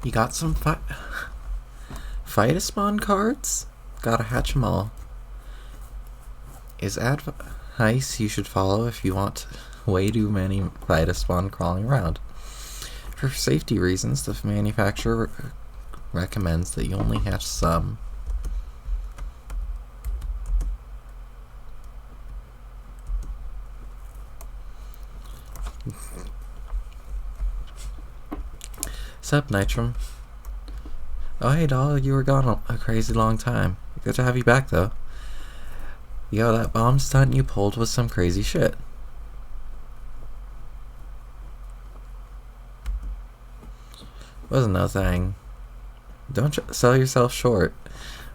You got some Fight-a-spawn cards? Gotta hatch 'em all. Is advice you should follow if you want way too many Fight-a-spawn crawling around. For safety reasons, the manufacturer recommends that you only hatch some. Sup, Nitrum? Oh, hey, doll, you were gone a crazy long time. Good to have you back, though. Yo, that bomb stunt you pulled was some crazy shit. Wasn't no thing. Don't sell yourself short.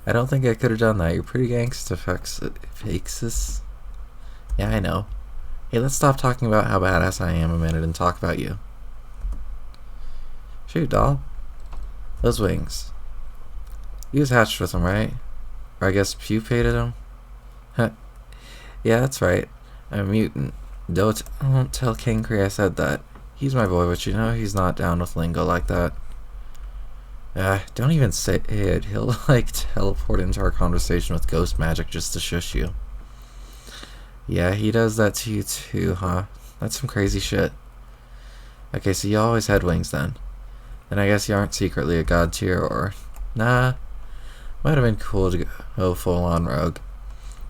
I don't think I could have done that. You're pretty gangsta, Faxes. Yeah, I know. Hey, let's stop talking about how badass I am a minute and talk about you. Shoot, doll. Those wings. You was hatched with them, right? Or I guess pupated them? Huh. Yeah, that's right. I'm a mutant. Don't tell King Cree I said that. He's my boy, but you know he's not down with lingo like that. Don't even say it. He'll, teleport into our conversation with ghost magic just to shush you. Yeah, he does that to you too, huh? That's some crazy shit. Okay, so you always had wings then. Then I guess you aren't secretly a god tier, or... Nah. Might have been cool to go full on rogue.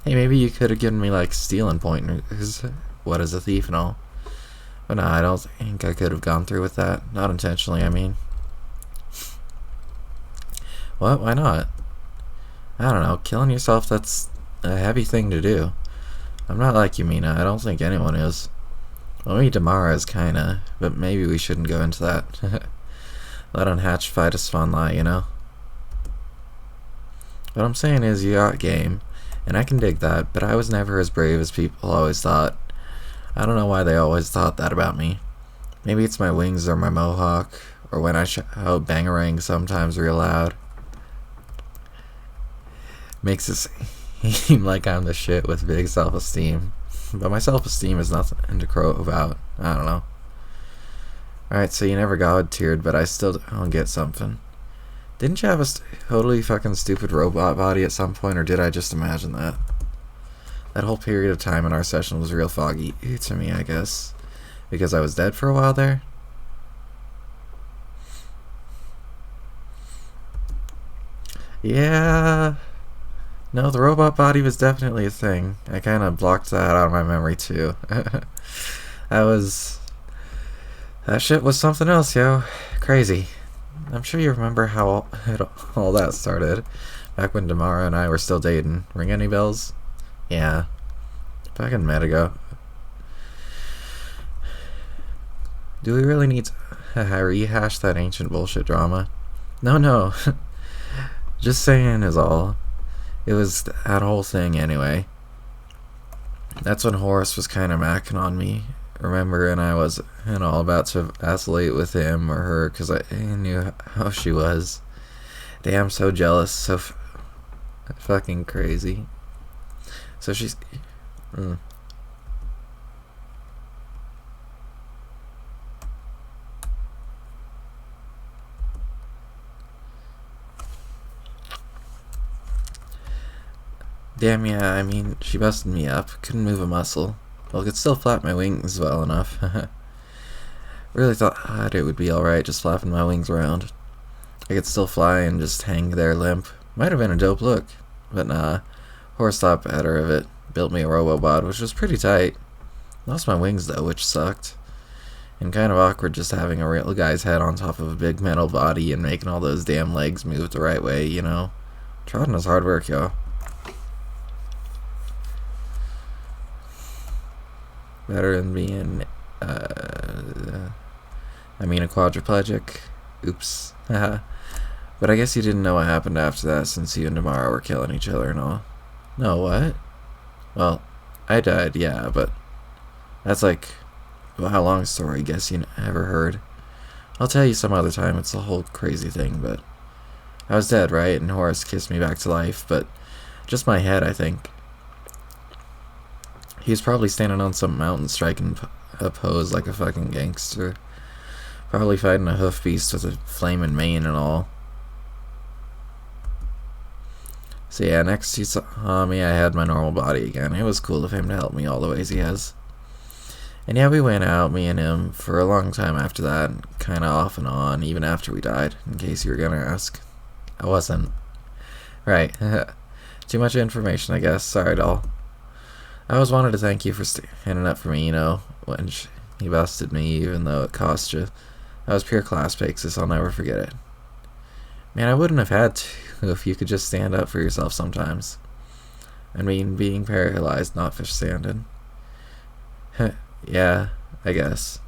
Hey, maybe you could have given me, stealing pointers. What is a thief and all. But nah, I don't think I could have gone through with that. Not intentionally, I mean. What? Why not? I don't know. Killing yourself, that's a heavy thing to do. I'm not like you, Mina. I don't think anyone is. Well, me, Damara is kinda. But maybe we shouldn't go into that. Let unhatched fight-a-spawn lie, you know? What I'm saying is you got game, and I can dig that, but I was never as brave as people always thought. I don't know why they always thought that about me. Maybe it's my wings or my mohawk, or when I shout bangarang sometimes real loud. Makes it seem like I'm the shit with big self-esteem. But my self-esteem is nothing to crow about. I don't know. Alright, so you never god-tiered, but I still don't get something. Didn't you have a totally fucking stupid robot body at some point, or did I just imagine that? That whole period of time in our session was real foggy to me, I guess. Because I was dead for a while there? Yeah... No, the robot body was definitely a thing. I kinda blocked that out of my memory, too. That shit was something else, yo. Crazy. I'm sure you remember how all that started. Back when Damara and I were still dating. Ring any bells? Yeah. Back in Medigo. Do we really need to rehash that ancient bullshit drama? No. Just saying is all. It was that whole thing anyway. That's when Horace was kinda macking on me. Remember, and I was all about to vacillate with him or her because I knew how she was. Damn, so jealous, so fucking crazy. So she's... Damn, yeah, I mean, she busted me up. Couldn't move a muscle. Well, I could still flap my wings well enough. Really thought it would be alright just flapping my wings around. I could still fly and just hang there limp. Might have been a dope look. But nah. Horace thought better of it. Built me a robobot, which was pretty tight. Lost my wings though, which sucked. And kind of awkward just having a real guy's head on top of a big metal body and making all those damn legs move the right way, you know. Trotting is hard work, yo. Better than being, a quadriplegic. Oops. But I guess you didn't know what happened after that since you and Damara were killing each other and all. No, what? Well, I died, yeah, but that's how long a story guess you never heard. I'll tell you some other time, it's a whole crazy thing, but I was dead, right? And Horace kissed me back to life, but just my head, I think. He was probably standing on some mountain striking a pose like a fucking gangster. Probably fighting a hoof beast with a flaming mane and all. So yeah, next he saw me, I had my normal body again. It was cool of him to help me all the ways he has. And yeah, we went out, me and him, for a long time after that, kinda off and on, even after we died, in case you were gonna ask. I wasn't. Right. Too much information, I guess. Sorry, doll. I always wanted to thank you for standing up for me, you know, when he busted me, even though it cost you. That was pure class basis, I'll never forget it. Man, I wouldn't have had to if you could just stand up for yourself sometimes. I mean, being paralyzed, not fish standing. Yeah, I guess.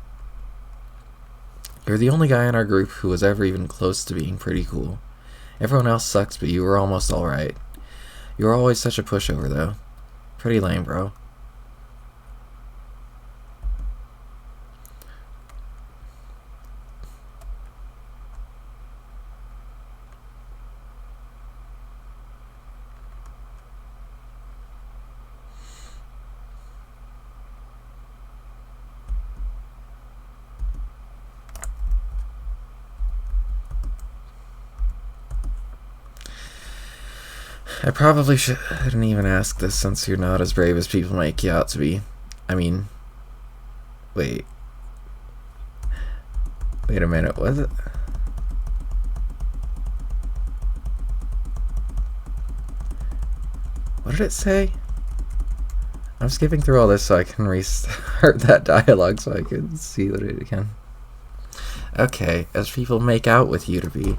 You're the only guy in our group who was ever even close to being pretty cool. Everyone else sucks, but you were almost alright. You were always such a pushover, though. Pretty lame, bro. I probably shouldn't even ask this since you're not as brave as people make you out to be. I mean, wait a minute, was it? What did it say? I'm skipping through all this so I can restart that dialogue so I can see what it again. Okay, as people make out with you to be.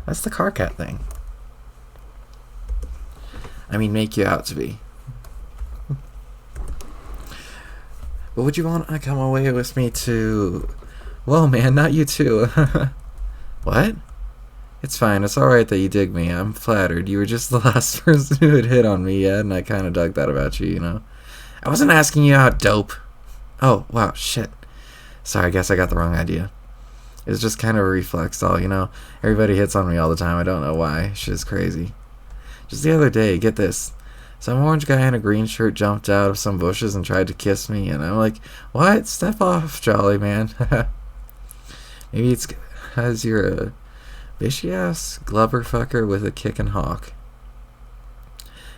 That's the car cat thing. I mean, make you out to be. But would you want to come away with me to... Whoa, man, not you too. What? It's fine, it's alright that you dig me. I'm flattered. You were just the last person who had hit on me yet, and I kind of dug that about you, you know? I wasn't asking you out, dope. Oh, wow, shit. Sorry, I guess I got the wrong idea. It was just kind of a reflex doll, you know? Everybody hits on me all the time. I don't know why. Shit's crazy. Just the other day, get this. Some orange guy in a green shirt jumped out of some bushes and tried to kiss me, and I'm like, what? Step off, jolly man. Maybe it's because you're a bishy-ass glubber fucker with a kickin' hawk.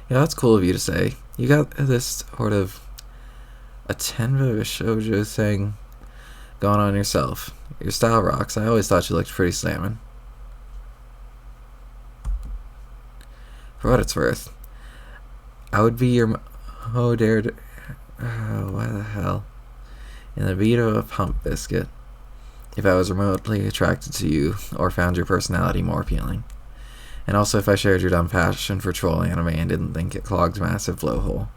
Yeah, that's cool of you to say. You got this sort of a tenva shoujo thing going on yourself. Your style rocks. I always thought you looked pretty slamming. For what it's worth, I would be your dared. Why the hell? In the beat of a pump biscuit, if I was remotely attracted to you or found your personality more appealing. And also if I shared your dumb passion for troll anime and didn't think it clogged massive blowhole.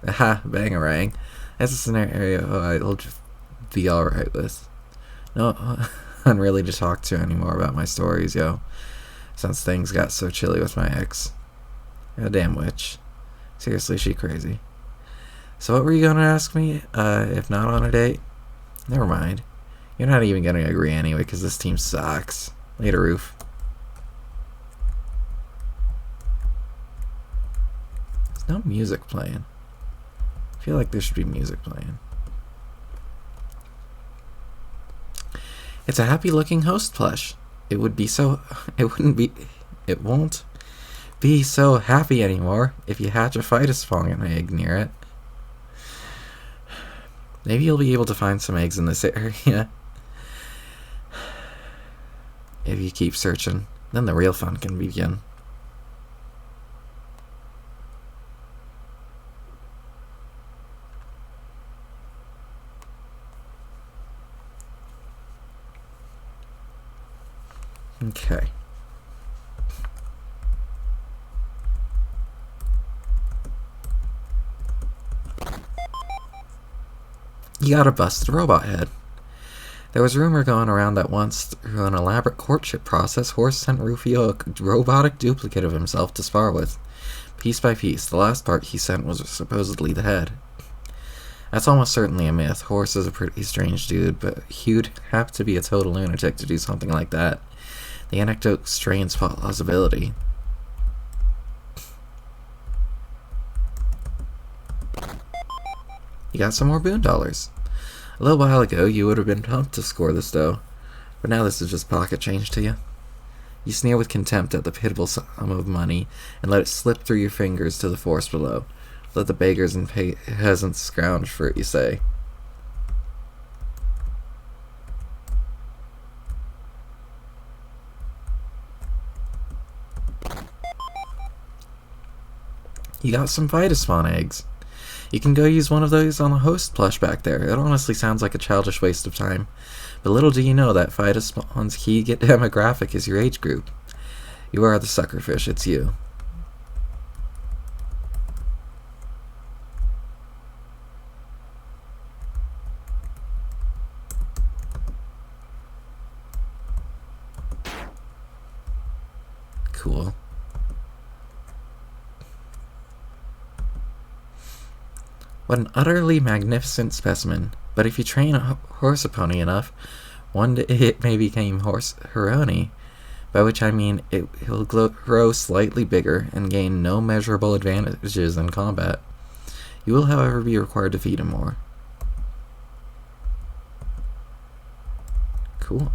Aha, bangarang. That's a scenario I'll be alright with. No one really to talk to anymore about my stories, yo. Since things got so chilly with my ex. Goddamn witch. Seriously, she crazy. So what were you gonna ask me, if not on a date? Never mind. You're not even gonna agree anyway, because this team sucks. Later, Roof. There's no music playing. I feel like there should be music playing. It's a happy-looking host plush. It won't be so happy anymore if you hatch a fightus fong and egg near it. Maybe you'll be able to find some eggs in this area. If you keep searching, then the real fun can begin. Okay. You got a busted robot head. There was rumor going around that once, through an elaborate courtship process, Horse sent Rufio a robotic duplicate of himself to spar with. Piece by piece, the last part he sent was supposedly the head. That's almost certainly a myth. Horse is a pretty strange dude, but you'd have to be a total lunatic to do something like that. The anecdote strains plausibility. You got some more boon dollars. A little while ago, you would have been pumped to score this dough, but now this is just pocket change to you. You sneer with contempt at the pitiable sum of money and let it slip through your fingers to the forest below. Let the beggars and peasants scrounge for it, you say. You got some Vitaspawn eggs. You can go use one of those on the host plush back there. It honestly sounds like a childish waste of time. But little do you know that Vitaspawn's key demographic is your age group. You are the suckerfish, it's you. Cool. What an utterly magnificent specimen. But if you train a horse pony enough, one day it may become horse Heroni, by which I mean it will grow slightly bigger and gain no measurable advantages in combat. You will, however, be required to feed him more. Cool.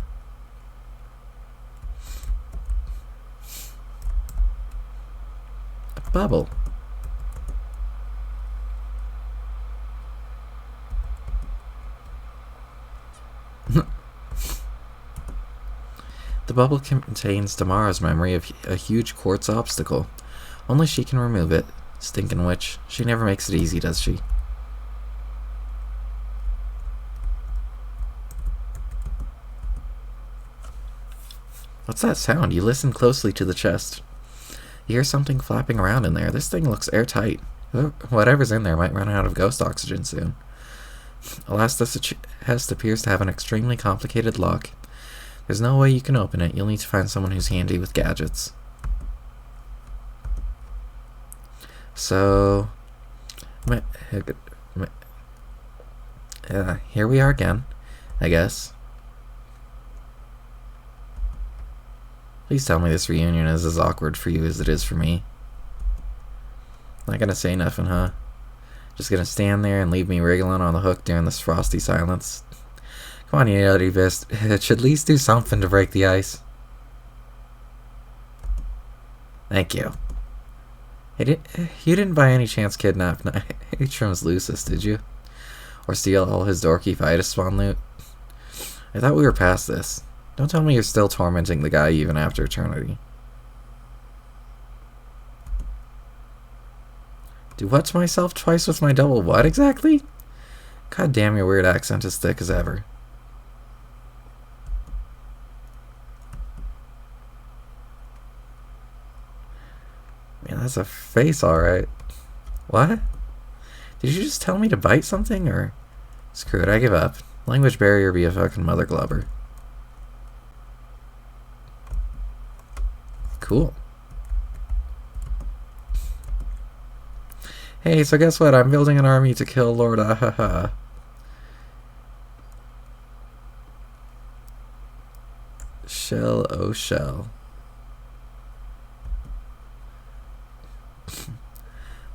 A bubble. The bubble contains Tamara's memory of a huge quartz obstacle. Only she can remove it. Stinkin' witch. She never makes it easy, does she? What's that sound? You listen closely to the chest. You hear something flapping around in there. This thing looks airtight. Whatever's in there might run out of ghost oxygen soon. Alas, this chest appears to have an extremely complicated lock. There's no way you can open it. You'll need to find someone who's handy with gadgets. So, here we are again, I guess. Please tell me this reunion is as awkward for you as it is for me. Not gonna say nothing, huh? Just gonna stand there and leave me wriggling on the hook during this frosty silence? Come on, you twentyfirst. It should at least do something to break the ice. Thank you. You didn't by any chance kidnap Atrium's Lucis, did you? Or steal all his dorky Vitaspawn loot? I thought we were past this. Don't tell me you're still tormenting the guy even after eternity. Do what to myself twice with my double what exactly? God damn, your weird accent is thick as ever. Man, that's a face, alright. What? Did you just tell me to bite something, or? Screw it, I give up. Language barrier be a fucking mother glover. Cool. Hey, so guess what? I'm building an army to kill Lord Ahaha. Shell, oh shell.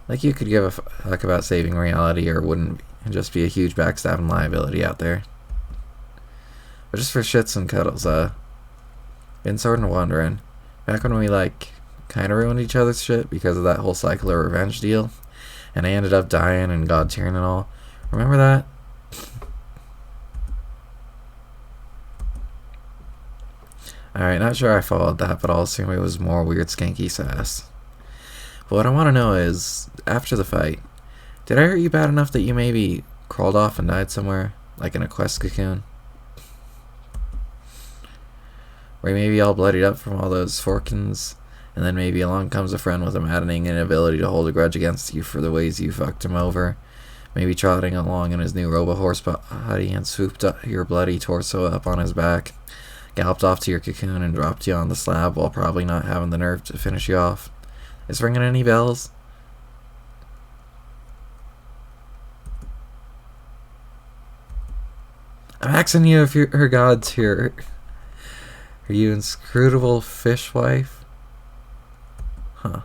Like you could give a fuck about saving reality, or wouldn't just be a huge backstabbing liability out there. But just for shits and cuddles, been sort of wondering, back when we kinda ruined each other's shit because of that whole cycle of revenge deal, and I ended up dying and god tiering and all, remember that? Alright, not sure I followed that, but I'll assume it was more weird skanky sass. But what I want to know is, after the fight, did I hurt you bad enough that you maybe crawled off and died somewhere, like in a quest cocoon? Or you maybe all bloodied up from all those forkins, and then maybe along comes a friend with a maddening inability to hold a grudge against you for the ways you fucked him over, maybe trotting along in his new robo-horse body and swooped your bloody torso up on his back, galloped off to your cocoon and dropped you on the slab while probably not having the nerve to finish you off. Is ringing any bells? I'm asking you if her god's here. Are you inscrutable fishwife? Huh.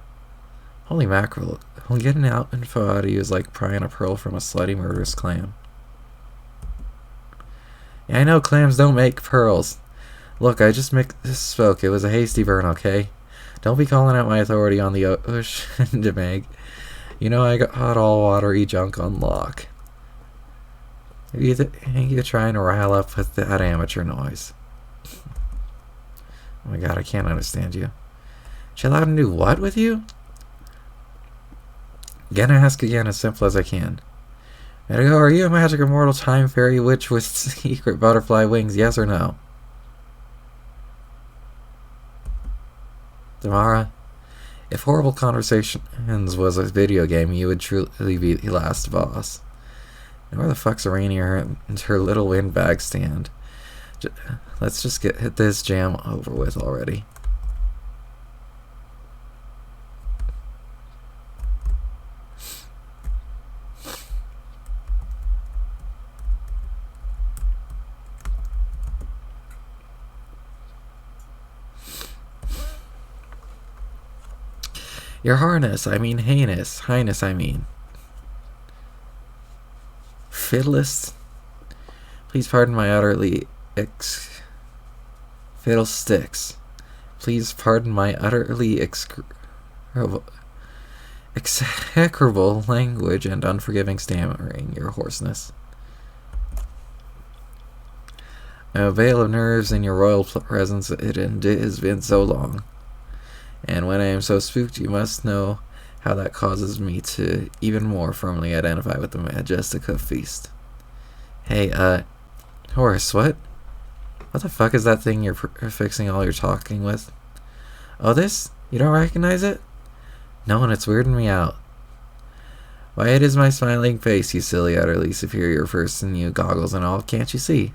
Holy mackerel. Well, getting out info out of you is like prying a pearl from a slutty murderous clam. Yeah, I know clams don't make pearls. Look, I just misspoke. It was a hasty burn, okay? Don't be calling out my authority on the ocean, Demeg. You know I got all watery junk on lock. You're trying to rile up with that amateur noise. Oh my god, I can't understand you. Chill out and do what with you? Gonna ask again as simple as I can. There you go. Are you a magic immortal time fairy witch with secret butterfly wings, yes or no? Damara, if Horrible Conversations was a video game, you would truly be the last boss. Now where the fuck's Rainier and her little windbag stand? Let's just hit this jam over with already. Your highness, I mean. Fiddlist. Please pardon my utterly fiddlesticks. Please pardon my utterly execrable language and unforgiving stammering, your hoarseness. A veil of nerves in your royal presence, it has been so long. And when I am so spooked, you must know how that causes me to even more firmly identify with the Majestica feast. Hey, Horace, what? What the fuck is that thing you're fixing all your talking with? Oh, this? You don't recognize it? No, and it's weirding me out. Why, it is my smiling face, you silly, utterly superior person, you goggles and all, can't you see?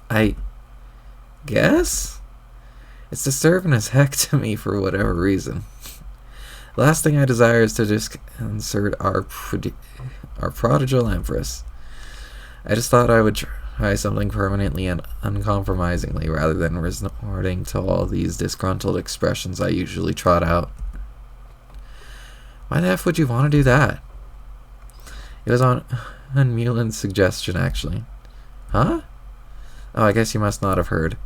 I guess? It's disturbing as heck to me for whatever reason. The last thing I desire is to disconcert our prodigal empress. I just thought I would try something permanently and uncompromisingly rather than resorting to all these disgruntled expressions I usually trot out. Why the F would you want to do that? It was on Mulan's suggestion, actually. Huh? Oh, I guess you must not have heard.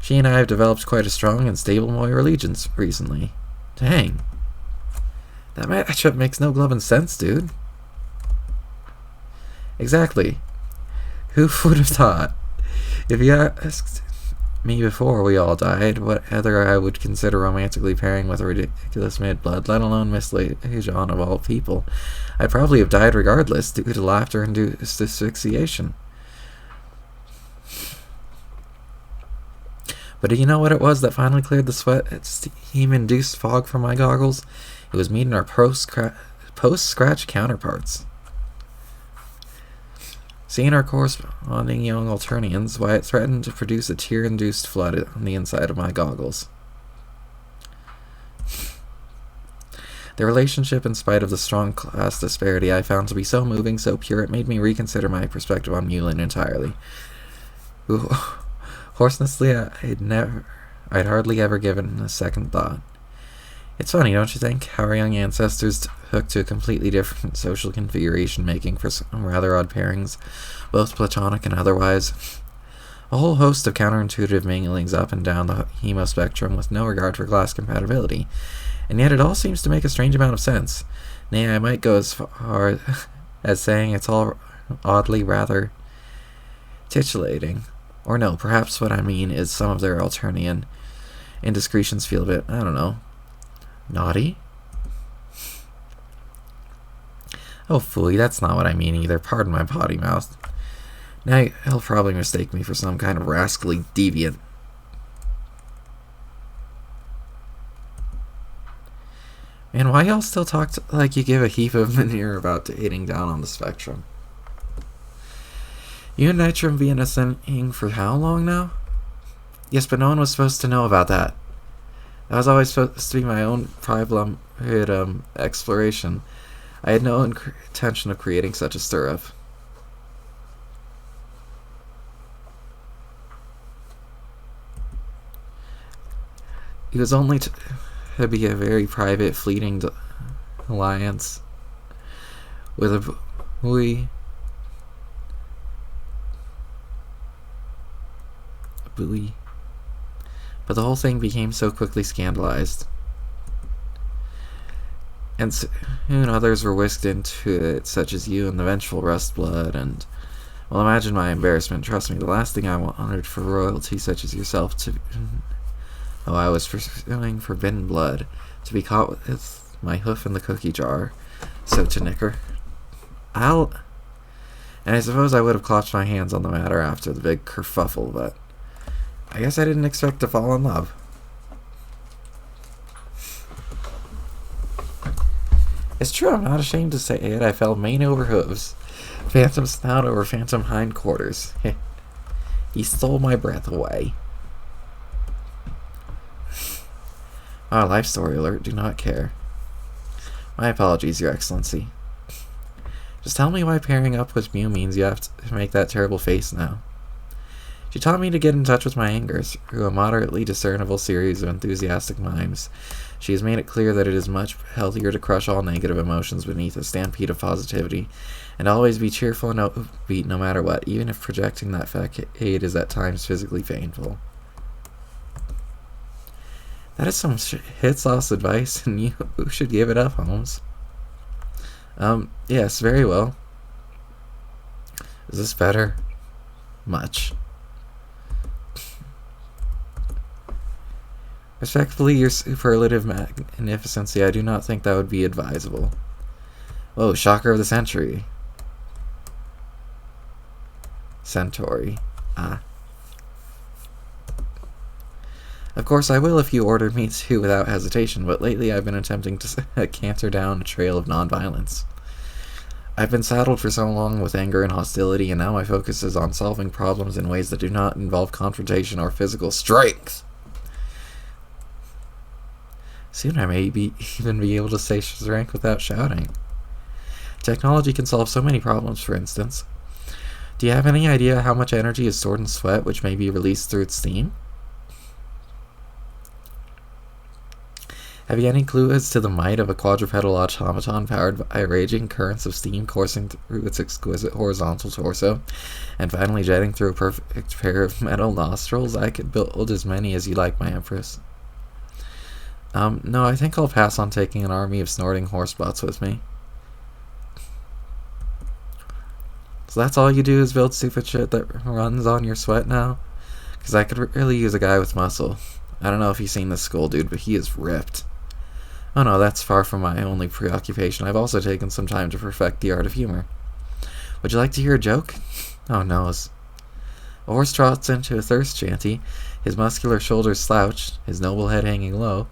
She and I have developed quite a strong and stable loyal allegiance recently. Dang. That matchup makes no glove and sense, dude. Exactly. Who would have thought? If you asked me before we all died, whether I would consider romantically pairing with a ridiculous mid-blood, let alone Miss Lejean of all people, I'd probably have died regardless due to laughter-induced asphyxiation. But do you know what it was that finally cleared the sweat and steam-induced fog from my goggles? It was meeting our post-scratch counterparts. Seeing our corresponding young Alternians, why it threatened to produce a tear-induced flood on the inside of my goggles. The relationship, in spite of the strong class disparity, I found to be so moving, so pure, it made me reconsider my perspective on Mulan entirely. Ooh. Hoarsenessly, I'd hardly ever given a second thought. It's funny, don't you think, how our young ancestors took to a completely different social configuration, making for some rather odd pairings, both platonic and otherwise. A whole host of counterintuitive minglings up and down the hemo spectrum with no regard for class compatibility, and yet it all seems to make a strange amount of sense. Nay, I might go as far as saying it's all oddly rather titillating. Or no, perhaps what I mean is some of their Alternian indiscretions feel a bit, I don't know, naughty? Oh, fooey, that's not what I mean either. Pardon my potty mouth. Now he'll probably mistake me for some kind of rascally deviant. Man, why y'all still talk like you give a heap of manure about dating down on the spectrum? You and Nitram been ascending for how long now? Yes, but no one was supposed to know about that. That was always supposed to be my own private exploration. I had no intention of creating such a stir-up. It was only to be a very private, fleeting alliance with a buoy buoy. But the whole thing became so quickly scandalized. And soon others were whisked into it, such as you and the vengeful Rustblood, and... Well, imagine my embarrassment. Trust me, the last thing I wanted for royalty such as yourself to... Oh, I was pursuing forbidden blood. To be caught with my hoof in the cookie jar. So to Nicker. And I suppose I would have clutched my hands on the matter after the big kerfuffle, but... I guess I didn't expect to fall in love. It's true, I'm not ashamed to say it. I fell mane over hooves. Phantom snout over phantom hindquarters. He stole my breath away. Life story alert. Do not care. My apologies, Your Excellency. Just tell me why pairing up with Mew means you have to make that terrible face now. She taught me to get in touch with my anger through a moderately discernible series of enthusiastic mimes. She has made it clear that it is much healthier to crush all negative emotions beneath a stampede of positivity, and always be cheerful and upbeat no matter what, even if projecting that facade is at times physically painful. That is some hit sauce advice, and you should give it up, Holmes. Yes, very well. Is this better? Much. Respectfully, your superlative magnificency, I do not think that would be advisable. Whoa, shocker of the century. Centauri. Of course, I will if you order me to without hesitation, but lately I've been attempting to canter down a trail of nonviolence. I've been saddled for so long with anger and hostility, and now my focus is on solving problems in ways that do not involve confrontation or physical strength. Soon I may even be able to say strength without shouting. Technology can solve so many problems, for instance. Do you have any idea how much energy is stored in sweat, which may be released through its steam? Have you any clue as to the might of a quadrupedal automaton powered by raging currents of steam coursing through its exquisite horizontal torso, and finally jetting through a perfect pair of metal nostrils? I could build as many as you like, my Empress. No, I think I'll pass on taking an army of snorting horse butts with me. So that's all you do is build stupid shit that runs on your sweat now? Because I could really use a guy with muscle. I don't know if you've seen this skull dude, but he is ripped. Oh no, that's far from my only preoccupation. I've also taken some time to perfect the art of humor. Would you like to hear a joke? Oh noes. A horse trots into a thirst shanty, his muscular shoulders slouched, his noble head hanging low.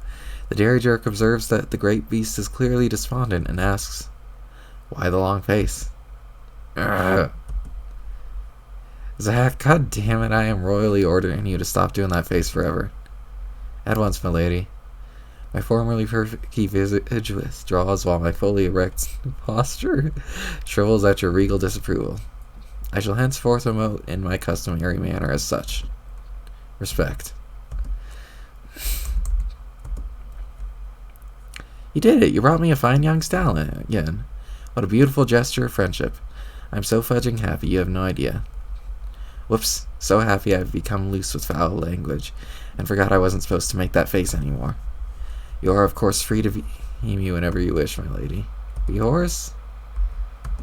The dairy jerk observes that the great beast is clearly despondent and asks, "Why the long face?" Zach, god damn it, I am royally ordering you to stop doing that face forever. At once, milady. My formerly perky visage withdraws while my fully erect posture shrivels at your regal disapproval. I shall henceforth emote in my customary manner as such. Respect. You did it! You brought me a fine young stallion again. What a beautiful gesture of friendship. I'm so fudging happy you have no idea. Whoops, so happy I've become loose with foul language, and forgot I wasn't supposed to make that face anymore. You are, of course, free to beam me whenever you wish, my lady. Be yours?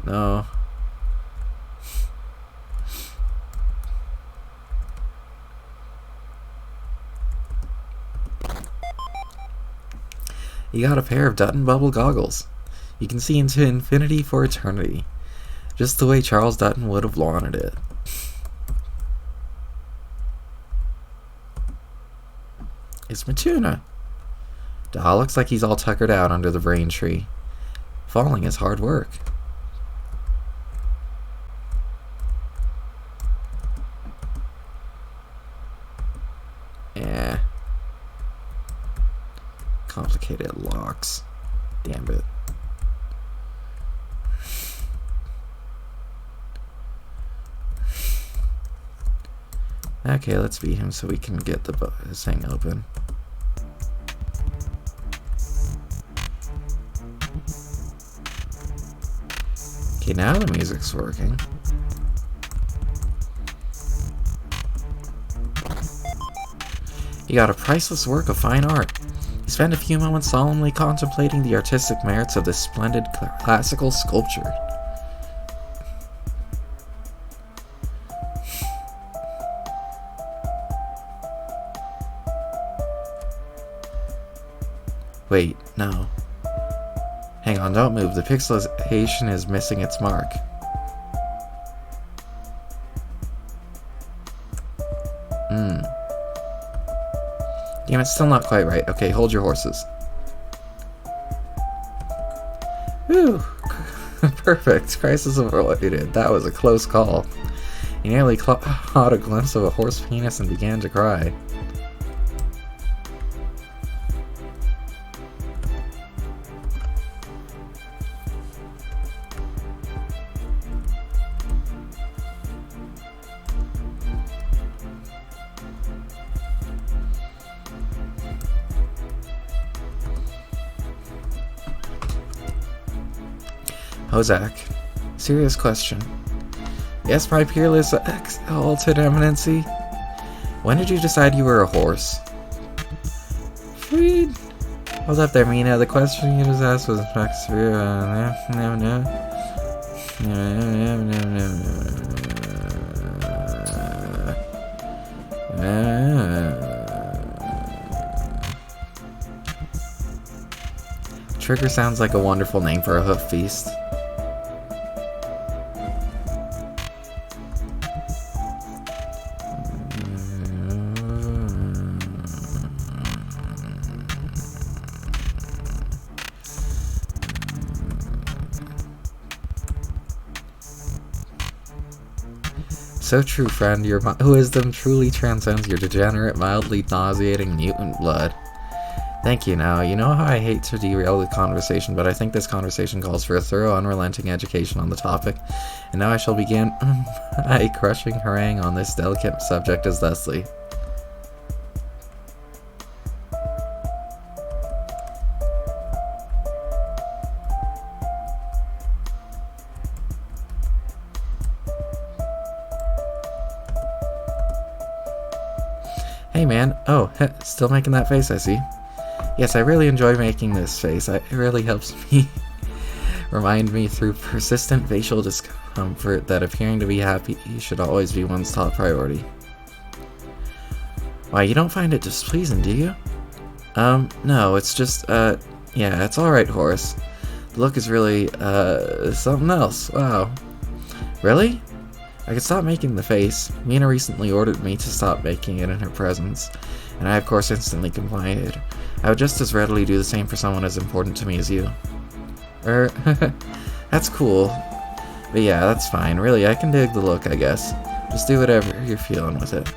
No. You got a pair of Dutton Bubble goggles. You can see into infinity for eternity. Just the way Charles Dutton would have wanted it. It's Matuna. Dahl looks like he's all tuckered out under the brain tree. Falling is hard work. Yeah. Complicated locks. Damn it. Okay, let's beat him so we can get the thing open. Okay, now the music's working. You got a priceless work of fine art. You spend a few moments solemnly contemplating the artistic merits of this splendid classical sculpture. Wait, no. Hang on, don't move. The pixelization is missing its mark. Damn, it's still not quite right. Okay, hold your horses. Whew. Perfect. Crisis avoided. That was a close call. He nearly caught a glimpse of a horse penis and began to cry. Hozak, serious question. Yes, my peerless exalted eminency. When did you decide you were a horse? Freed. Hold up there, Mina. The question you just asked was Trigger sounds like a wonderful name for a hoof feast. So true, friend. Your wisdom truly transcends your degenerate, mildly nauseating mutant blood. Thank you. Now, you know how I hate to derail the conversation, but I think this conversation calls for a thorough, unrelenting education on the topic. And now I shall begin my crushing harangue on this delicate subject as thusly. Hey man, oh, still making that face, I see. Yes, I really enjoy making this face. It really helps me remind me through persistent facial discomfort that appearing to be happy should always be one's top priority. Why, you don't find it displeasing, do you? No, it's just, yeah, it's alright, Horace. The look is really, something else. Wow. Really? I could stop making the face. Mina recently ordered me to stop making it in her presence, and I of course instantly complied. I would just as readily do the same for someone as important to me as you. That's cool. But yeah, that's fine. Really, I can dig the look, I guess. Just do whatever you're feeling with it.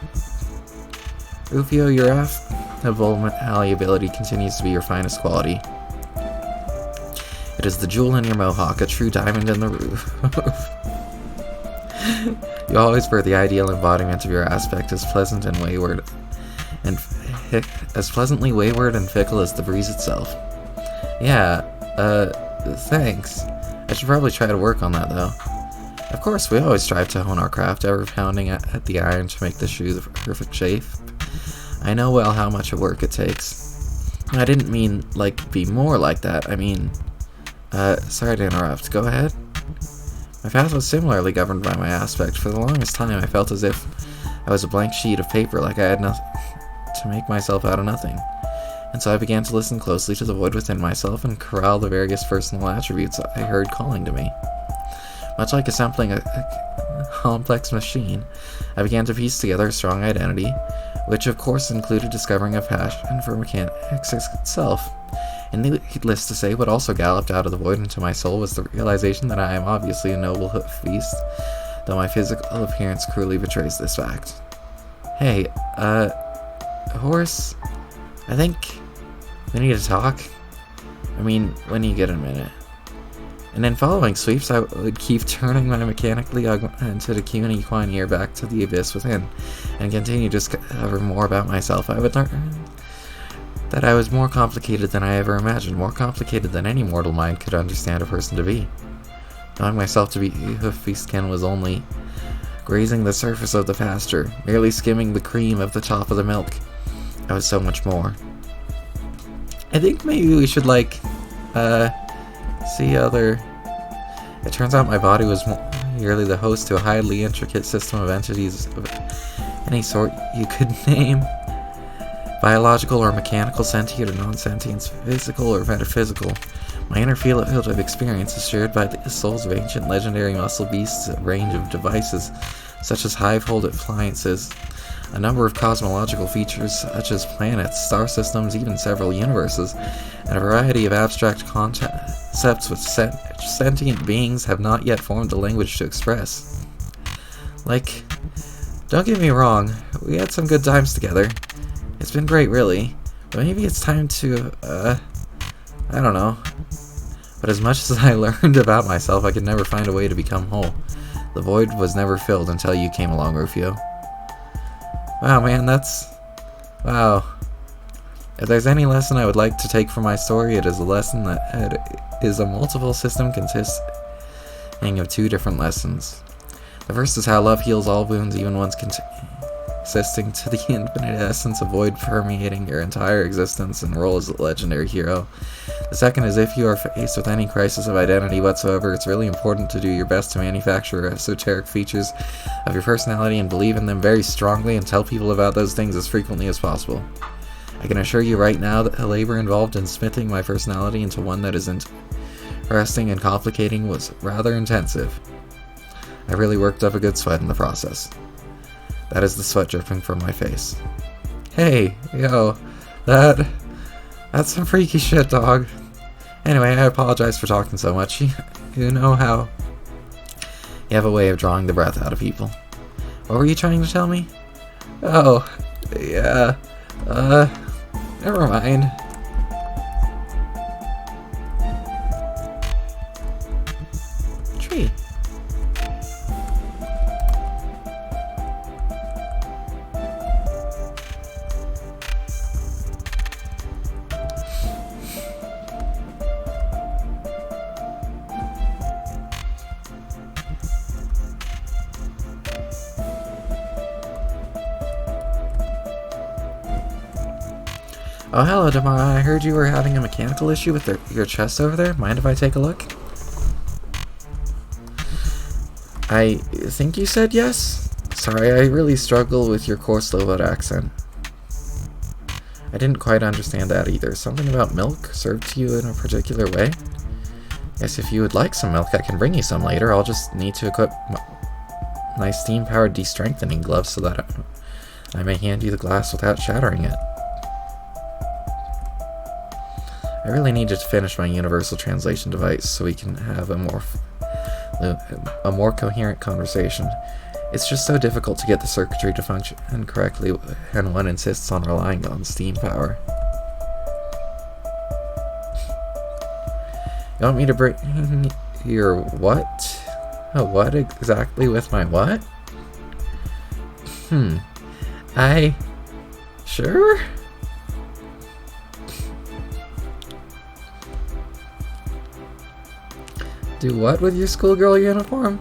Rufio, your affable malleability continues to be your finest quality. It is the jewel in your mohawk, a true diamond in the roof. You always were the ideal embodiment of your aspect, as pleasant and wayward, and as pleasantly wayward and fickle as the breeze itself. Yeah, thanks. I should probably try to work on that, though. Of course, we always strive to hone our craft, ever pounding at the iron to make the shoe the perfect shape. I know well how much work it takes. I didn't mean, like, be more like that. I mean, sorry to interrupt. Go ahead. My path was similarly governed by my aspect. For the longest time, I felt as if I was a blank sheet of paper, like I had nothing to make myself out of nothing. And so I began to listen closely to the void within myself and corral the various personal attributes I heard calling to me. Much like assembling a complex machine, I began to piece together a strong identity, which of course included discovering a passion for mechanics itself. And needless to say, what also galloped out of the void into my soul was the realization that I am obviously a noble hoof feast, though my physical appearance cruelly betrays this fact. Hey, Horace, I think we need to talk. I mean, when you get a minute. And in following sweeps, I would keep turning my mechanically augmented puny equine ear back to the abyss within, and continue to discover more about myself. I would learn that I was more complicated than I ever imagined, more complicated than any mortal mind could understand a person to be. Knowing myself to be hoof-feast-kin was only grazing the surface of the pasture, merely skimming the cream of the top of the milk. I was so much more. I think maybe we should, like, see other... It turns out my body was merely the host to a highly intricate system of entities of any sort you could name. Biological or mechanical, sentient or non-sentient, physical or metaphysical. My inner field of experience is shared by the souls of ancient legendary muscle beasts, a range of devices such as hive-hold appliances, a number of cosmological features such as planets, star systems, even several universes, and a variety of abstract concepts which sentient beings have not yet formed a language to express. Like, don't get me wrong, we had some good times together. It's been great, really, but maybe it's time to, I don't know. But as much as I learned about myself, I could never find a way to become whole. The void was never filled until you came along, Rufio. Wow, man, wow. If there's any lesson I would like to take from my story, it is a lesson that is a multiple system consisting of two different lessons. The first is how love heals all wounds, even ones consisting to the infinite essence of void permeating your entire existence and role as a legendary hero. The second is if you are faced with any crisis of identity whatsoever, it's really important to do your best to manufacture esoteric features of your personality and believe in them very strongly and tell people about those things as frequently as possible. I can assure you right now that the labor involved in smithing my personality into one that is interesting and complicating was rather intensive. I really worked up a good sweat in the process. That is the sweat dripping from my face. Hey, yo, that's some freaky shit, dog. Anyway, I apologize for talking so much. You know how you have a way of drawing the breath out of people. What were you trying to tell me? Oh, yeah, never mind. Tree. Oh, hello, Damara. I heard you were having a mechanical issue with your chest over there. Mind if I take a look? I think you said yes? Sorry, I really struggle with your coarse Slovak accent. I didn't quite understand that either. Something about milk served to you in a particular way? Yes, if you would like some milk, I can bring you some later. I'll just need to equip my steam-powered de-strengthening gloves so that I may hand you the glass without shattering it. I really needed to finish my universal translation device so we can have a more coherent conversation. It's just so difficult to get the circuitry to function correctly when one insists on relying on steam power. You want me to bring your what? Oh, what exactly with my what? Sure? Do what with your schoolgirl uniform?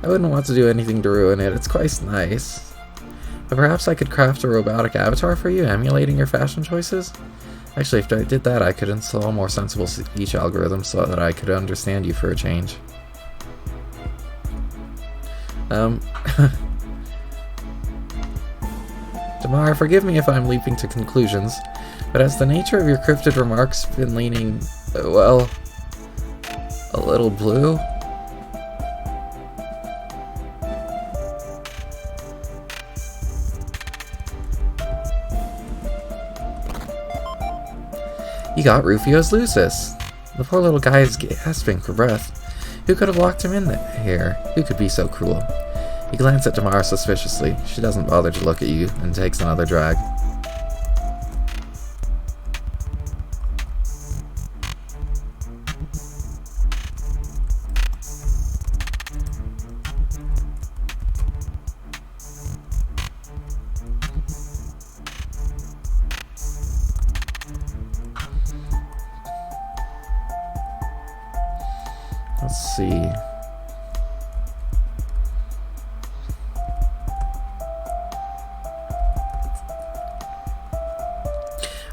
I wouldn't want to do anything to ruin it. It's quite nice. But perhaps I could craft a robotic avatar for you, emulating your fashion choices? Actually, if I did that, I could install a more sensible speech algorithm so that I could understand you for a change. Damar, forgive me if I'm leaping to conclusions, but has the nature of your cryptid remarks been leaning, well, a little blue? You got Rufio's Lucis. The poor little guy is gasping for breath. Who could have locked him in here? Who could be so cruel? He glanced at Damara suspiciously. She doesn't bother to look at you and takes another drag. Let's see.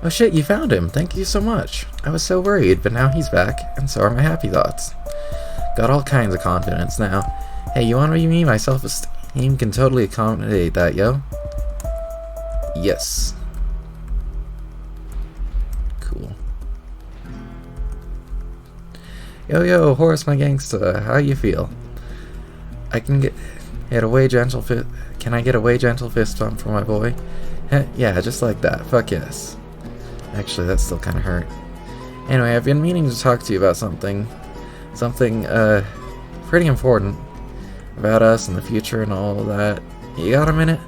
Oh shit, you found him. Thank you so much. I was so worried, but now he's back, and so are my happy thoughts. Got all kinds of confidence now. Hey, you wanna be me? My self-esteem can totally accommodate that, yo. Yes. Cool. Yo, Horace, my gangsta. How you feel? Can I get a way gentle fist bump for my boy? Yeah, just like that. Fuck yes. Actually, that still kind of hurt. Anyway, I've been meaning to talk to you about something pretty important about us and the future and all that. You got a minute?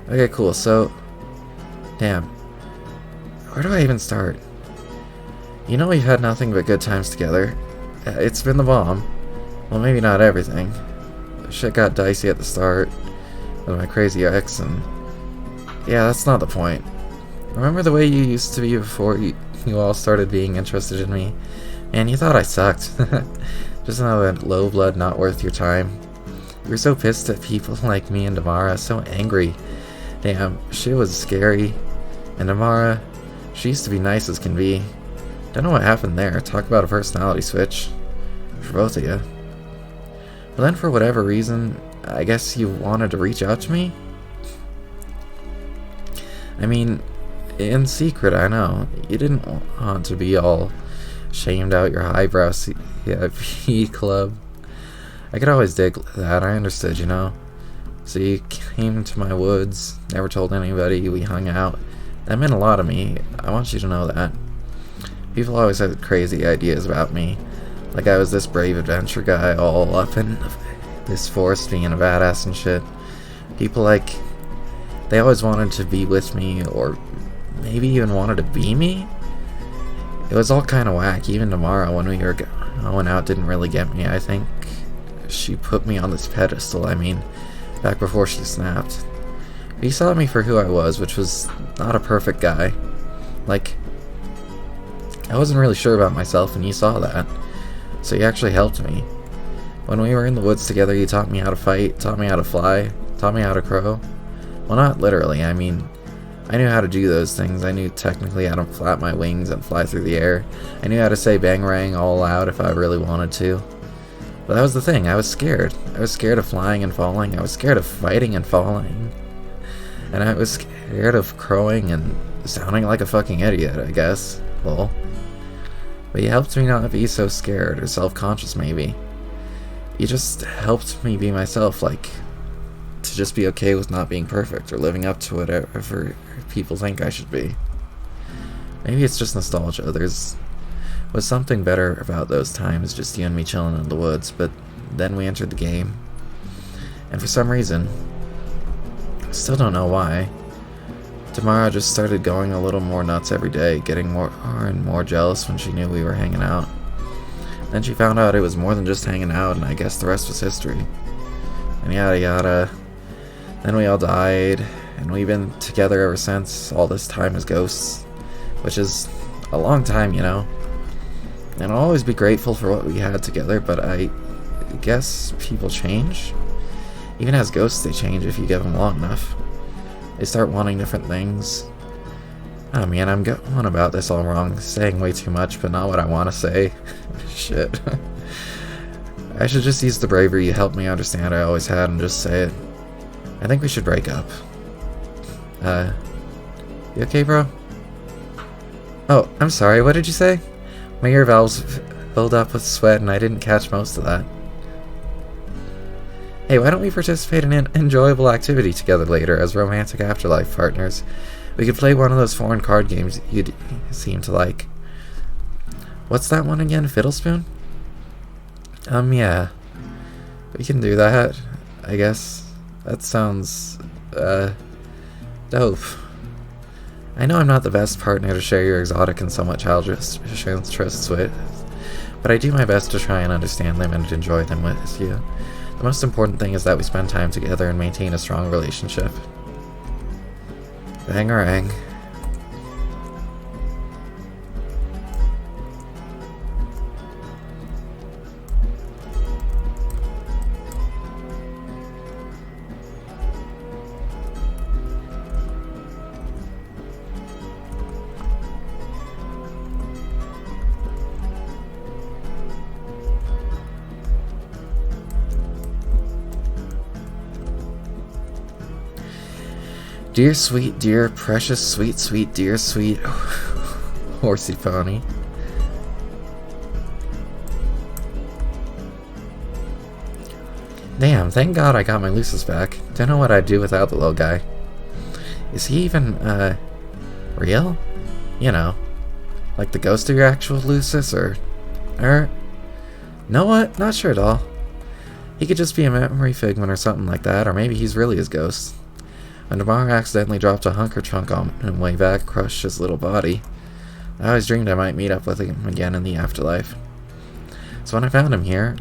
Okay, cool. So, damn, where do I even start? You know, we've had nothing but good times together. It's been the bomb. Well, maybe not everything. Shit got dicey at the start with my crazy ex, and yeah, that's not the point. Remember the way you used to be before you all started being interested in me? And you thought I sucked. Just another low blood not worth your time. You were so pissed at people like me and Damara, so angry. Damn, shit was scary. And Damara, she used to be nice as can be. Don't know what happened there. Talk about a personality switch. For both of you. But then for whatever reason, I guess you wanted to reach out to me? I mean, in secret, I know. You didn't want to be all shamed out your highbrow CIP club. I could always dig that, I understood, you know. So you came to my woods, never told anybody, we hung out. That meant a lot to me, I want you to know that. People always had crazy ideas about me. Like I was this brave adventure guy all up in this forest being a badass and shit. People they always wanted to be with me, or maybe even wanted to be me. It was all kind of whack. Even tomorrow when we were going out didn't really get me. I think she put me on this pedestal, back before she snapped. But you saw me for who I was, which was not a perfect guy. I wasn't really sure about myself, and you saw that. So you actually helped me. When we were in the woods together, you taught me how to fight, taught me how to fly, taught me how to crow. Well, not literally, I knew how to do those things. I knew technically how to flap my wings and fly through the air. I knew how to say bangarang all loud if I really wanted to. But that was the thing, I was scared. I was scared of flying and falling. I was scared of fighting and falling. And I was scared of crowing and sounding like a fucking idiot, I guess. Well, but you helped me not be so scared or self-conscious, maybe. You just helped me be myself, to just be okay with not being perfect or living up to whatever people think I should be. Maybe it's just nostalgia. There's was something better about those times, just you and me chilling in the woods, but then we entered the game. And for some reason, I still don't know why, Tamara just started going a little more nuts every day, getting more and more jealous when she knew we were hanging out. Then she found out it was more than just hanging out, and I guess the rest was history. And yada yada. Then we all died, and we've been together ever since, all this time as ghosts. Which is a long time, you know. And I'll always be grateful for what we had together, but I guess people change. Even as ghosts, they change if you give them long enough. They start wanting different things. Oh man, I'm going about this all wrong, saying way too much, but not what I want to say. Shit. I should just use the bravery you helped me understand I always had and just say it. I think we should break up. You okay, bro? Oh, I'm sorry, what did you say? My ear valves filled up with sweat and I didn't catch most of that. Hey, why don't we participate in an enjoyable activity together later as romantic afterlife partners? We could play one of those foreign card games you'd seem to like. What's that one again? Fiddlespoon? Yeah. We can do that, I guess. That sounds, dope. I know I'm not the best partner to share your exotic and somewhat childish interests with, but I do my best to try and understand them and enjoy them with you. The most important thing is that we spend time together and maintain a strong relationship. Bangarang. Dear sweet, dear, precious, sweet, sweet, dear, sweet horsey pony. Damn, thank God I got my Lucis back. Don't know what I'd do without the little guy. Is he even, real? You know, like the ghost of your actual Lucis, or... know what? Not sure at all. He could just be a memory figment or something like that, or maybe he's really his ghost. When tomorrow accidentally dropped a hunker chunk on him way back, crushed his little body, I always dreamed I might meet up with him again in the afterlife. So when I found him here,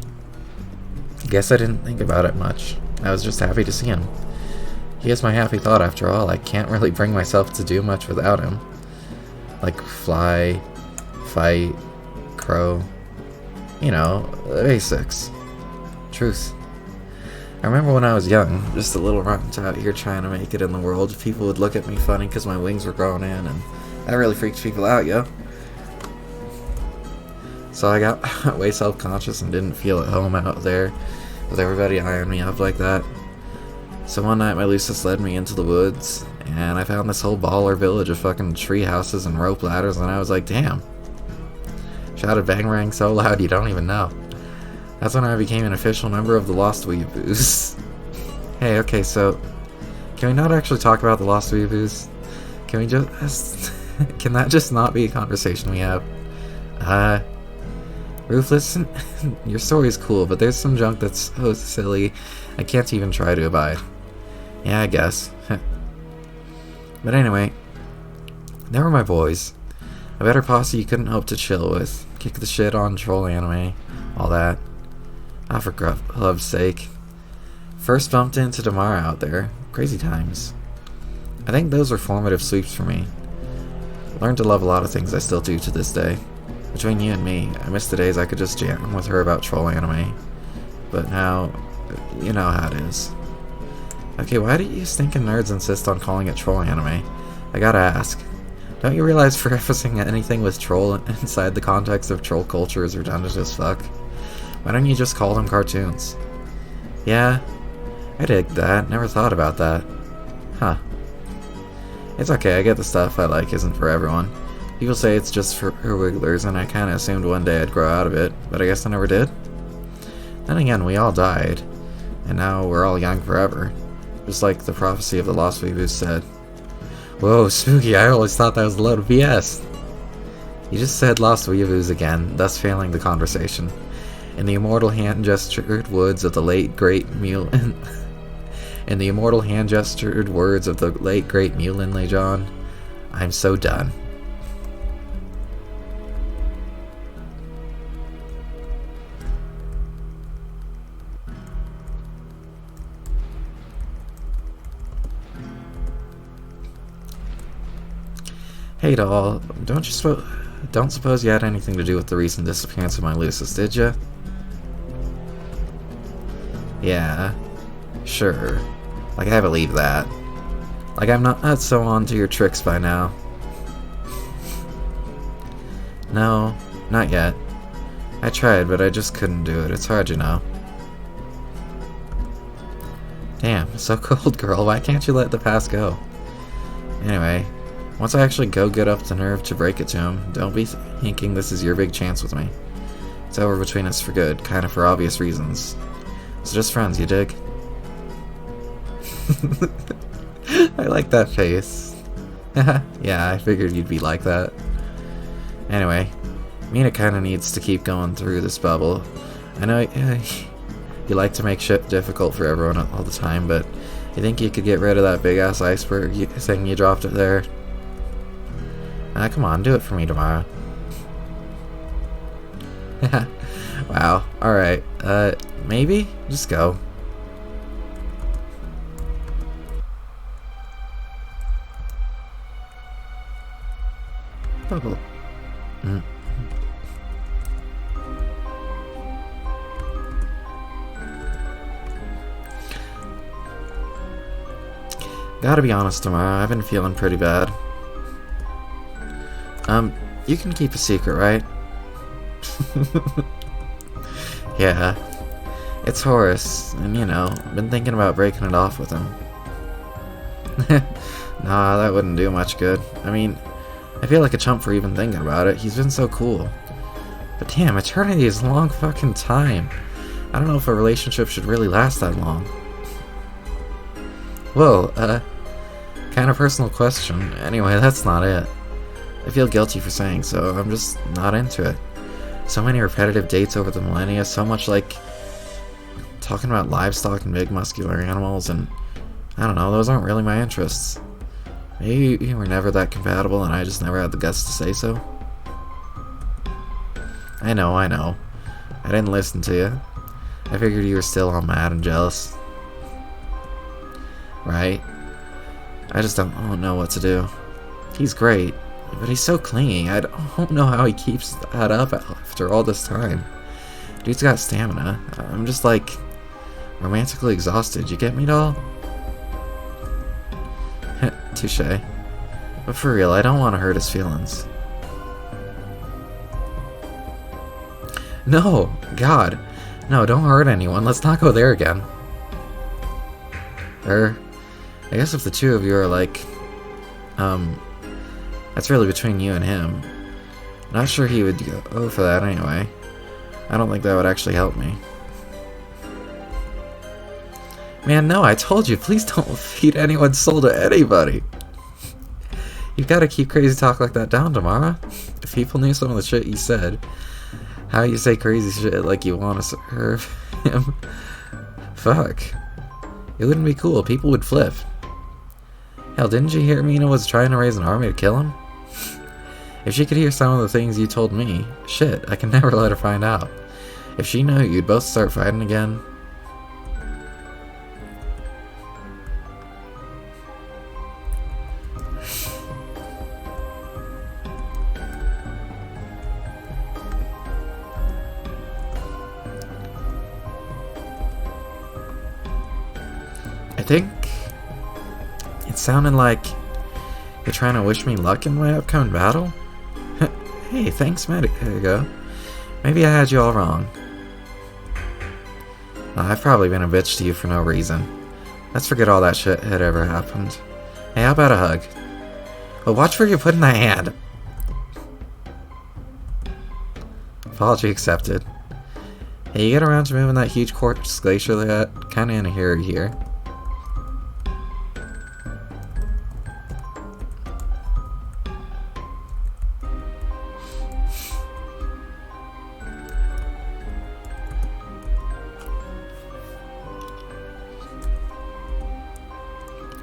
I guess I didn't think about it much. I was just happy to see him. He is my happy thought after all. I can't really bring myself to do much without him. Like fly, fight, crow. You know, the basics. Truth. I remember when I was young, just a little runt out here trying to make it in the world, people would look at me funny because my wings were growing in, and that really freaked people out, yo. So I got way self-conscious and didn't feel at home out there with everybody eyeing me up like that. So one night my Lucis led me into the woods, and I found this whole baller village of fucking tree houses and rope ladders, and I was like, damn. Shouted bang-rang so loud you don't even know. That's when I became an official member of the Lost Weeaboos. Hey, okay, so... can we not actually talk about the Lost Weeaboos? Can we just... can that just not be a conversation we have? Ruthless, your story's cool, but there's some junk that's so silly I can't even try to abide. Yeah, I guess. But anyway, they were my boys. A better posse you couldn't hope to chill with. Kick the shit on troll anime, all that. Ah, for love's sake. First bumped into Damara out there. Crazy times. I think those were formative sweeps for me. Learned to love a lot of things I still do to this day. Between you and me, I miss the days I could just jam with her about troll anime. But now, you know how it is. Okay, why do you stinking nerds insist on calling it troll anime? I gotta ask. Don't you realize prefacing anything with troll inside the context of troll culture is redundant as fuck? Why don't you just call them cartoons? Yeah, I dig that. Never thought about that. Huh. It's okay, I get the stuff I like isn't for everyone. People say it's just for wigglers, and I kinda assumed one day I'd grow out of it, but I guess I never did. Then again, we all died, and now we're all young forever. Just like the prophecy of the Lost Weeaboos said. Whoa, spooky, I always thought that was a load of BS. You just said Lost Weeaboos again, thus failing the conversation. In the immortal hand-gestured woods of the late great Mulin... in the immortal hand-gestured words of the late great Mulin Lejon, I'm so done. Hey doll, don't suppose you had anything to do with the recent disappearance of my Lucis, did ya? Yeah, sure. Like, I believe that. Like, I'm not so on to your tricks by now. No, not yet. I tried, but I just couldn't do it. It's hard, you know. Damn, so cold, girl. Why can't you let the past go? Anyway, once I actually go get up the nerve to break it to him, don't be thinking this is your big chance with me. It's over between us for good, kind of for obvious reasons. So just friends, you dig? I like that face. Yeah, I figured you'd be like that. Anyway, Mina kinda needs to keep going through this bubble. I know you like to make shit difficult for everyone all the time, but you think you could get rid of that big-ass iceberg thing you dropped it there? Come on, do it for me tomorrow. Wow, alright. Maybe? Just go. Oh. Gotta be honest, tomorrow, I've been feeling pretty bad. You can keep a secret, right? Yeah. It's Horace, and you know, been thinking about breaking it off with him. Nah, that wouldn't do much good. I mean, I feel like a chump for even thinking about it. He's been so cool. But damn, eternity is a long fucking time. I don't know if a relationship should really last that long. Whoa, kind of personal question. Anyway, that's not it. I feel guilty for saying so. I'm just not into it. So many repetitive dates over the millennia, so much like talking about livestock and big muscular animals, and I don't know, those aren't really my interests. Maybe we were never that compatible and I just never had the guts to say so. I know. I didn't listen to you. I figured you were still all mad and jealous. Right? I just don't know what to do. He's great, but he's so clingy. I don't know how he keeps that up after all this time. Dude's got stamina. I'm just like romantically exhausted. You get me, doll? Touché. But for real, I don't want to hurt his feelings. No! God! No, don't hurt anyone. Let's not go there again. I guess if the two of you are like... that's really between you and him. Not sure he would go for that anyway. I don't think that would actually help me. Man, no, I told you, please don't feed anyone's soul to anybody. You've got to keep crazy talk like that down, Tamara. If people knew some of the shit you said, how you say crazy shit like you want to serve him, fuck. It wouldn't be cool, people would flip. Hell, didn't you hear Mina was trying to raise an army to kill him? If she could hear some of the things you told me, shit, I can never let her find out. If she knew you'd both start fighting again... I think it sounded like you're trying to wish me luck in my upcoming battle. Hey, thanks, Medigo. Maybe I had you all wrong. I've probably been a bitch to you for no reason. Let's forget all that shit had ever happened. Hey, how about a hug? But watch where you're putting that hand. Apology accepted. Hey, you get around to moving that huge quartz glacier that kinda in a hurry here.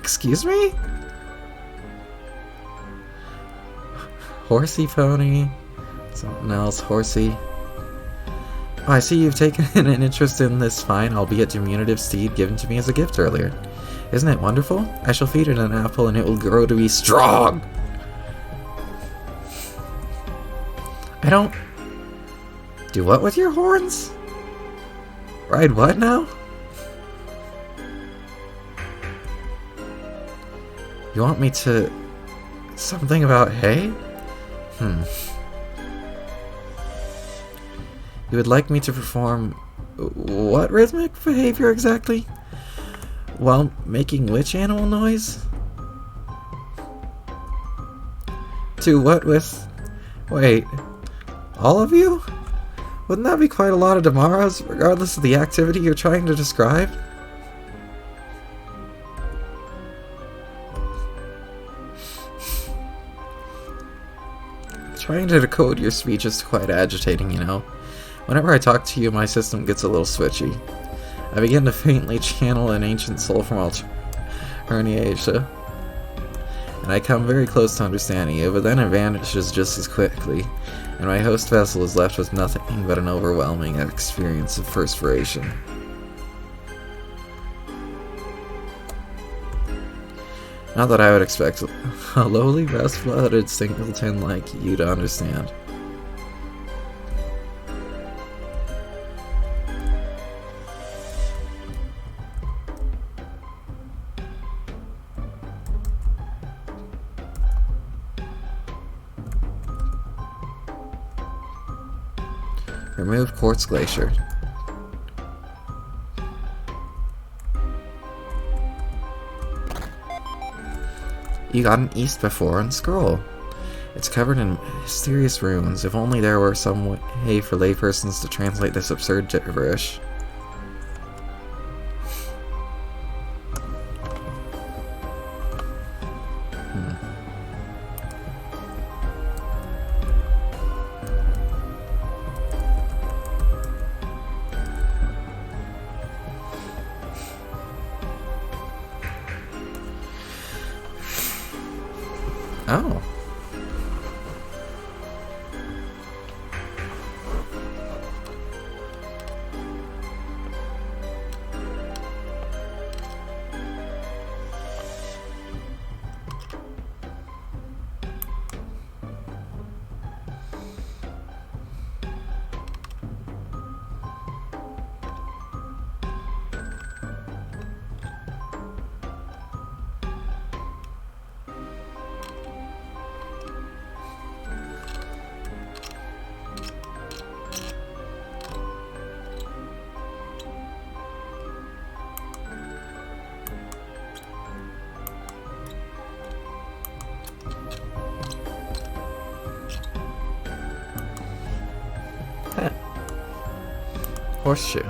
Excuse me? Horsey pony? Something else, horsey. Oh, I see you've taken an interest in this fine, albeit diminutive steed given to me as a gift earlier. Isn't it wonderful? I shall feed it an apple and it will grow to be strong! I don't... Do what with your horns? Ride what now? You want me to... Something about hay? You would like me to perform... What rhythmic behavior exactly? While making which animal noise? To what with... Wait... All of you? Wouldn't that be quite a lot of Damaras, regardless of the activity you're trying to describe? Trying to decode your speech is quite agitating, you know. Whenever I talk to you, my system gets a little switchy. I begin to faintly channel an ancient soul from Alternia, and I come very close to understanding you, but then it vanishes just as quickly, and my host vessel is left with nothing but an overwhelming experience of perspiration. Not that I would expect a lowly, rust-blooded singleton like you to understand. Remove quartz glacier. You got an east before and scroll. It's covered in mysterious runes. If only there were some way for laypersons to translate this absurd gibberish. Oh. Horseshoe.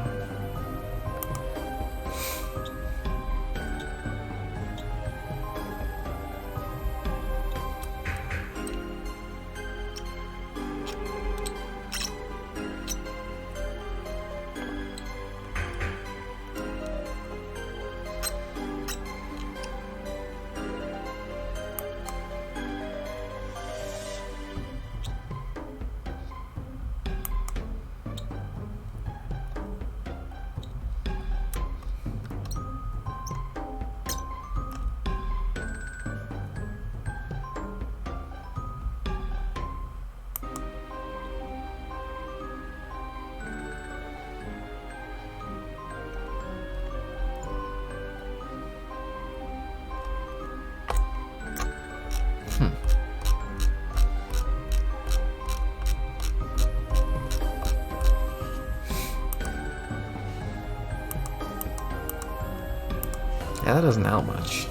Yeah, that doesn't help much.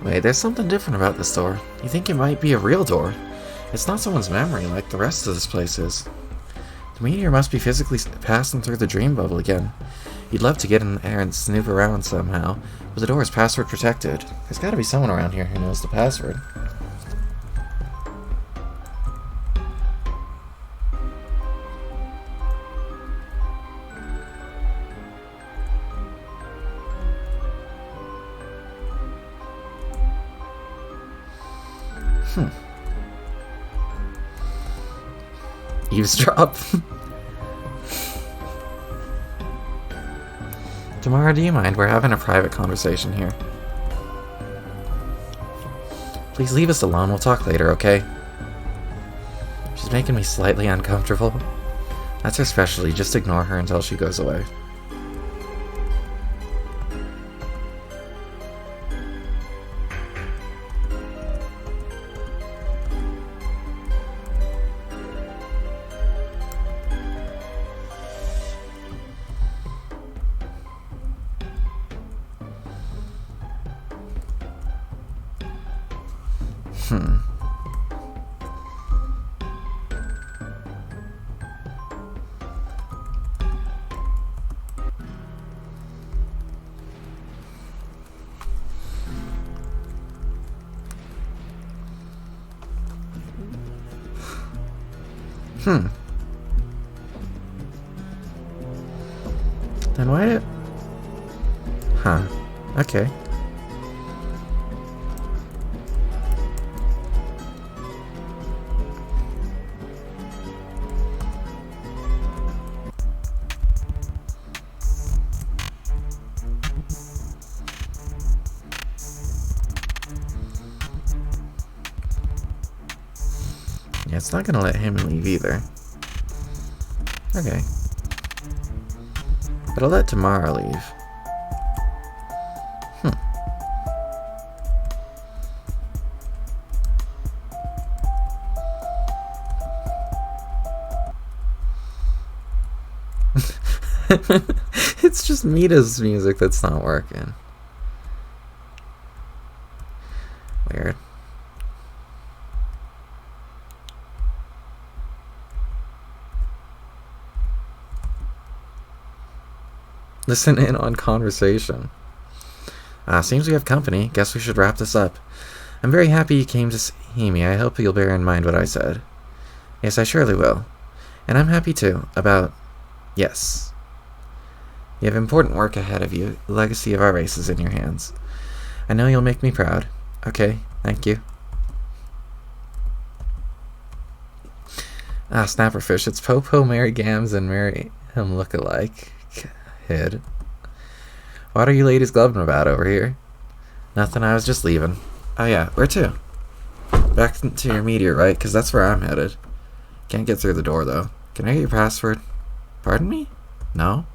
Wait, there's something different about this door. You think it might be a real door? It's not someone's memory like the rest of this place is. The meteor must be physically passing through the dream bubble again. You'd love to get in there and snoop around somehow, but the door is password protected. There's gotta be someone around here who knows the password. Eavesdrop. Tamara, do you mind? We're having a private conversation here. Please leave us alone. We'll talk later, okay? She's making me slightly uncomfortable. That's her specialty. Just ignore her until she goes away. Then why did... Huh. Okay. Yeah, it's not gonna let him leave either. Okay. But I'll let Tamara leave. It's just Mita's music that's not working. Weird. Listen in on conversation. Seems we have company. Guess we should wrap this up. I'm very happy you came to see me. I hope you'll bear in mind what I said. Yes, I surely will. And I'm happy too. Yes. You have important work ahead of you. The legacy of our race is in your hands. I know you'll make me proud. Okay, thank you. Snapperfish. It's Popo, Mary Gams, and Mary him look-alike. Kid. What are you ladies glubbing about over here? Nothing, I was just leaving. Oh yeah, where to? Back to your meteor, right? Because that's where I'm headed. Can't get through the door, though. Can I get your password? Pardon me? No?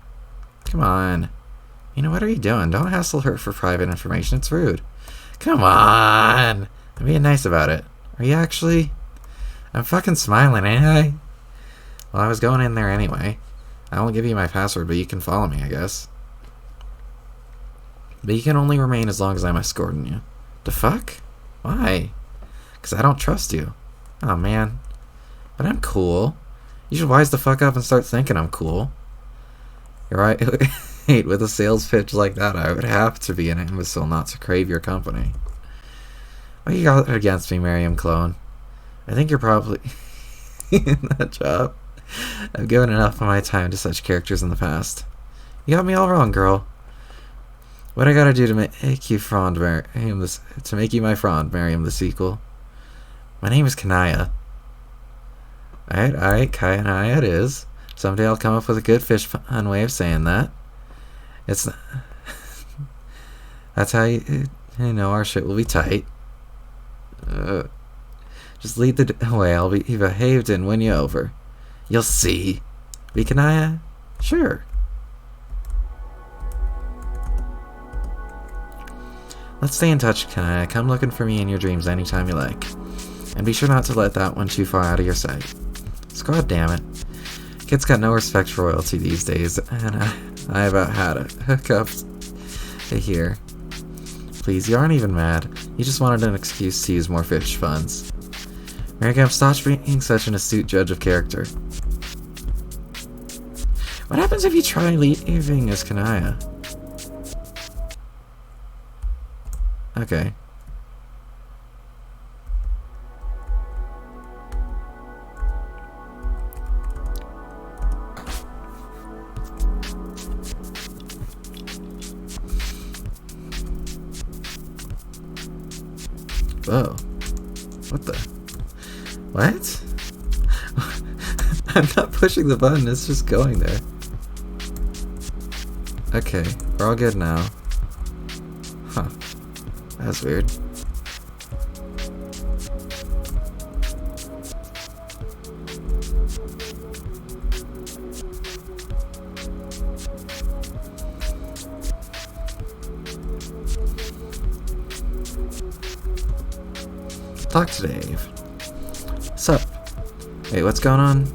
Come on. What are you doing? Don't hassle her for private information. It's rude. Come on! I'm being nice about it. Are you actually? I'm fucking smiling, ain't I? Well, I was going in there anyway. I won't give you my password, but you can follow me, I guess. But you can only remain as long as I'm escorting you. The fuck? Why? Because I don't trust you. Oh, man. But I'm cool. You should wise the fuck up and start thinking I'm cool. You're right. With a sales pitch like that, I would have to be an imbecile not to crave your company. What you got against me, Miriam Clone? I think you're probably in that job. I've given enough of my time to such characters in the past. You got me all wrong, girl. What I gotta do to make you frond, Miriam, to make you my frond, Miriam the sequel? My name is Kanaya. Alright, Kanaya it is. Someday I'll come up with a good fish fun way of saying that. It's that's how you know our shit will be tight. Just lead the way. I'll be behaved and win you over. You'll see. Be Kanaya? Sure. Let's stay in touch, Kanaya. Come looking for me in your dreams anytime you like. And be sure not to let that one too far out of your sight. God damn it. Kids got no respect for royalty these days, and I about had a hookup here. Please, you aren't even mad. You just wanted an excuse to use more fish funds. Marigam, stop being such an astute judge of character. What happens if you try leaving as Kanaya? Okay. Whoa. What the? What? I'm not pushing the button, it's just going there. Okay, we're all good now. Huh. That's weird. Talk to Dave. Sup? Wait, what's going on?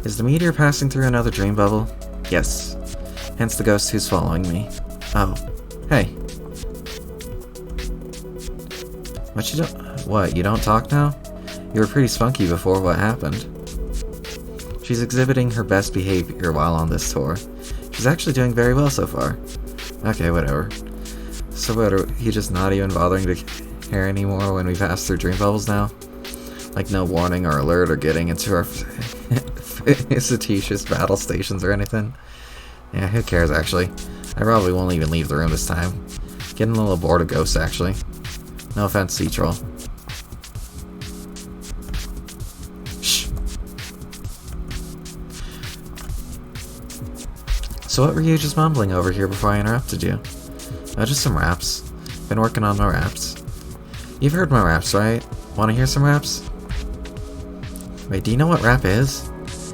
Is the meteor passing through another dream bubble? Yes. Hence the ghost who's following me. Oh. Hey. What, you don't talk now? You were pretty spunky before. What happened? She's exhibiting her best behavior while on this tour. She's actually doing very well so far. Okay, whatever. So what, are you just not even bothering to care anymore when we pass through dream bubbles now? Like no warning or alert or getting into our facetious battle stations or anything? Yeah, who cares actually? I probably won't even leave the room this time. Getting a little bored of ghosts actually. No offense, Sea Troll. Shh. So what were you just mumbling over here before I interrupted you? Oh, just some raps. Been working on my raps. You've heard my raps, right? Wanna hear some raps? Wait, do you know what rap is?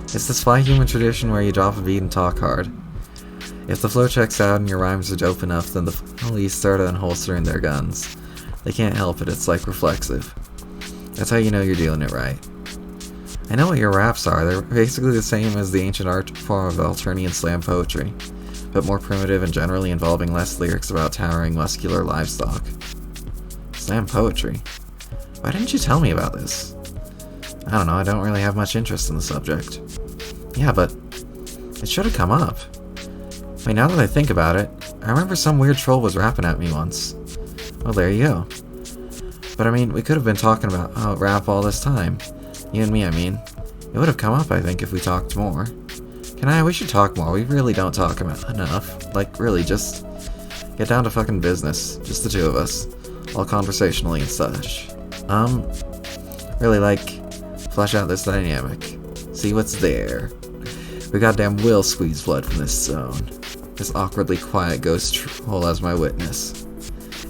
It's this fly human tradition where you drop a beat and talk hard. If the flow checks out and your rhymes are dope enough, then the police start unholstering their guns. They can't help it, it's like reflexive. That's how you know you're doing it right. I know what your raps are. They're basically the same as the ancient art form of Alternian slam poetry, but more primitive and generally involving less lyrics about towering muscular livestock. Slam poetry? Why didn't you tell me about this? I don't know, I don't really have much interest in the subject. Yeah, but it should have come up. I mean, now that I think about it, I remember some weird troll was rapping at me once. Well, there you go. But I mean, we could have been talking about rap all this time. You and me, I mean. It would have come up, I think, if we talked more. We should talk more. We really don't talk about enough. Like, really, just get down to fucking business. Just the two of us. All conversationally and such. Really, like, flesh out this dynamic. See what's there. We goddamn will squeeze blood from this zone. This awkwardly quiet ghost troll as my witness.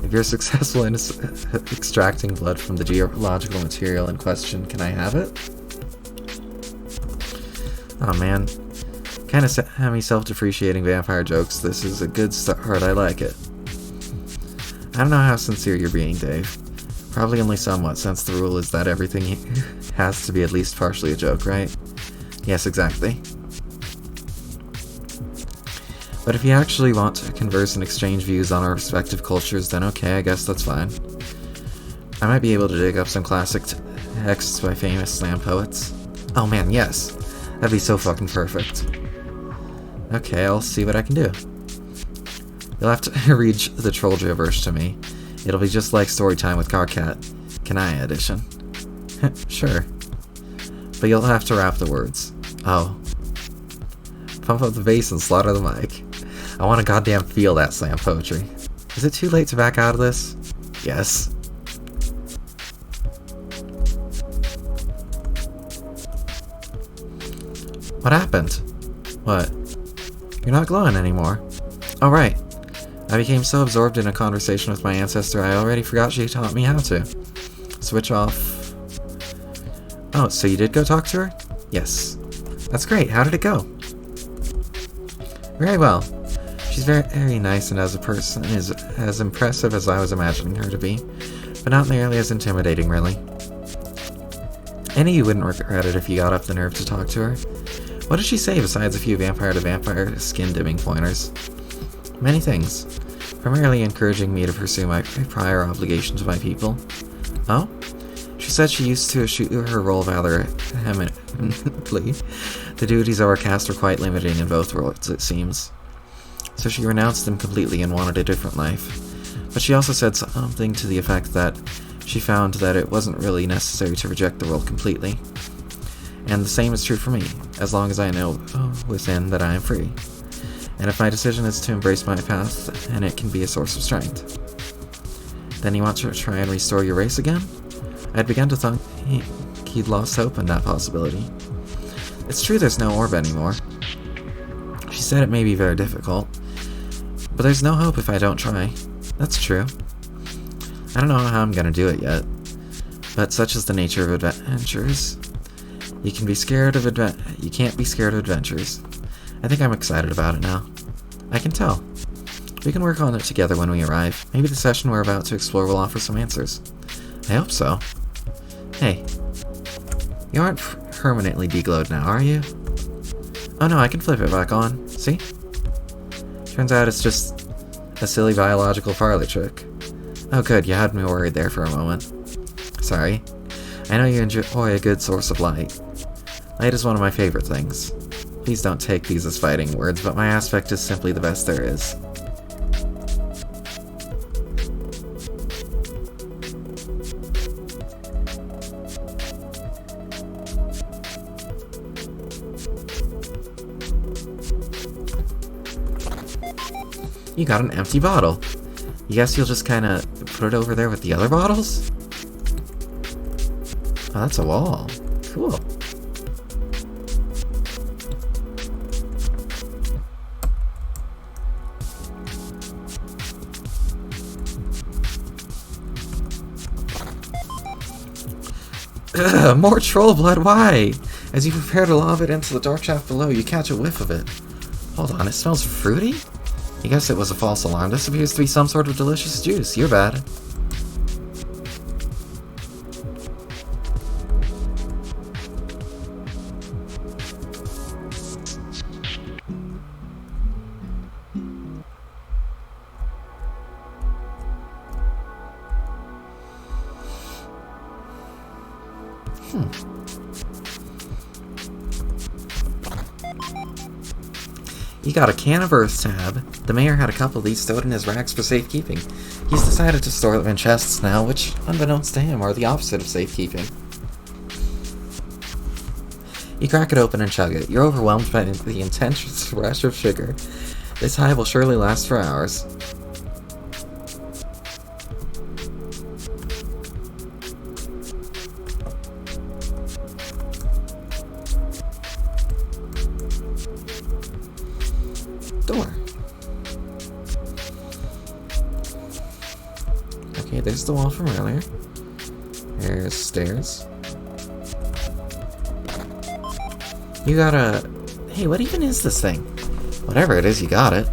If you're successful in extracting blood from the geological material in question, can I have it? Oh man. Kinda semi-self-depreciating vampire jokes. This is a good start, I like it. I don't know how sincere you're being, Dave. Probably only somewhat, since the rule is that everything has to be at least partially a joke, right? Yes, exactly. But if you actually want to converse and exchange views on our respective cultures, then okay, I guess that's fine. I might be able to dig up some classic texts by famous slam poets. Oh man, yes! That'd be so fucking perfect. Okay, I'll see what I can do. You'll have to read the troll gibberish to me. It'll be just like Storytime with Carcat. Can I edition? Sure. But you'll have to rap the words. Oh. Pump up the bass and slaughter the mic. I want to goddamn feel that slam poetry. Is it too late to back out of this? Yes. What happened? What? You're not glowing anymore. Oh right. I became so absorbed in a conversation with my ancestor I already forgot she taught me how to. Switch off. Oh, so you did go talk to her? Yes. That's great. How did it go? Very well. She's very nice, and as a person is as impressive as I was imagining her to be, but not nearly as intimidating, really. Any of you wouldn't regret it if you got up the nerve to talk to her. What did she say besides a few vampire-to-vampire skin-dimming pointers? Many things. Primarily encouraging me to pursue my prior obligation to my people. Oh? She said she used to shoot her role rather vehemently. The duties of our caste were quite limiting in both worlds, it seems. So she renounced them completely and wanted a different life. But she also said something to the effect that she found that it wasn't really necessary to reject the world completely. And the same is true for me, as long as I know within that I am free. And if my decision is to embrace my path, and it can be a source of strength. Then you want to try and restore your race again? I'd begun to think he'd lost hope in that possibility. It's true there's no orb anymore. She said it may be very difficult, but there's no hope if I don't try. That's true. I don't know how I'm gonna do it yet, but such is the nature of adventures. You can't be scared of adventures. I think I'm excited about it now. I can tell. We can work on it together when we arrive. Maybe the session we're about to explore will offer some answers. I hope so. Hey. You aren't permanently deglowed now, are you? Oh no, I can flip it back on. See? Turns out it's just a silly biological parlor trick. Oh good, you had me worried there for a moment. Sorry. I know you enjoy a good source of light. Light is one of my favorite things. Please don't take these as fighting words, but my aspect is simply the best there is. You got an empty bottle. You guess you'll just kinda put it over there with the other bottles? Oh, that's a wall. Cool. Ugh, more troll blood, why? As you prepare to lob it into the dark shaft below, you catch a whiff of it. Hold on, it smells fruity? I guess it was a false alarm. This appears to be some sort of delicious juice. You're bad. He got a can of Earth tab. The mayor had a couple of these stowed in his racks for safekeeping. He's decided to store them in chests now, which, unbeknownst to him, are the opposite of safekeeping. You crack it open and chug it. You're overwhelmed by the intense rush of sugar. This high will surely last for hours. Door. Okay, there's the wall from earlier. There's stairs. You got a... Hey, what even is this thing? Whatever it is, you got it.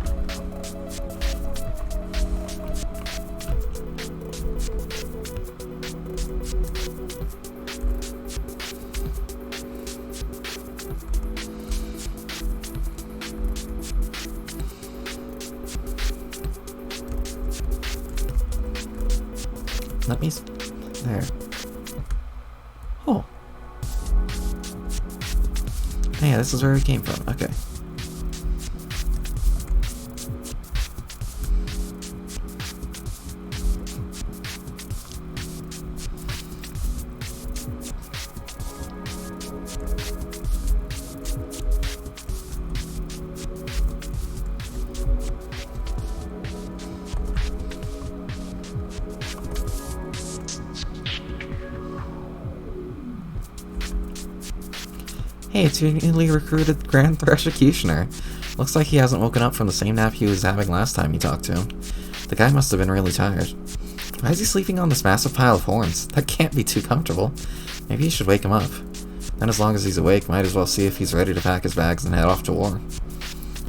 Let me... There. Oh. Yeah, this is where we came from. Okay. Hey, it's your newly recruited Grand Executioner. Looks like he hasn't woken up from the same nap he was having last time you talked to him. The guy must have been really tired. Why is he sleeping on this massive pile of horns? That can't be too comfortable. Maybe you should wake him up. Then as long as he's awake, might as well see if he's ready to pack his bags and head off to war.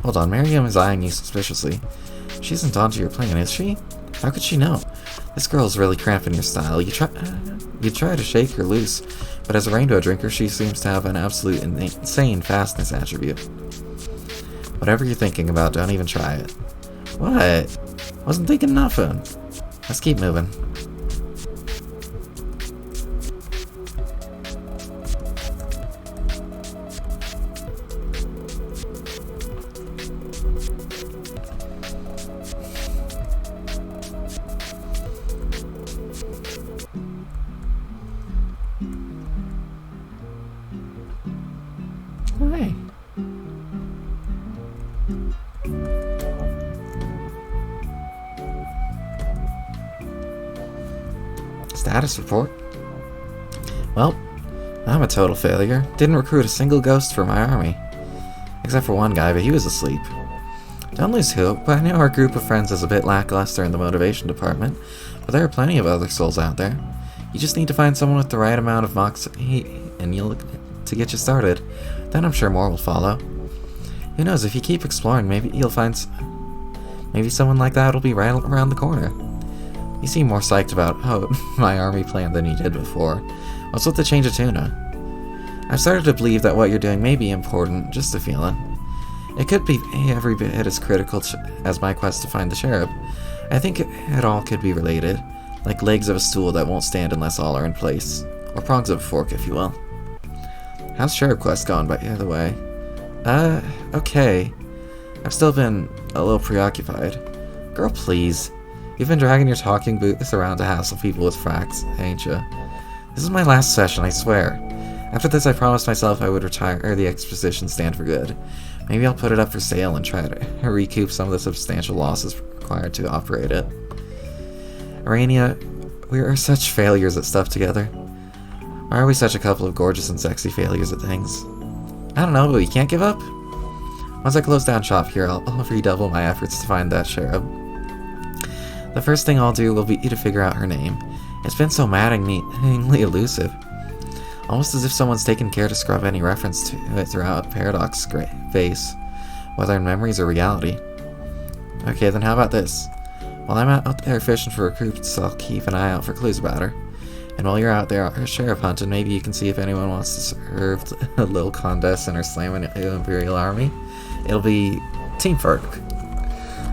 Hold on, Miriam is eyeing you suspiciously. She isn't onto your plan, is she? How could she know? This girl's really cramping your style. You try to shake her loose, but as a rainbow drinker, she seems to have an absolute insane fastness attribute. Whatever you're thinking about, don't even try it. What? Wasn't thinking nothing. Let's keep moving. Hey. Status report. Well, I'm a total failure. Didn't recruit a single ghost for my army. Except for one guy, but he was asleep. Don't lose hope, but I know our group of friends is a bit lackluster in the motivation department, but there are plenty of other souls out there. You just need to find someone with the right amount of moxie and you'll to get you started. Then I'm sure more will follow. Who knows, if you keep exploring, maybe you'll find maybe someone like that will be right around the corner. You seem more psyched about my army plan than you did before. What's with the change of tuna? I've started to believe that what you're doing may be important, just a feeling. It could be every bit as critical as my quest to find the cherub. I think it all could be related, like legs of a stool that won't stand unless all are in place, or prongs of a fork, if you will. How's cherub quest going, by the way? Okay. I've still been a little preoccupied. Girl, please. You've been dragging your talking boots around to hassle people with fracks, ain't ya? This is my last session, I swear. After this, I promised myself I would retire the exposition stand for good. Maybe I'll put it up for sale and try to recoup some of the substantial losses required to operate it. Arania, we are such failures at stuff together. Why are we such a couple of gorgeous and sexy failures at things? I don't know, but we can't give up? Once I close down shop here, I'll redouble my efforts to find that cherub. The first thing I'll do will be to figure out her name. It's been so maddeningly elusive. Almost as if someone's taken care to scrub any reference to it throughout Paradox's face, whether in memories or reality. Okay, then how about this? While I'm out there fishing for recruits, I'll keep an eye out for clues about her. And while you're out there sheriff hunting, maybe you can see if anyone wants to serve a little contest in her slamming Imperial army. It'll be teamwork.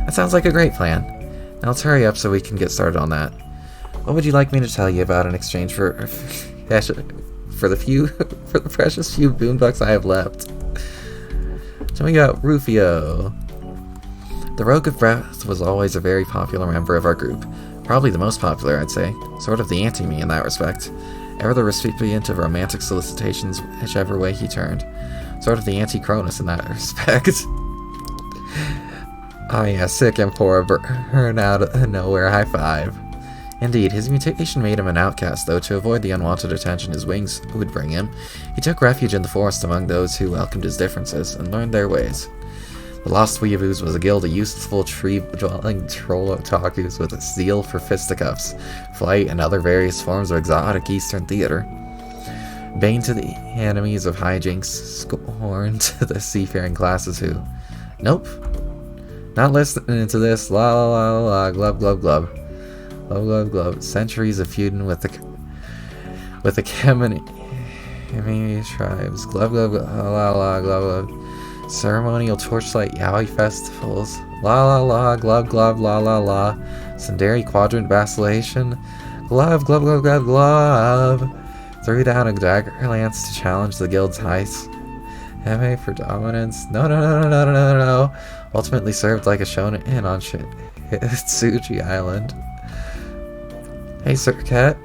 That sounds like a great plan. Now let's hurry up so we can get started on that. What would you like me to tell you about in exchange for for the for the precious few boonbucks I have left. Then we got Rufio. The Rogue of Breath was always a very popular member of our group. Probably the most popular, I'd say. Sort of the anti-me in that respect. Ever the recipient of romantic solicitations whichever way he turned. Sort of the anti-Cronus in that respect. Oh yeah, sick and poor, burn out of nowhere, high five. Indeed, his mutation made him an outcast, though to avoid the unwanted attention his wings would bring him, he took refuge in the forest among those who welcomed his differences and learned their ways. The Lost Weeaboos was a guild of useful tree-dwelling troll otakus with a zeal for fisticuffs, flight, and other various forms of exotic Eastern theater. Bane to the enemies of hijinks, scorn to the seafaring classes who... Nope. Not listening to this, la la la la la, glub glub glub. Glub glub glub. Centuries of feuding with the Kemeni tribes. Glub glub glub, la la glub glub. Ceremonial torchlight yaoi festivals. La la la, glub glub, la la la. Sundari quadrant vacillation. Glub glub glub glub glub. Threw down a dagger lance to challenge the guild's heist. MA for dominance. No no no no no no no no. Ultimately served like a shonen on Tsuji Island. Hey Sir Cat.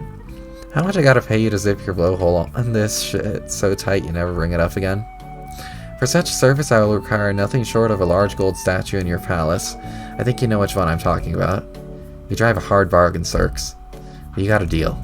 How much I gotta pay you to zip your blowhole on this shit so tight you never bring it up again? For such service I will require nothing short of a large gold statue in your palace. I think you know which one I'm talking about. You drive a hard bargain, Cirques. But you got a deal.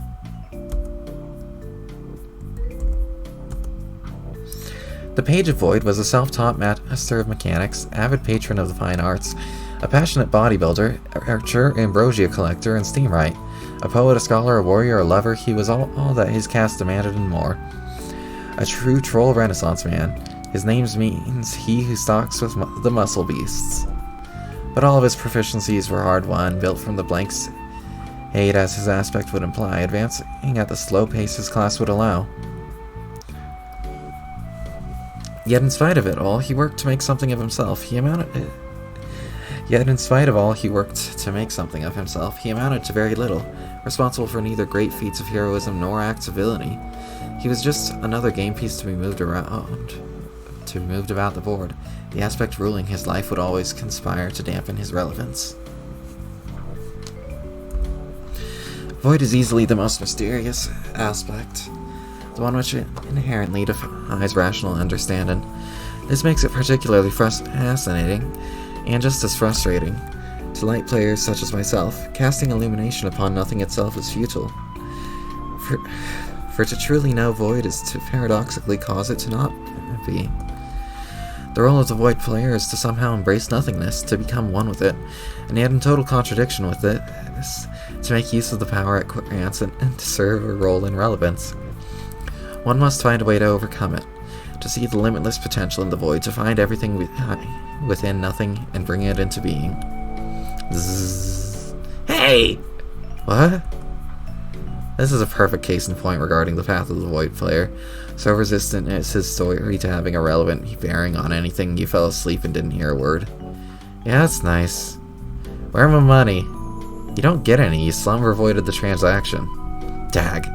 The Page of Void was a self-taught master of mechanics, avid patron of the fine arts, a passionate bodybuilder, archer, ambrosia collector, and steamwright. A poet, a scholar, a warrior, a lover, he was all that his caste demanded and more. A true troll renaissance man. His name means he who stalks with the muscle beasts. But all of his proficiencies were hard-won, built from the blanks aid as his aspect would imply, advancing at the slow pace his class would allow. Yet in spite of it all, he worked to make something of himself. He amounted to very little, responsible for neither great feats of heroism nor acts of villainy. He was just another game piece to be moved about the board. The aspect ruling his life would always conspire to dampen his relevance. Void is easily the most mysterious aspect, the one which inherently defies rational understanding. This makes it particularly fascinating, and just as frustrating, to light players such as myself. Casting illumination upon nothing itself is futile. For to truly know Void is to paradoxically cause it to not be. The role of the Void player is to somehow embrace nothingness, to become one with it, and yet in total contradiction with it, is to make use of the power it grants and to serve a role in relevance. One must find a way to overcome it, to see the limitless potential in the Void, to find everything within nothing and bring it into being. Zzz. Hey! What? This is a perfect case in point regarding the path of the Void player. So resistant is his story to having a relevant bearing on anything you fell asleep and didn't hear a word. Yeah, that's nice. Where are my money? You don't get any, you slumber voided the transaction. Dag.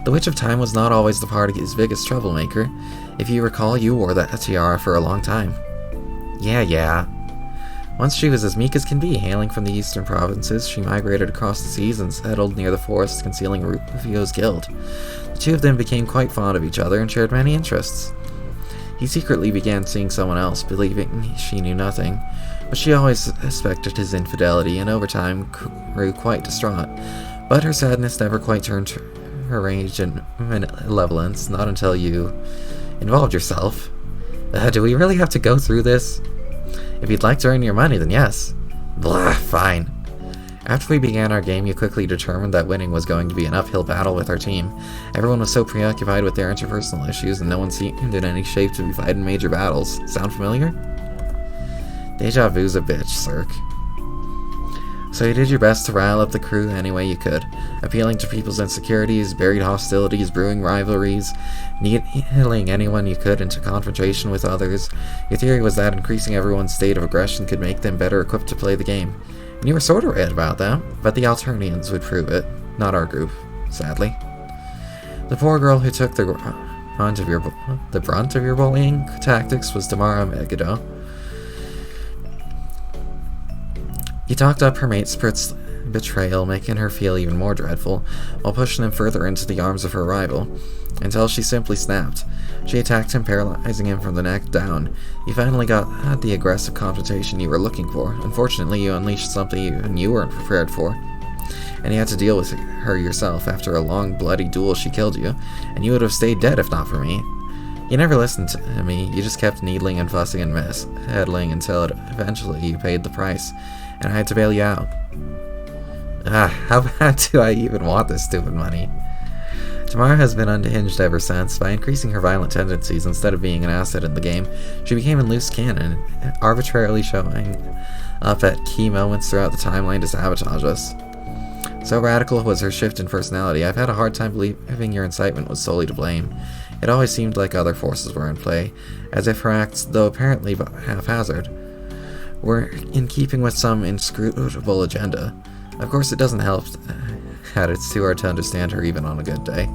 The Witch of Time was not always the party's biggest troublemaker. If you recall, you wore that tiara for a long time. Yeah. Once she was as meek as can be, hailing from the eastern provinces, she migrated across the seas and settled near the forest concealing Rufio's guild. The two of them became quite fond of each other and shared many interests. He secretly began seeing someone else, believing she knew nothing, but she always suspected his infidelity and over time grew quite distraught. But her sadness never quite turned her rage and malevolence, not until you involved yourself. Do we really have to go through this? If you'd like to earn your money, then yes. Blah, fine. After we began our game, you quickly determined that winning was going to be an uphill battle with our team. Everyone was so preoccupied with their interpersonal issues, and no one seemed in any shape to be fighting major battles. Sound familiar? Deja vu's a bitch, Cirque. So you did your best to rile up the crew any way you could, appealing to people's insecurities, buried hostilities, brewing rivalries, needling anyone you could into confrontation with others. Your theory was that increasing everyone's state of aggression could make them better equipped to play the game. And you were sort of right about them, but the Alternians would prove it. Not our group, sadly. The poor girl who took the brunt of your bullying tactics was Tamara Megiddo. He talked up her mate's betrayal, making her feel even more dreadful, while pushing him further into the arms of her rival, until she simply snapped. She attacked him, paralyzing him from the neck down. You finally had the aggressive confrontation you were looking for. Unfortunately, you unleashed something even you weren't prepared for, and you had to deal with her yourself. After a long, bloody duel, she killed you, and you would have stayed dead if not for me. You never listened to me, you just kept needling and fussing and meddling until eventually you paid the price, and I had to bail you out. How bad do I even want this stupid money? Tamara has been unhinged ever since. By increasing her violent tendencies instead of being an asset in the game, she became a loose cannon, arbitrarily showing up at key moments throughout the timeline to sabotage us. So radical was her shift in personality, I've had a hard time believing your incitement was solely to blame. It always seemed like other forces were in play, as if her acts, though apparently haphazard, were in keeping with some inscrutable agenda. Of course, it doesn't help that it's too hard to understand her even on a good day.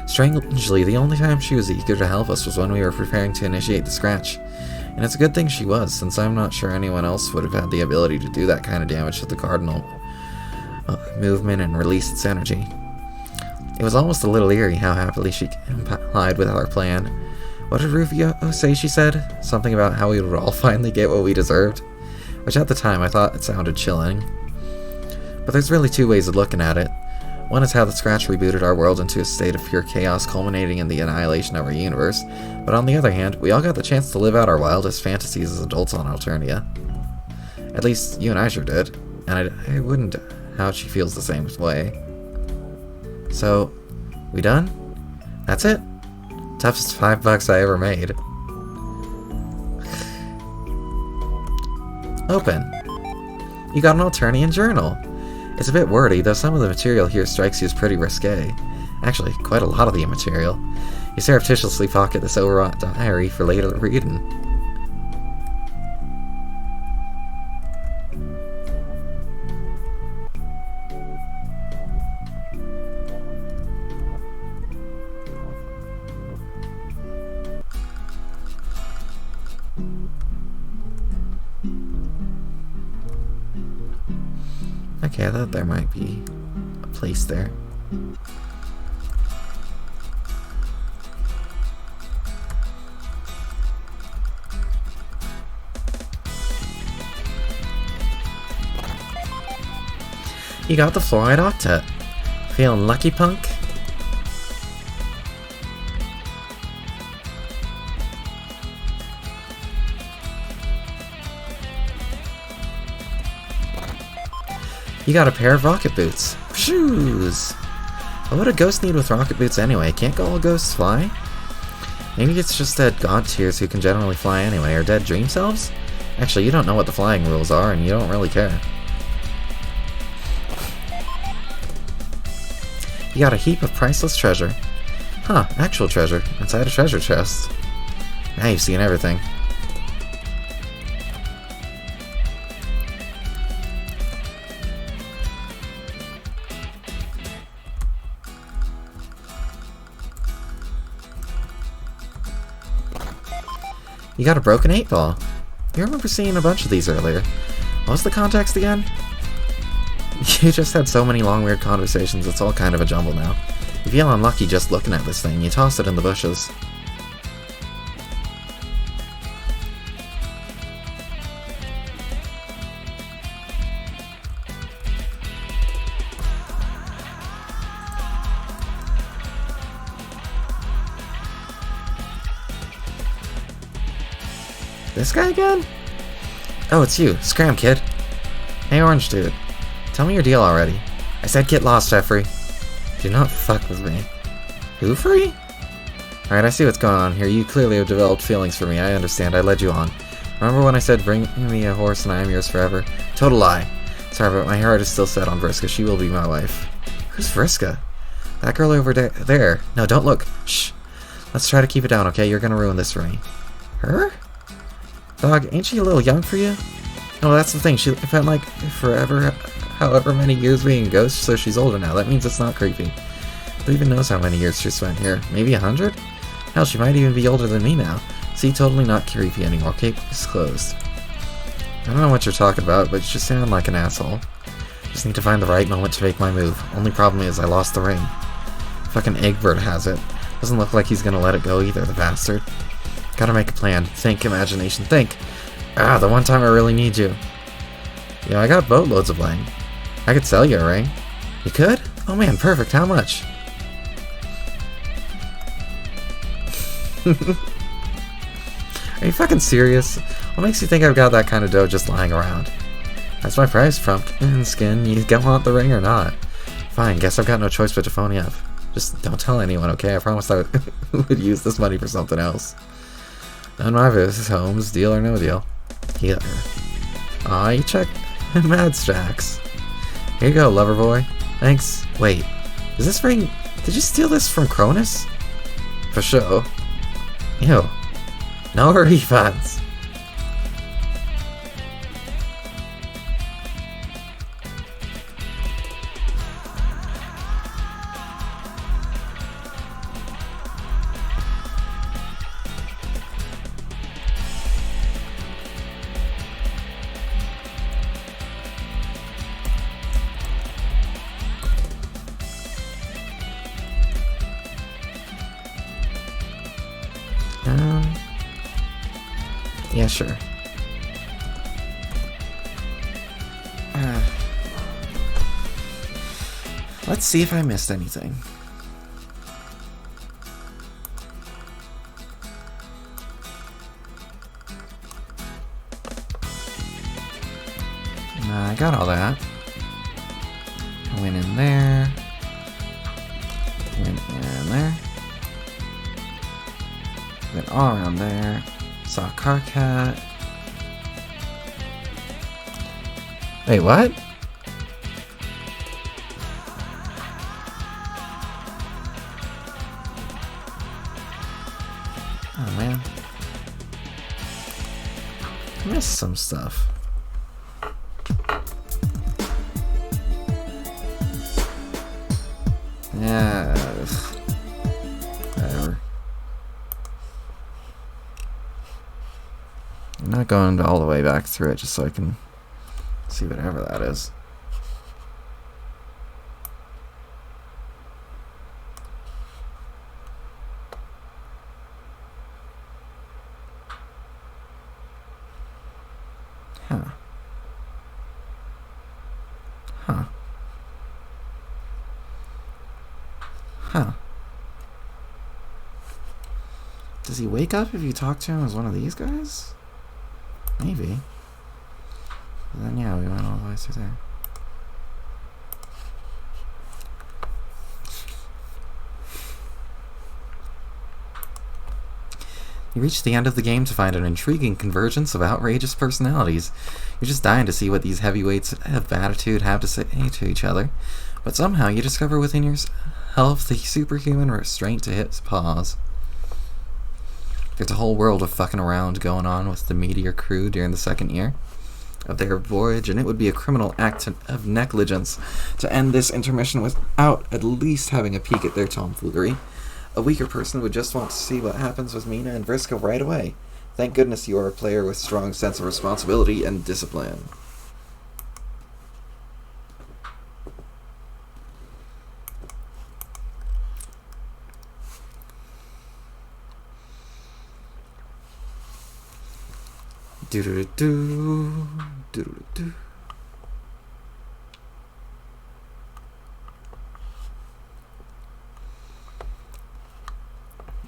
Strangely, the only time she was eager to help us was when we were preparing to initiate the scratch. And it's a good thing she was, since I'm not sure anyone else would have had the ability to do that kind of damage to the Cardinal movement and release its energy. It was almost a little eerie how happily she complied with our plan. What did Rufio say she said? Something about how we would all finally get what we deserved? Which at the time I thought it sounded chilling. But there's really two ways of looking at it. One is how the Scratch rebooted our world into a state of pure chaos culminating in the annihilation of our universe, but on the other hand, we all got the chance to live out our wildest fantasies as adults on Alternia. At least, you and I sure did, and I wouldn't doubt she feels the same way. So, we done? That's it? Toughest $5 I ever made. Open. You got an Alternian journal. It's a bit wordy, though some of the material here strikes you as pretty risque. Actually, quite a lot of the material. You surreptitiously pocket this overwrought diary for later reading. Okay, I thought there might be a place there. You got the fluoride octet. Feeling lucky, punk? You got a pair of rocket boots. Shoes! What would a ghost need with rocket boots anyway? Can't all ghosts fly? Maybe it's just dead god tiers who can generally fly anyway, or dead dream selves? Actually, you don't know what the flying rules are, and you don't really care. You got a heap of priceless treasure. Huh, actual treasure, inside a treasure chest. Now you've seen everything. You got a broken 8-ball. You remember seeing a bunch of these earlier. What was the context again? You just had so many long weird conversations, it's all kind of a jumble now. You feel unlucky just looking at this thing, you toss it in the bushes. This guy again? Oh, it's you. Scram, kid. Hey, Orange Dude. Tell me your deal already. I said get lost, Jeffrey. Do not fuck with me. Who free? Alright, I see what's going on here. You clearly have developed feelings for me. I understand. I led you on. Remember when I said bring me a horse and I am yours forever? Total lie. Sorry, but my heart is still set on Vriska. She will be my wife. Who's Vriska? That girl over there. No, don't look. Shh. Let's try to keep it down, okay? You're gonna ruin this for me. Her? Dog, ain't she a little young for you? Oh, that's the thing. She spent like forever, however many years being a ghost, so she's older now. That means it's not creepy. Who even knows how many years she spent here? Maybe 100? Hell, she might even be older than me now. See, totally not creepy anymore. Case closed. I don't know what you're talking about, but you just sound like an asshole. Just need to find the right moment to make my move. Only problem is I lost the ring. Fucking Egbert has it. Doesn't look like he's gonna let it go either, the bastard. Gotta make a plan. Think, imagination, think! Ah, the one time I really need you. Yeah, I got boatloads of bling. I could sell you a ring. You could? Oh man, perfect. How much? Are you fucking serious? What makes you think I've got that kind of dough just lying around? That's my price, pumpkin skin. You want the ring or not? Fine, guess I've got no choice but to phone you up. Just don't tell anyone, okay? I promised I would use this money for something else. None of my business, Holmes. Deal or no deal. Healer. Aw, you check Mad Stacks. Here you go, lover boy. Thanks. Wait, is this ring... Did you steal this from Cronus? For sure. Ew. No refunds. Yeah, sure. Let's see if I missed anything. Nah, I got all that. I went in there. Went in there. Went all around there. Saw a car cat. Wait, what? Oh man. I missed some stuff. Yeah. Whatever. I'm not going all the way back through it just so I can see whatever that is. Huh. Huh. Huh. Does he wake up if you talk to him as one of these guys? Maybe. But then yeah, we went all the way through there. You reach the end of the game to find an intriguing convergence of outrageous personalities. You're just dying to see what these heavyweights of attitude have to say to each other, but somehow you discover within yourself the superhuman restraint to hit pause. There's a whole world of fucking around going on with the Meteor crew during the second year of their voyage, and it would be a criminal act of negligence to end this intermission without at least having a peek at their tomfoolery. A weaker person would just want to see what happens with Mina and Vriska right away. Thank goodness you are a player with strong sense of responsibility and discipline. Do-do-do-do. Do-do-do-do.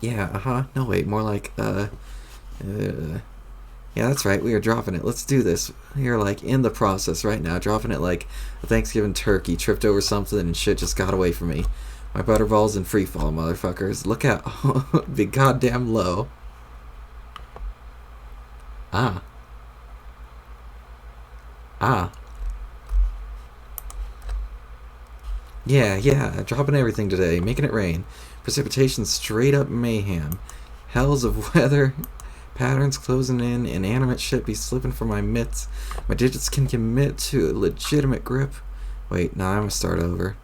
Yeah, no wait, more like, yeah, that's right, we are dropping it, let's do this. We are, like, in the process right now, dropping it like a Thanksgiving turkey, tripped over something and shit just got away from me. My butterball's in free fall, motherfuckers. Look out, be goddamn low. Ah. Yeah, dropping everything today, making it rain. Precipitation straight up mayhem. Hells of weather patterns closing in, inanimate shit be slipping from my mitts. My digits can commit to a legitimate grip. Wait, now I'm gonna start over.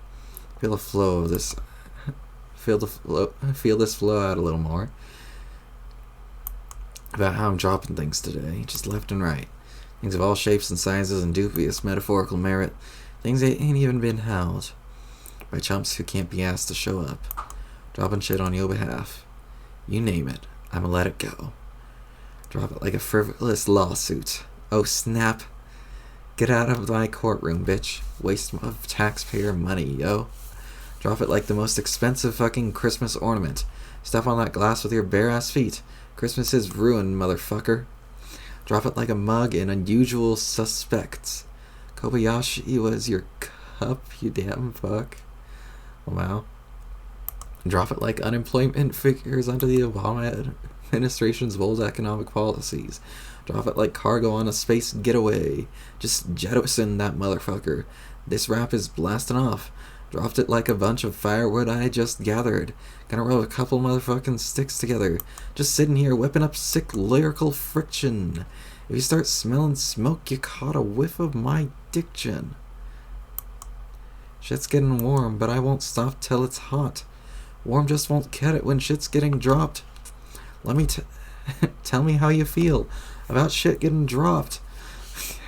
Feel the flow of this. Feel this flow out a little more. About how I'm dropping things today, just left and right. Things of all shapes and sizes and dubious metaphorical merit. Things that ain't even been held by chumps who can't be asked to show up. Dropping shit on your behalf. You name it, I'ma let it go. Drop it like a frivolous lawsuit. Oh snap. Get out of my courtroom, bitch. Waste of taxpayer money, yo. Drop it like the most expensive fucking Christmas ornament. Step on that glass with your bare ass feet. Christmas is ruined, motherfucker. Drop it like a mug in Unusual Suspects. Kobayashi was your cup, you damn fuck. Wow. Drop it like unemployment figures under the Obama administration's bold economic policies. Drop it like cargo on a space getaway. Just jettison that motherfucker. This rap is blasting off. Dropped it like a bunch of firewood I just gathered. Gonna roll a couple motherfucking sticks together. Just sitting here whipping up sick lyrical friction. If you start smelling smoke, you caught a whiff of my diction. Shit's getting warm, but I won't stop till it's hot. Warm just won't cut it when shit's getting dropped. Let me tell me how you feel about shit getting dropped.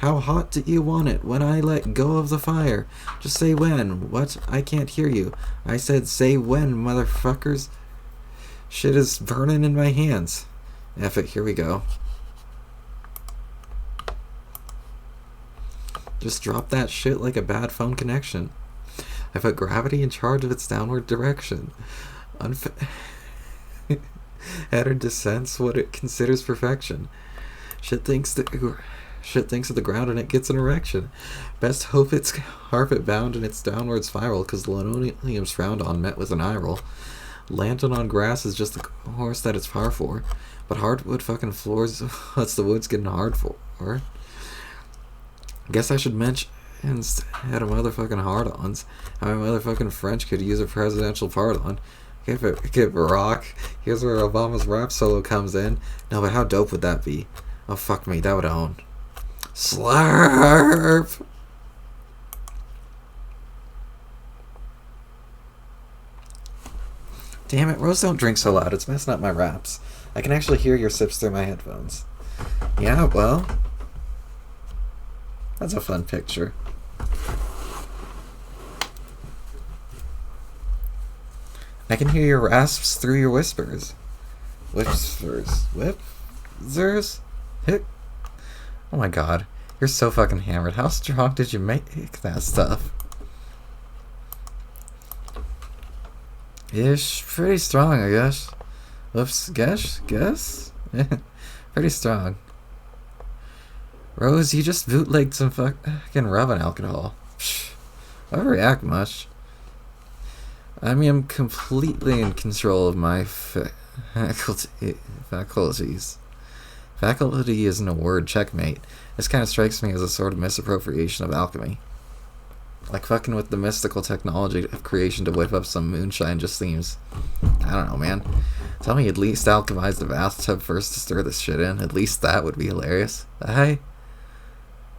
How hot do you want it when I let go of the fire? Just say when. What? I can't hear you. I said say when, motherfuckers. Shit is burning in my hands. F it, here we go. Just drop that shit like a bad phone connection. I put gravity in charge of its downward direction. Header descends what it considers perfection. Shit thinks of the ground and it gets an erection. Best hope it's carpet bound in its downward spiral, cause linoleum's frowned on, met with an eye roll. Landing on grass is just the course that it's par for, but hardwood fucking floors, what's the woods getting hard for? Guess I should mention instead of motherfucking hard-ons, how my motherfucking French could use a presidential pardon. Give rock. Here's where Obama's rap solo comes in. No, but how dope would that be? Oh, fuck me, that would own. Slurp! Damn it, Rose, don't drink so loud. It's messing up my raps. I can actually hear your sips through my headphones. Yeah, well, that's a fun picture. I can hear your rasps through your whispers. Whispers? Whipzers? Hick. Oh my god. You're so fucking hammered. How strong did you make that stuff? Ish. Pretty strong, I guess. Whoops. Guess? Pretty strong. Rose, you just bootlegged some fucking rubbing alcohol. Psh. I don't react much. I mean, I'm completely in control of my faculties. Faculty isn't a word, checkmate. This kind of strikes me as a sort of misappropriation of alchemy. Like fucking with the mystical technology of creation to whip up some moonshine just seems... I don't know, man. Tell me at least alchemize the bathtub first to stir this shit in. At least that would be hilarious. Hey?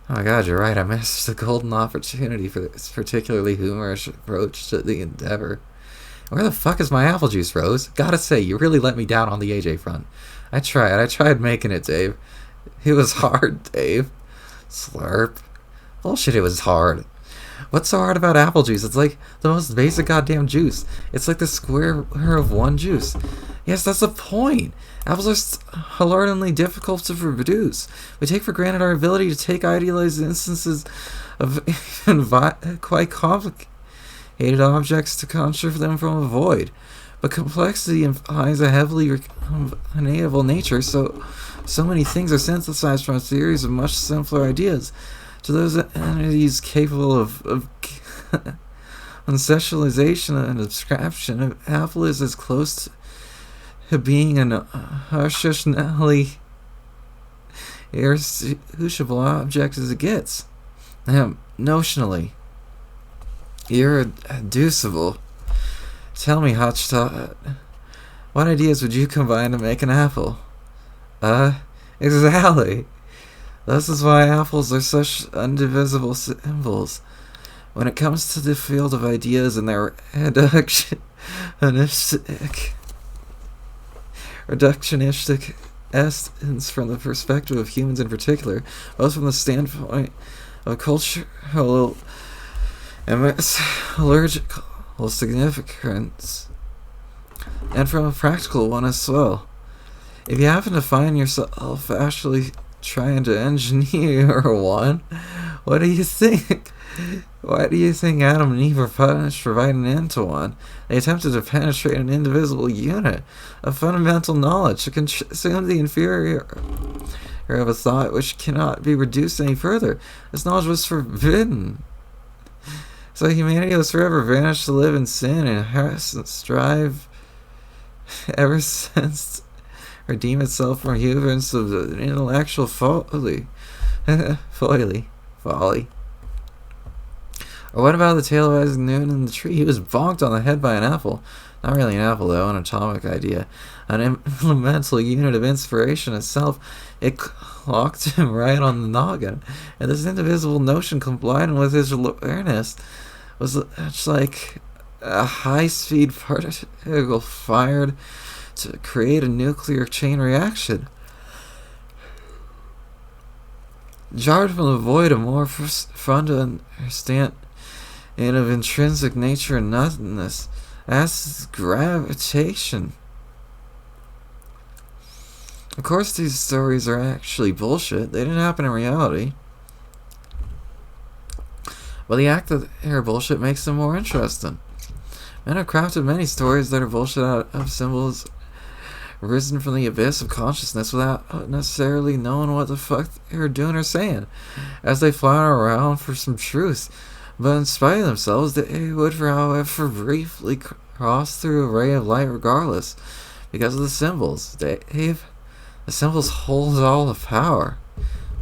Oh my god, you're right. I missed a golden opportunity for this particularly humorous approach to the endeavor. Where the fuck is my apple juice, Rose? Gotta say, you really let me down on the AJ front. I tried making it, Dave. It was hard, Dave. Slurp. Bullshit, it was hard. What's so hard about apple juice? It's like the most basic goddamn juice. It's like the square of one juice. Yes, that's the point. Apples are alarmingly difficult to produce. We take for granted our ability to take idealized instances of quite complicated objects to conjure them from a void. But complexity implies a heavily recombinable nature, so many things are synthesized from a series of much simpler ideas. To those entities capable of conceptualization and abstraction, an apple is as close to being an artificially irreducible object as it gets. Notionally irreducible. Tell me, Hotshot, what ideas would you combine to make an apple? Uh, exactly. This is why apples are such indivisible symbols. When it comes to the field of ideas and their reductionistic essence from the perspective of humans in particular, both from the standpoint of cultural and metallurgical significance, and from a practical one as well. If you happen to find yourself actually trying to engineer one, what do you think? Why do you think Adam and Eve were punished for biting into one? They attempted to penetrate an indivisible unit of fundamental knowledge to consume the inferior of a thought which cannot be reduced any further. This knowledge was forbidden. So humanity was forever banished to live in sin and has strive ever since redeem itself from hubris of the intellectual folly. Folly. Or what about the tale of Isaac Newton in the tree? He was bonked on the head by an apple. Not really an apple, though, an atomic idea. An elemental unit of inspiration itself. It clocked him right on the noggin. And this indivisible notion colliding with his awareness was much like a high-speed particle fired to create a nuclear chain reaction. Jarred from the void of more fun to understand and of intrinsic nature and nothingness, as gravitation. Of course, these stories are actually bullshit. They didn't happen in reality. But the act that they're bullshit makes them more interesting. Men have crafted many stories that are bullshit out of symbols risen from the abyss of consciousness without necessarily knowing what the fuck they were doing or saying, as they flounder around for some truth. But in spite of themselves, they would, however, briefly cross through a ray of light regardless, because of the symbols. The symbols hold all the power.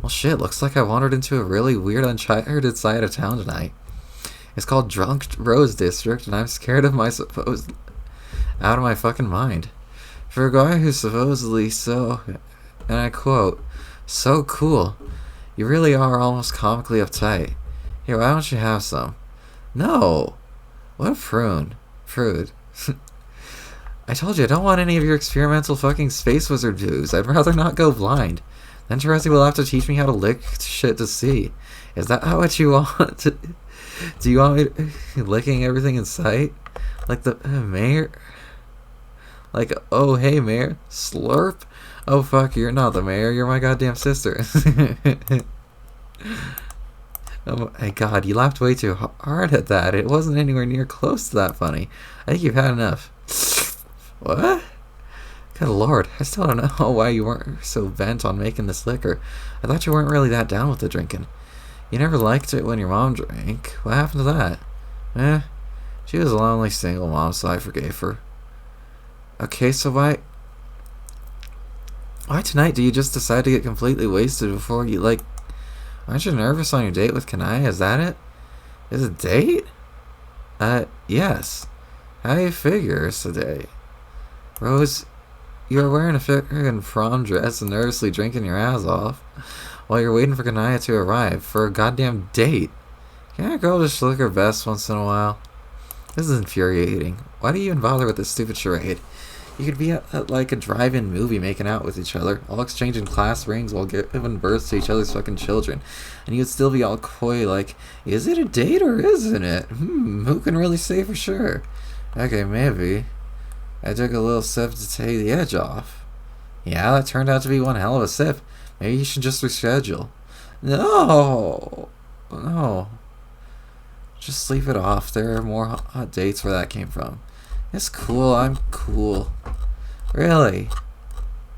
Well, shit, looks like I wandered into a really weird, uncharted side of town tonight. It's called Drunk Rose District, and I'm scared of my supposed out of my fucking mind. For a guy who's supposedly so, and I quote, so cool, you really are almost comically uptight. Here, why don't you have some? No! What a prude. I told you, I don't want any of your experimental fucking space wizard booze. I'd rather not go blind. Then Teresi will have to teach me how to lick shit to see. Is that what you want? Do you want me licking everything in sight? Like the mayor? Like, oh, hey, mayor. Slurp? Oh, fuck, you're not the mayor. You're my goddamn sister. Oh my god, you laughed way too hard at that. It wasn't anywhere near close to that funny. I think you've had enough. What? Good lord, I still don't know why you weren't so bent on making this liquor. I thought you weren't really that down with the drinking. You never liked it when your mom drank. What happened to that? She was a lonely single mom, so I forgave her. Okay, so why tonight do you just decide to get completely wasted before you, like, aren't you nervous on your date with Kanai? Is that it? Is it a date? Yes. How do you figure it's a date? Rose, you're wearing a friggin' prom dress and nervously drinking your ass off while you're waiting for Kanaya to arrive for a goddamn date. Can't a girl just look her best once in a while? This is infuriating. Why do you even bother with this stupid charade? You could be at like a drive-in movie making out with each other, all exchanging class rings while giving birth to each other's fucking children. And you'd still be all coy like, is it a date or isn't it? Who can really say for sure? Okay, maybe. I took a little sip to take the edge off. Yeah, that turned out to be one hell of a sip. Maybe you should just reschedule. No! Just sleep it off. There are more hot dates where that came from. It's cool, I'm cool. Really?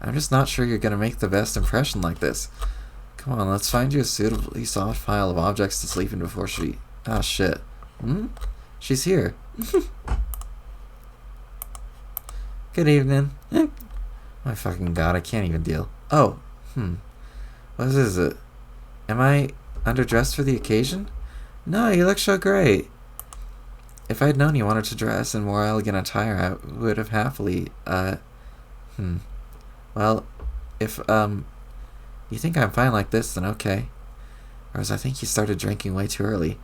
I'm just not sure you're gonna make the best impression like this. Come on, let's find you a suitably soft pile of objects to sleep in before she... Ah, shit. She's here. Good evening. My fucking god, I can't even deal. Oh, what is it? Am I underdressed for the occasion? No, you look so great. If I'd known you wanted to dress in more elegant attire, I would have happily, Well, If, you think I'm fine like this, then okay. Whereas I think you started drinking way too early.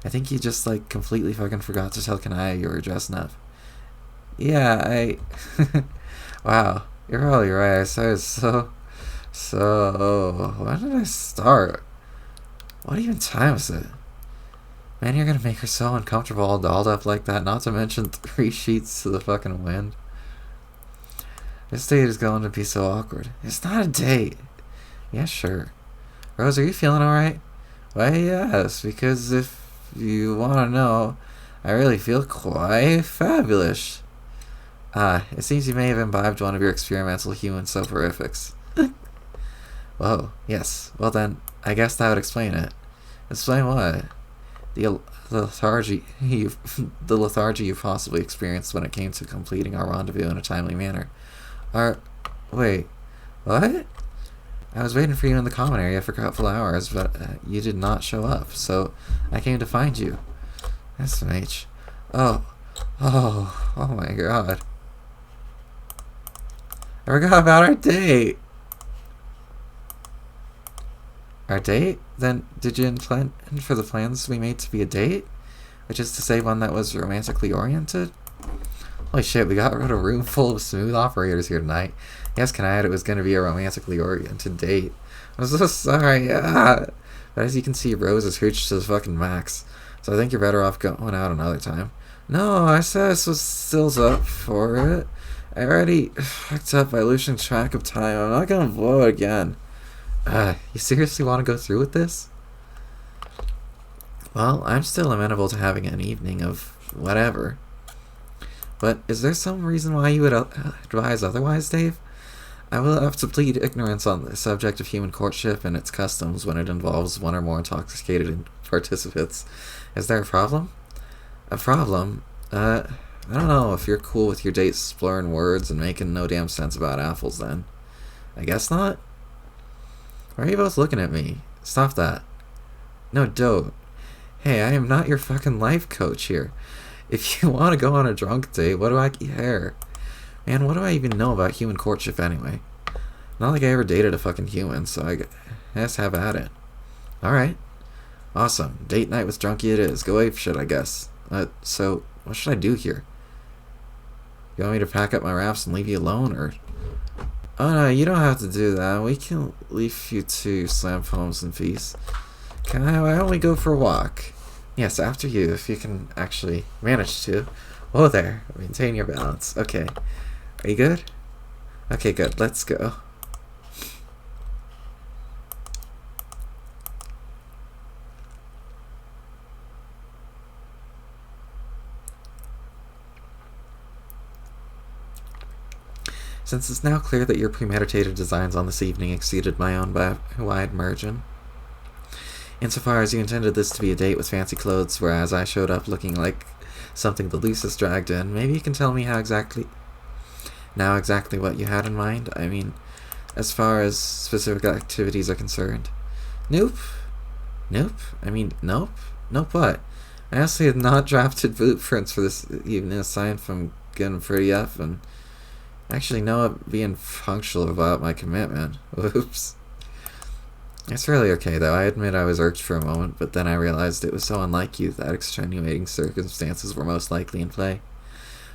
I think you just, like, completely fucking forgot to tell Kanaya you were dressing up. Yeah, wow, you're probably right. I started so... When did I start? What even time is it? Man, you're gonna make her so uncomfortable all dolled up like that, not to mention 3 sheets to the fucking wind. This date is going to be so awkward. It's not a date. Yeah, sure. Rose, are you feeling alright? Why, yes, because if you want to know, I really feel quite fabulous. It seems you may have imbibed one of your experimental human soporifics. Whoa, yes. Well then, I guess that would explain it. Explain what? The lethargy the lethargy you possibly experienced when it came to completing our rendezvous in a timely manner. Wait, what? I was waiting for you in the common area for a couple hours, but you did not show up, so I came to find you. SMH. Oh my god. I forgot about our date. Our date? Then did you intend for the plans we made to be a date? Which is to say one that was romantically oriented? Holy shit, we got rid of a room full of smooth operators here tonight. Yes, can I add it was going to be a romantically oriented date. I'm so sorry, But as you can see, Rose is hooched to the fucking max. So I think you're better off going out another time. No, I said this was still up for it. I already fucked up by losing track of time. I'm not going to blow it again. You seriously want to go through with this? Well, I'm still amenable to having an evening of whatever. But is there some reason why you would advise otherwise, Dave? I will have to plead ignorance on the subject of human courtship and its customs when it involves one or more intoxicated participants. Is there a problem? A problem? I don't know if you're cool with your dates slurring words and making no damn sense about apples then. I guess not? Why are you both looking at me? Stop that. No, don't. Hey, I am not your fucking life coach here. If you want to go on a drunk date, what do I care? Man, what do I even know about human courtship anyway? Not like I ever dated a fucking human, so I guess have at it. Alright. Awesome. Date night with Drunky it is. Go ape shit, I guess. So, what should I do here? You want me to pack up my wraps and leave you alone, or... Oh no, you don't have to do that. We can leave you to slam poems in peace. Why don't we go for a walk? Yes, after you, if you can actually manage to. Whoa there, maintain your balance. Okay. Are you good? Okay, good. Let's go. Since it's now clear that your premeditated designs on this evening exceeded my own by a wide margin, insofar as you intended this to be a date with fancy clothes, whereas I showed up looking like something the Lucis dragged in, maybe you can tell me exactly what you had in mind? I mean, as far as specific activities are concerned. Nope. I mean, nope what? I honestly had not drafted blueprints for this evening aside from getting pretty up and actually being functional about my commitment. Whoops. It's really okay, though. I admit I was irked for a moment, but then I realized it was so unlike you that extenuating circumstances were most likely in play.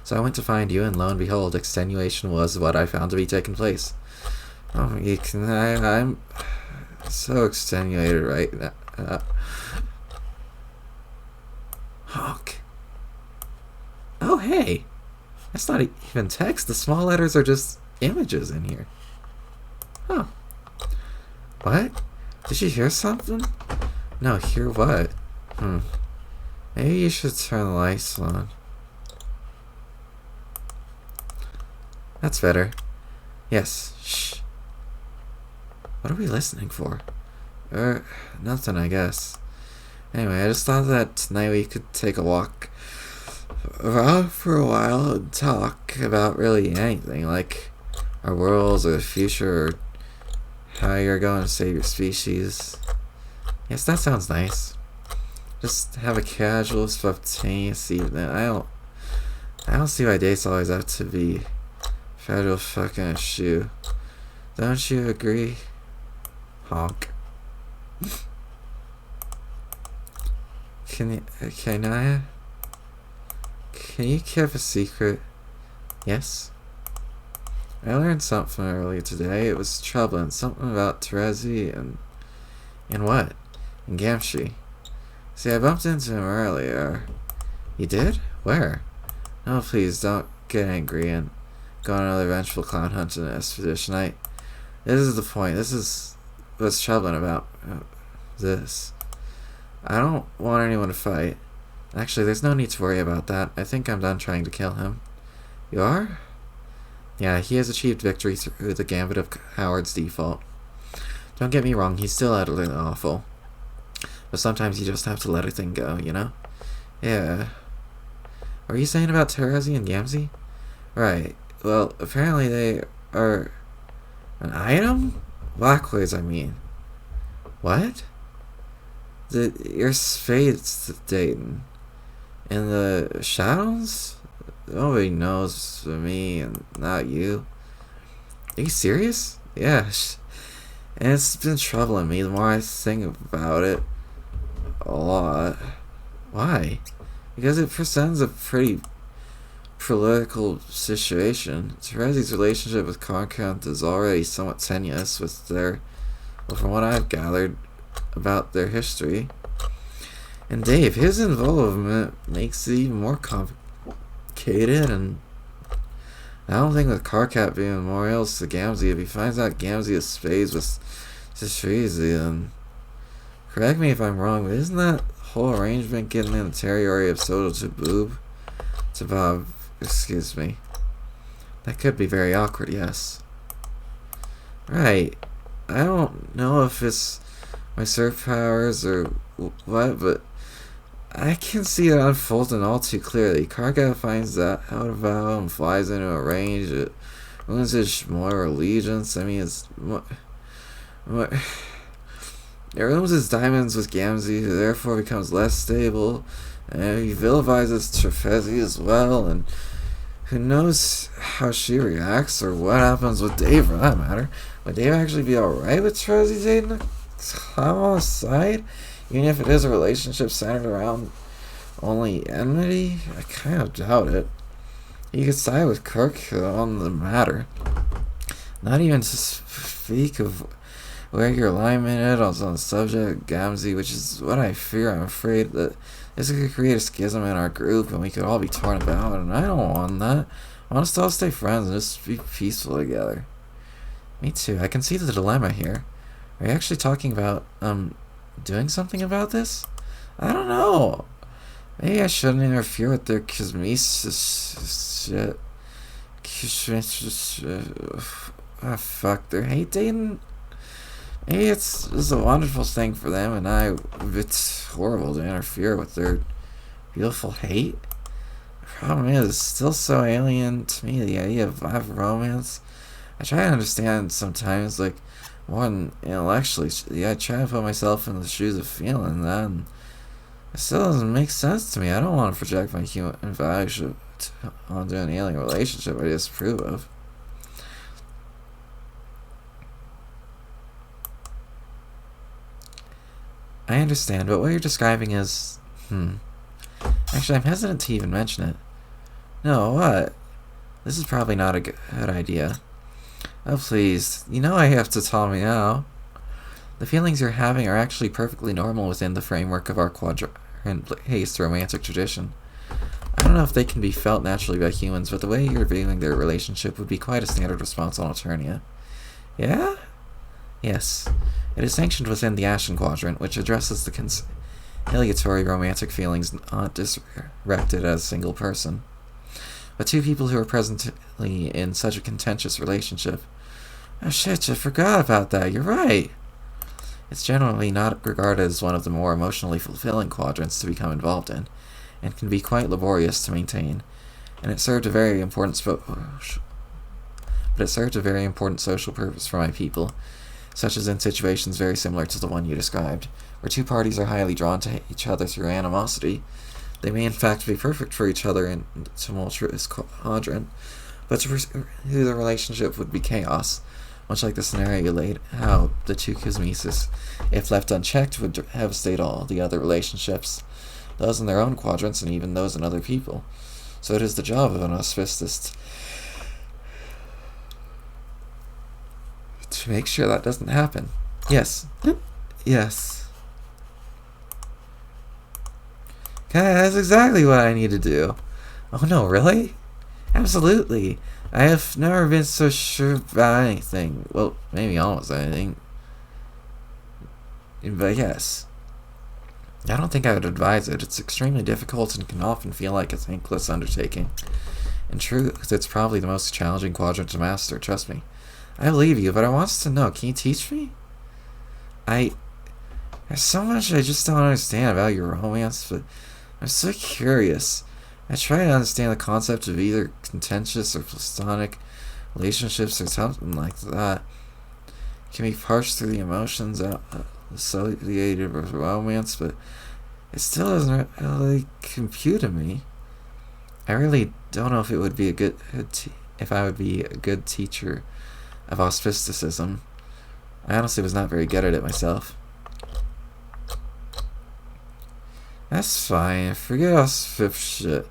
So I went to find you, and lo and behold, extenuation was what I found to be taking place. Oh, I'm so extenuated right now. Honk. Oh, hey! That's not even text. The small letters are just images in here. Huh. What? Did you hear something? No, hear what? Maybe you should turn the lights on. That's better. Yes, shh. What are we listening for? Nothing, I guess. Anyway, I just thought that tonight we could take a walk around for a while and talk about really anything, like our worlds or the future, or how you're going to save your species. Yes, that sounds nice. Just have a casual, spontaneous evening. I don't see why dates always have to be federal fucking shoe. Don't you agree? Honk. Can you keep a secret? Yes? I learned something earlier today. It was troubling. Something about Terezi and what? And Gamshi. See, I bumped into him earlier. You did? Where? No, please, don't get angry and go on another vengeful clown hunting expedition. This is the point. This is what's troubling about this. I don't want anyone to fight. Actually, there's no need to worry about that. I think I'm done trying to kill him. You are? Yeah, he has achieved victory through the gambit of Howard's default. Don't get me wrong, he's still utterly awful. But sometimes you just have to let a thing go, you know? Yeah. What are you saying about Terezi and Gamzee? Right. Well, apparently they are an item? Blackways, I mean. What? Your spades, Dayton. In the shadows? Nobody knows but me and not you. Are you serious? Yeah. And it's been troubling me the more I think about it. A lot. Why? Because it presents a pretty political situation. Terezi's relationship with Conkrant is already somewhat tenuous with their, well, from what I've gathered about their history. And Dave, his involvement makes it even more complicated, and I don't think with Carcat being memorials to Gamzee, if he finds out Gamzee has spades with Terezi, then correct me if I'm wrong, but isn't that whole arrangement getting in the territory of Soto to Bob, excuse me. That could be very awkward, yes. Right. I don't know if it's my surf powers or what, but I can see it unfolding all too clearly. Karga finds that out about and flies into a range. It ruins his Shmoyer allegiance. I mean, it ruins his diamonds with Gamzee, who therefore becomes less stable. And he vilifies Trefezi as well, and who knows how she reacts or what happens with Dave for that matter. Would Dave actually be alright with Trefezi dating Clown on his side? Even if it is a relationship centered around only enmity? I kind of doubt it. You could side with Kirk on the matter. Not even to speak of where your alignment is on the subject of Gamzee, which is what I fear. I'm afraid that this could create a schism in our group and we could all be torn about, and I don't want that. I want us to all stay friends and just be peaceful together. Me too. I can see the dilemma here. Are you actually talking about, doing something about this? I don't know. Maybe I shouldn't interfere with their shit. Ah, fuck, their hate dating? Maybe it's a wonderful thing for them, and it's horrible to interfere with their beautiful hate. The problem is, it's still so alien to me, the idea of live romance. I try to understand sometimes, like, more than intellectually. Yeah, I try to put myself in the shoes of feeling that, and it still doesn't make sense to me. I don't want to project my human values onto an alien relationship I disapprove of. I understand, but what you're describing is... Actually, I'm hesitant to even mention it. No, what? This is probably not a good idea. Oh, please. You know I have to tell me now. The feelings you're having are actually perfectly normal within the framework of our quadrant-based romantic tradition. I don't know if they can be felt naturally by humans, but the way you're viewing their relationship would be quite a standard response on Eternia. Yeah? Yes. It is sanctioned within the Ashen Quadrant, which addresses the conciliatory romantic feelings not directed as a single person, but two people who are presently in such a contentious relationship. Oh shit, I forgot about that. You're right. It's generally not regarded as one of the more emotionally fulfilling quadrants to become involved in, and can be quite laborious to maintain. And it served a very important social purpose for my people, such as in situations very similar to the one you described, where two parties are highly drawn to each other through animosity. They may in fact be perfect for each other in tumultuous quadrant, but to pursue the relationship would be chaos, Much like the scenario you laid out, the two cosmesis, if left unchecked, would devastate all the other relationships, those in their own quadrants and even those in other people. So it is the job of an auspicist to make sure that doesn't happen. Yes. Yes. Okay, that's exactly what I need to do. Oh no, really? Absolutely. I have never been so sure about anything. Well, maybe almost anything. But yes. I don't think I would advise it. It's extremely difficult and can often feel like a thankless undertaking. In truth, it's probably the most challenging quadrant to master, trust me. I believe you, but I want to know, can you teach me? There's so much I just don't understand about your romance, but I'm so curious. I try to understand the concept of either contentious or platonic relationships or something like that. It can be parsed through the emotions associated with romance, but it still doesn't really compute to me. I really don't know if it would be if I would be a good teacher of auspisticism. I honestly was not very good at it myself. That's fine. Forget auspicious.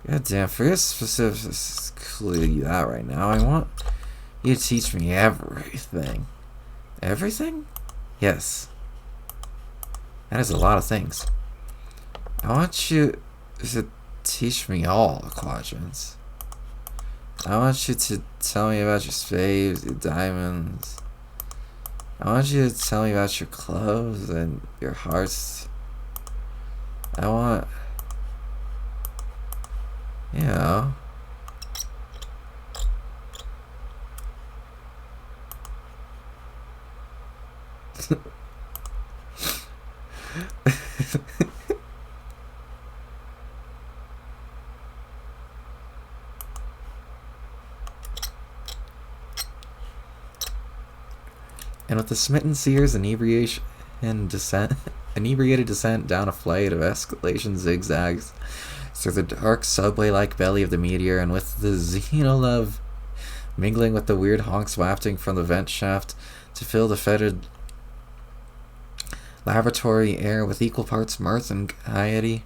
God damn, forget specifically that right now. I want you to teach me everything. Everything? Yes. That is a lot of things. I want you to teach me all the quadrants. I want you to tell me about your spades, your diamonds. I want you to tell me about your clothes and your hearts. I want... You know... And with the smitten seer's inebriated descent down a flight of escalation zigzags through the dark subway-like belly of the meteor, and with the xenolove mingling with the weird honks wafting from the vent shaft to fill the fetid laboratory air with equal parts mirth and gaiety,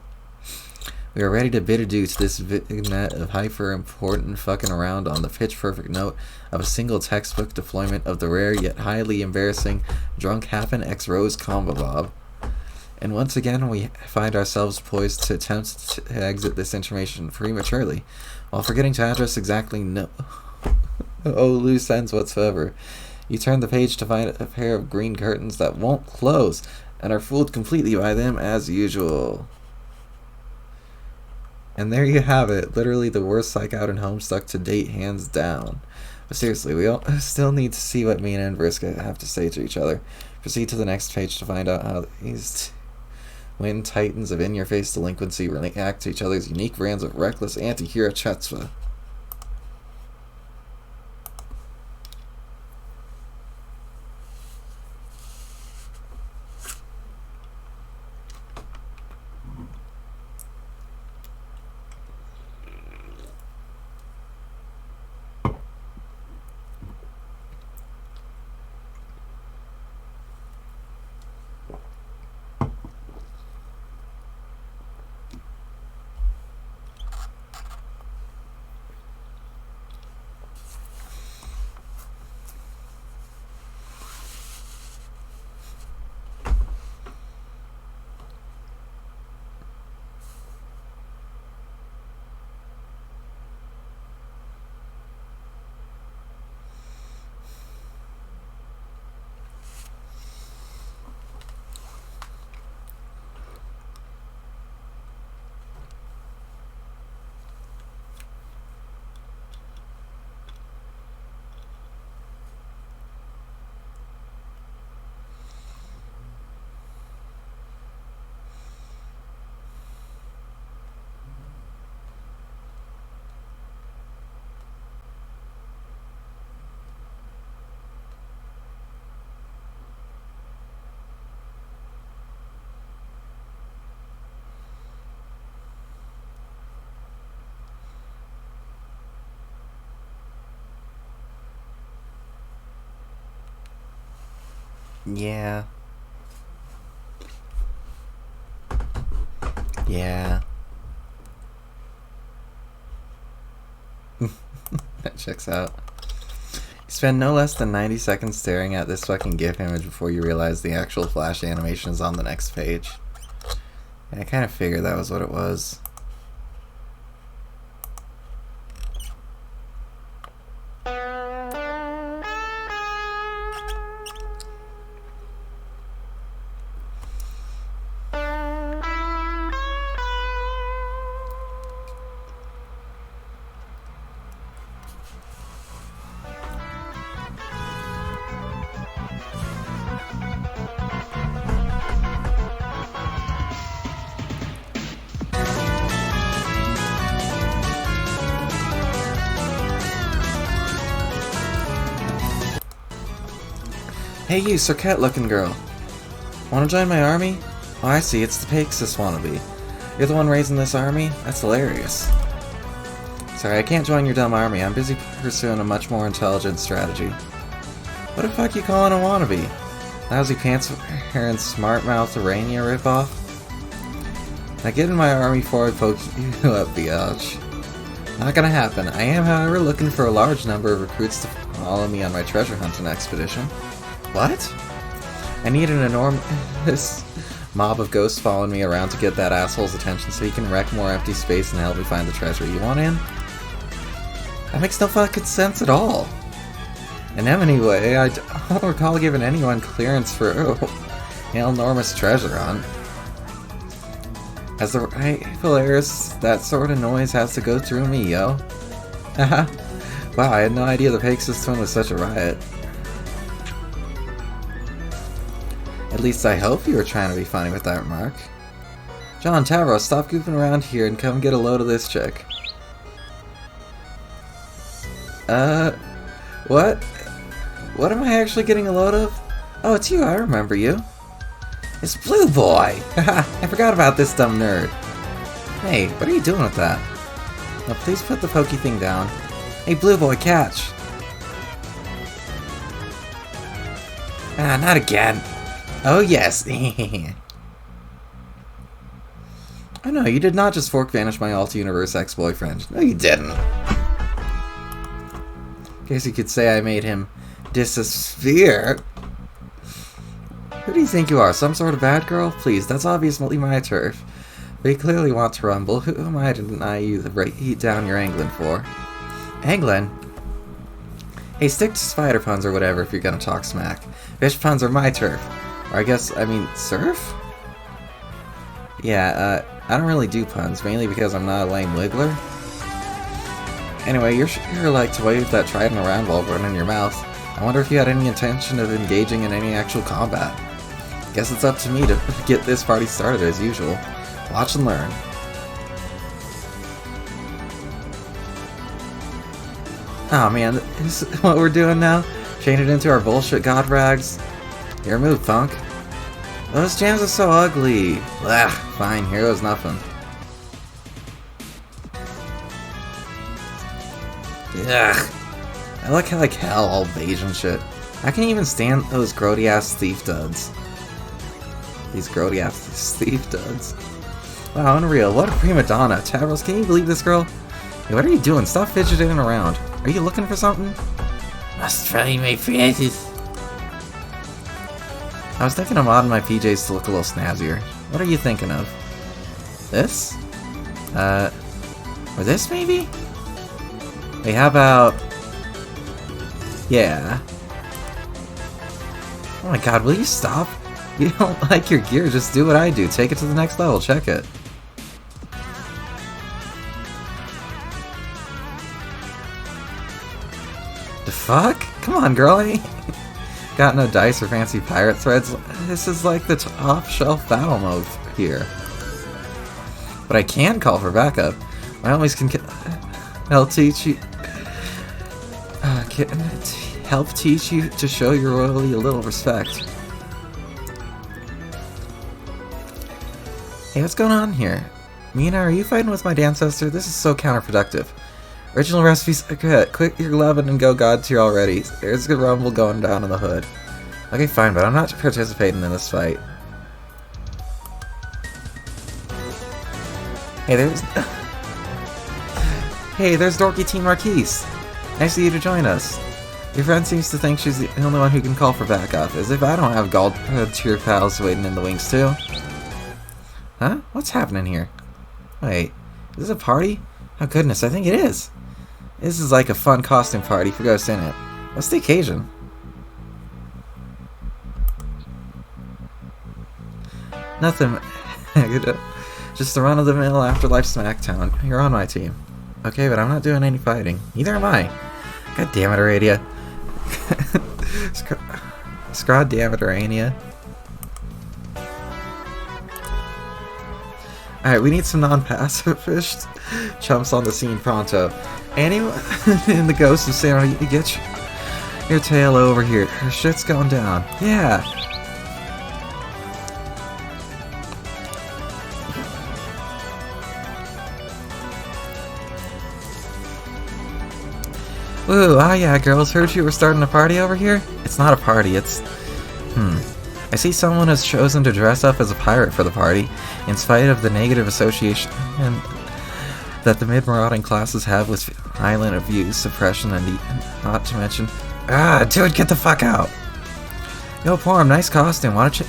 we are ready to bid adieu to this vignette of hyper-important fucking around on the pitch-perfect note of a single textbook deployment of the rare yet highly embarrassing drunk happen X Rose combo bob. And once again, we find ourselves poised to attempt to exit this information prematurely, while forgetting to address exactly no loose ends whatsoever. You turn the page to find a pair of green curtains that won't close, and are fooled completely by them as usual. And there you have it, literally the worst psych out in Homestuck to date, hands down. But seriously, we all still need to see what me and Inverse have to say to each other. Proceed to the next page to find out how these twin titans of in-your-face delinquency react to each other's unique brands of reckless anti-hero chutzpah. Yeah. Yeah. That checks out. You spend no less than 90 seconds staring at this fucking GIF image before you realize the actual flash animation is on the next page. And I kind of figured that was what it was. Hey you, Circuit-looking girl. Wanna join my army? Oh, I see, it's the Pegasus wannabe. You're the one raising this army? That's hilarious. Sorry, I can't join your dumb army. I'm busy pursuing a much more intelligent strategy. What the fuck you calling a wannabe? Lousy pants-wearing smart-mouth Urania ripoff? Now get in my army before I poke you up, biatch. Not gonna happen. I am, however, looking for a large number of recruits to follow me on my treasure hunting expedition. What? I need an enormous mob of ghosts following me around to get that asshole's attention so he can wreck more empty space and help me find the treasure. You want in? That makes no fucking sense at all. And anyway, I don't recall giving anyone clearance for an enormous treasure hunt. As the right players, that sort of noise has to go through me, yo. Wow, I had no idea the Pegasus twin was such a riot. At least I hope you were trying to be funny with that remark. John, Tavros, stop goofing around here and come get a load of this chick. What? What am I actually getting a load of? Oh, it's you, I remember you. It's Blue Boy! Haha, I forgot about this dumb nerd. Hey, what are you doing with that? Now please put the pokey thing down. Hey, Blue Boy, catch! Ah, not again. Oh yes! Oh no, you did not just fork vanish my alt-universe ex-boyfriend. No, you didn't. Guess you could say I made him disappear. Who do you think you are? Some sort of bad girl? Please, that's obviously my turf. But you clearly want to rumble. Who am I to deny you the heat down you're angling for? Angling? Hey, stick to spider puns or whatever if you're gonna talk smack. Fish puns are my turf. Or I mean, surf? Yeah, I don't really do puns, mainly because I'm not a lame wiggler. Anyway, you're like to wave that trident around while running your mouth. I wonder if you had any intention of engaging in any actual combat. Guess it's up to me to get this party started as usual. Watch and learn. Oh man, this is what we're doing now? Chain it into our bullshit god rags? Your move, punk. Those jams are so ugly. Ugh, fine, here goes nothing. Ugh. I look like hell, all beige and shit. I can't even stand those grody ass thief duds. These grody ass thief duds. Wow, unreal. What a prima donna. Tavros, can you believe this girl? Hey, what are you doing? Stop fidgeting around. Are you looking for something? Must try my faces. I was thinking of modding my PJs to look a little snazzier. What are you thinking of? This? Or this maybe? Hey, how about... Yeah. Oh my god, will you stop? You don't like your gear, just do what I do. Take it to the next level, check it. The fuck? Come on, girl, I ain't got no dice or fancy pirate threads. This is like the top shelf battle mode here. But I can call for backup. My homies can help teach you... can help teach you to show your royalty a little respect. Hey, what's going on here? Mina, are you fighting with my ancestor? This is so counterproductive. Original recipes are good. Quit your loving and go god tier already. There's a rumble going down in the hood. Okay, fine, but I'm not participating in this fight. Hey, there's... Hey, there's Dorky Teen Marquise. Nice of you to join us. Your friend seems to think she's the only one who can call for backup, as if I don't have tier pals waiting in the wings too. Huh? What's happening here? Wait, is this a party? Oh goodness, I think it is. This is like a fun costume party for ghosts in it. What's the occasion? Nothing. Just a run-of-the-mill afterlife smackdown. You're on my team. Okay, but I'm not doing any fighting. Neither am I. God damn it, Aradia. Scrod damn it, Arania. Alright, we need some non-pacifist chumps on the scene pronto. Anyone in the ghost of sanity, get your tail over here. Her shit's going down. Yeah. Woo, ah yeah, girls, heard you were starting a party over here? It's not a party, it's... I see someone has chosen to dress up as a pirate for the party, in spite of the negative association that the mid-marauding classes have with violent abuse, suppression, and not to mention... Ah, dude, get the fuck out! Yo, Porm, nice costume, why don't you...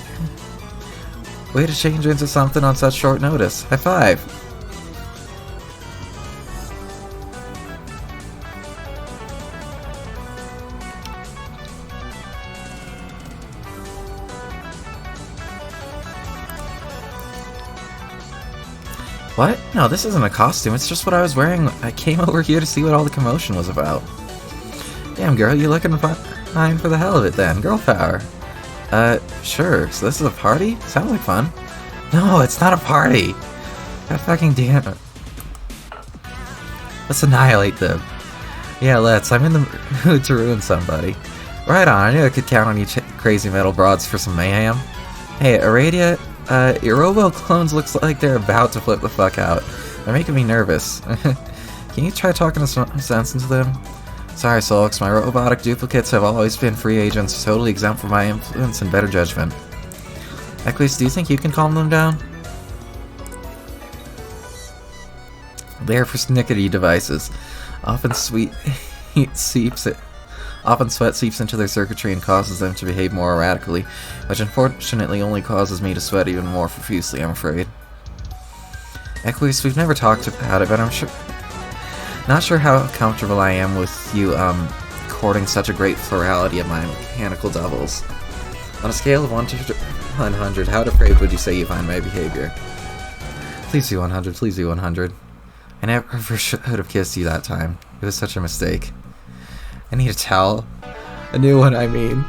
Way to change into something on such short notice. High five! What? No, this isn't a costume, it's just what I was wearing. I came over here to see what all the commotion was about. Damn, girl, you looking fine for the hell of it then. Girl power. Sure. So this is a party? Sounds like fun. No, it's not a party! God fucking damn it. Let's annihilate them. Yeah, let's. I'm in the mood to ruin somebody. Right on, I knew I could count on you crazy metal broads for some mayhem. Hey, Aradia, your robo clones looks like they're about to flip the fuck out. They're making me nervous. Can you try talking some sense into them? Sorry, Solix, my robotic duplicates have always been free agents, totally exempt from my influence and better judgment. Equus, do you think you can calm them down? They are persnickety devices. Often sweat seeps into their circuitry and causes them to behave more erratically, which unfortunately only causes me to sweat even more profusely, I'm afraid. Equus, we've never talked about it, but not sure how comfortable I am with you, courting such a great plurality of my mechanical doubles. On a scale of 1 to 100, how depraved would you say you find my behavior? Please do 100, please do 100. I never should have kissed you that time. It was such a mistake. I need a towel. A new one, I mean.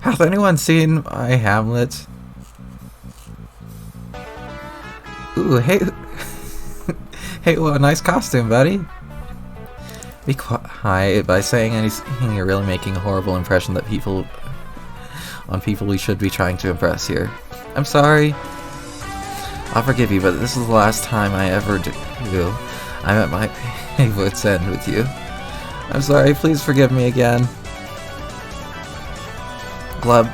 Has anyone seen my Hamlet? Ooh, hey. Hey, what a nice costume, buddy. Be quiet. By saying anything, you're really making a horrible impression that on people we should be trying to impress here. I'm sorry. I'll forgive you, but this is the last time I ever do. I'm at my wit's end with you. I'm sorry, please forgive me again. Glub.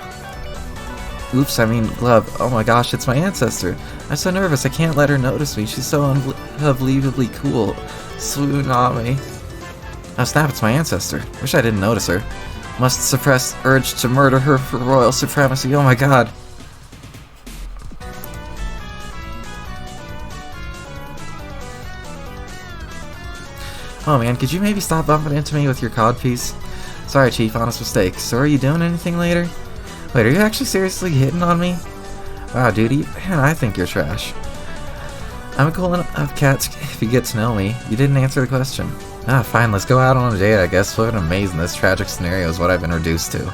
Oops, I mean Glub. Oh my gosh, it's my ancestor. I'm so nervous, I can't let her notice me. She's so unbelievably cool. Tsunami. Oh snap, it's my ancestor. Wish I didn't notice her. Must suppress urge to murder her for royal supremacy. Oh my god. Oh man, could you maybe stop bumping into me with your codpiece? Sorry, Chief, honest mistake. So are you doing anything later? Wait, are you actually seriously hitting on me? Wow, dude, man, I think you're trash. I'm a cool enough cat if you get to know me. You didn't answer the question. Ah, fine, let's go out on a date, I guess. Flippin' amazing, this tragic scenario is what I've been reduced to.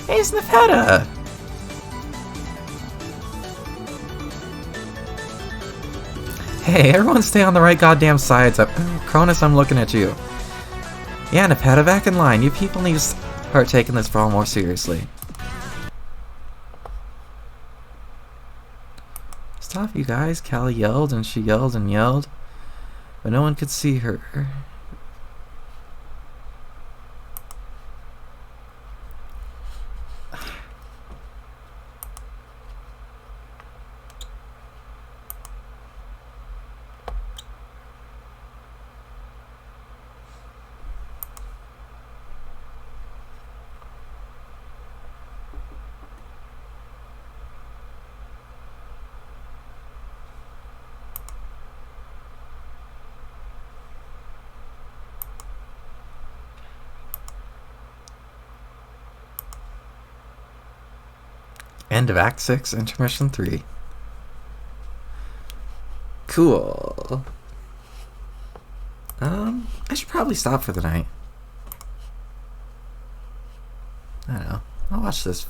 Hey, it's Nefetta! Hey, everyone stay on the right goddamn sides. Cronus, I'm looking at you. Yeah, Nefetta, back in line. You people need to start taking this brawl more seriously. Stop, you guys. Callie yelled and she yelled and yelled, but no one could see her. End of Act 6, Intermission 3. Cool. I should probably stop for the night. I don't know. I'll watch this.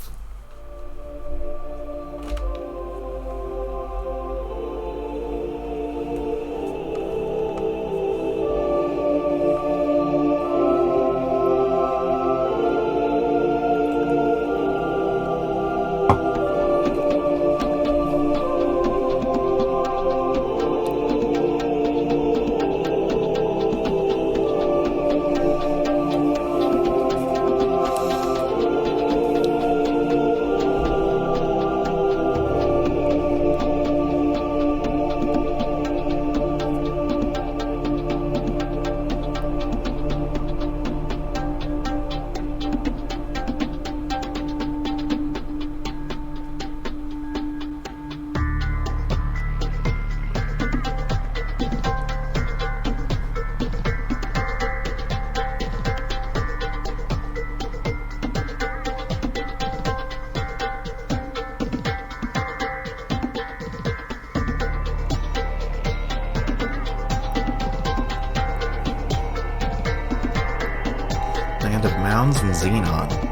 Land of Mounds and Xenon.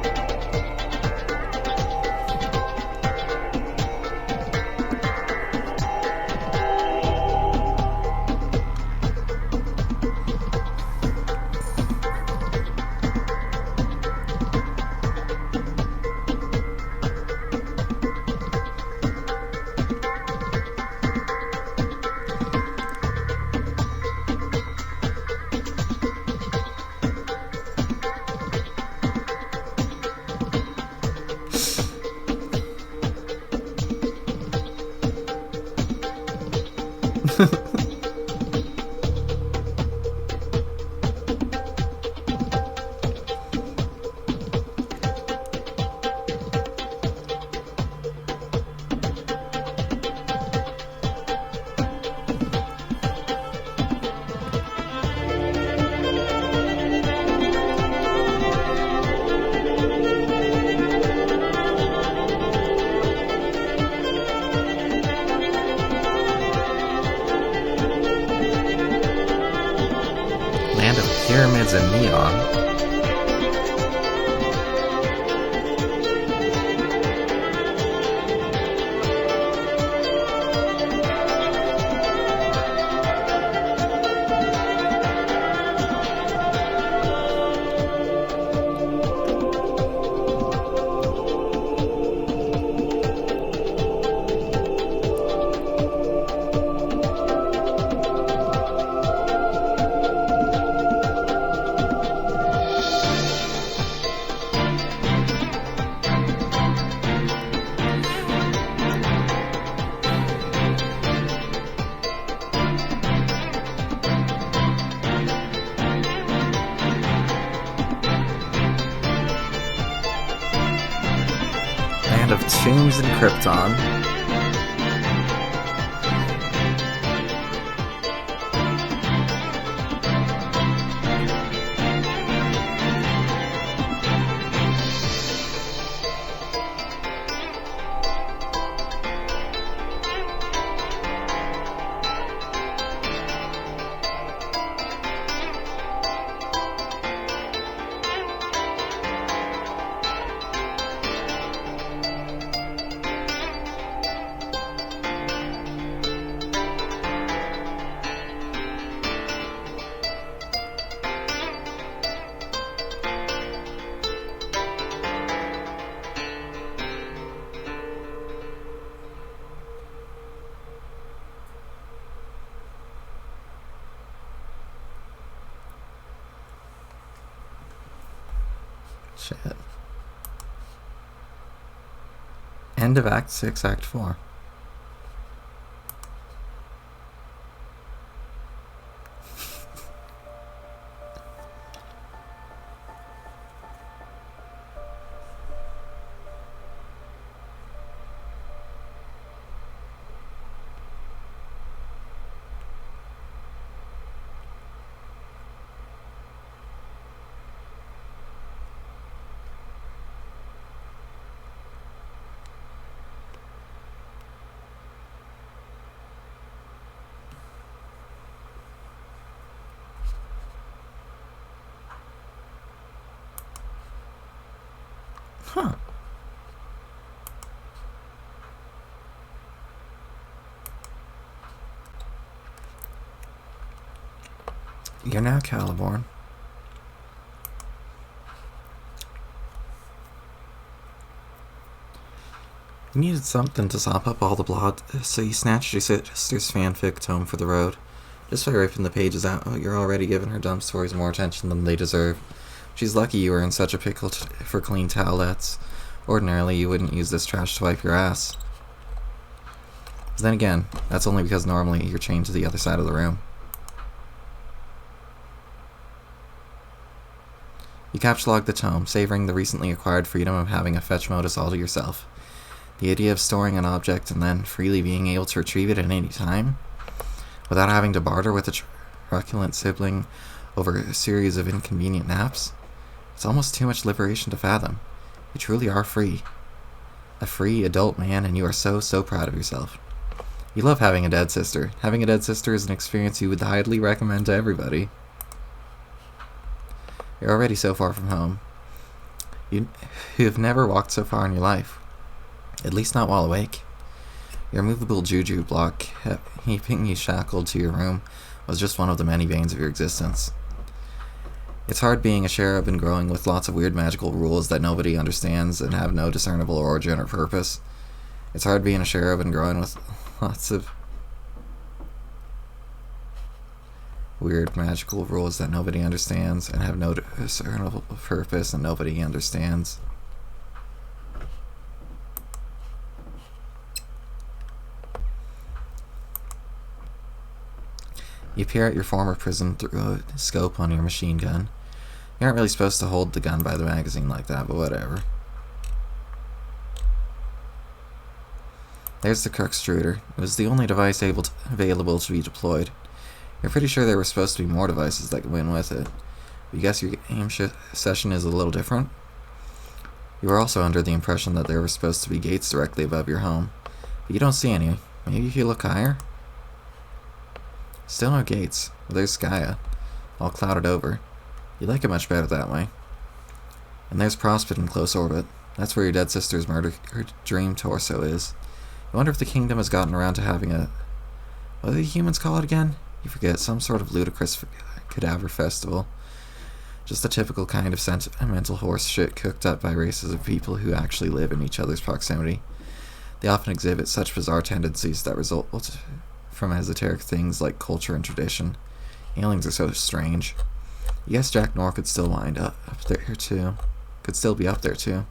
Land of Pyramids and Neon. Land of Tombs and Krypton. Shit. End of Act 6, Act 4. Huh. You're now Caliborn. You needed something to sop up all the blood, so you snatched your sister's fanfic tome for the road. Just by ripping the pages out, you're already giving her dumb stories more attention than they deserve. She's lucky you were in such a pickle for clean towelettes. Ordinarily, you wouldn't use this trash to wipe your ass. But then again, that's only because normally you're chained to the other side of the room. You captchlogged the tome, savoring the recently acquired freedom of having a fetch modus all to yourself. The idea of storing an object and then freely being able to retrieve it at any time, without having to barter with a truculent sibling over a series of inconvenient naps, it's almost too much liberation to fathom. You truly are free. A free adult man, and you are so proud of yourself. You love having a dead sister. Having a dead sister is an experience you would highly recommend to everybody. You're already so far from home. You have never walked so far in your life. At least not while awake. Your movable juju block, keeping you shackled to your room, was just one of the many veins of your existence. It's hard being a cherub and growing with lots of weird magical rules that nobody understands and have no discernible origin or purpose. It's hard being a cherub and growing with lots of weird magical rules that nobody understands and have no discernible purpose and nobody understands. You peer at your former prison through a scope on your machine gun. You aren't really supposed to hold the gun by the magazine like that, but whatever. There's the Crookstruder. It was the only device available to be deployed. You're pretty sure there were supposed to be more devices that went with it. But you guess your game session is a little different? You were also under the impression that there were supposed to be gates directly above your home. But you don't see any. Maybe if you look higher? Still no gates. But there's Gaia, all clouded over. You like it much better that way. And there's Prospect in close orbit. That's where your dead sister's her dream torso is. I wonder if the kingdom has gotten around to having a... What do the humans call it again? You forget, some sort of ludicrous cadaver festival. Just the typical kind of sentimental horse shit cooked up by races of people who actually live in each other's proximity. They often exhibit such bizarre tendencies that result from esoteric things like culture and tradition. Aliens are so strange. Yes, Jack Nor could still wind up there too. Could still be up there too.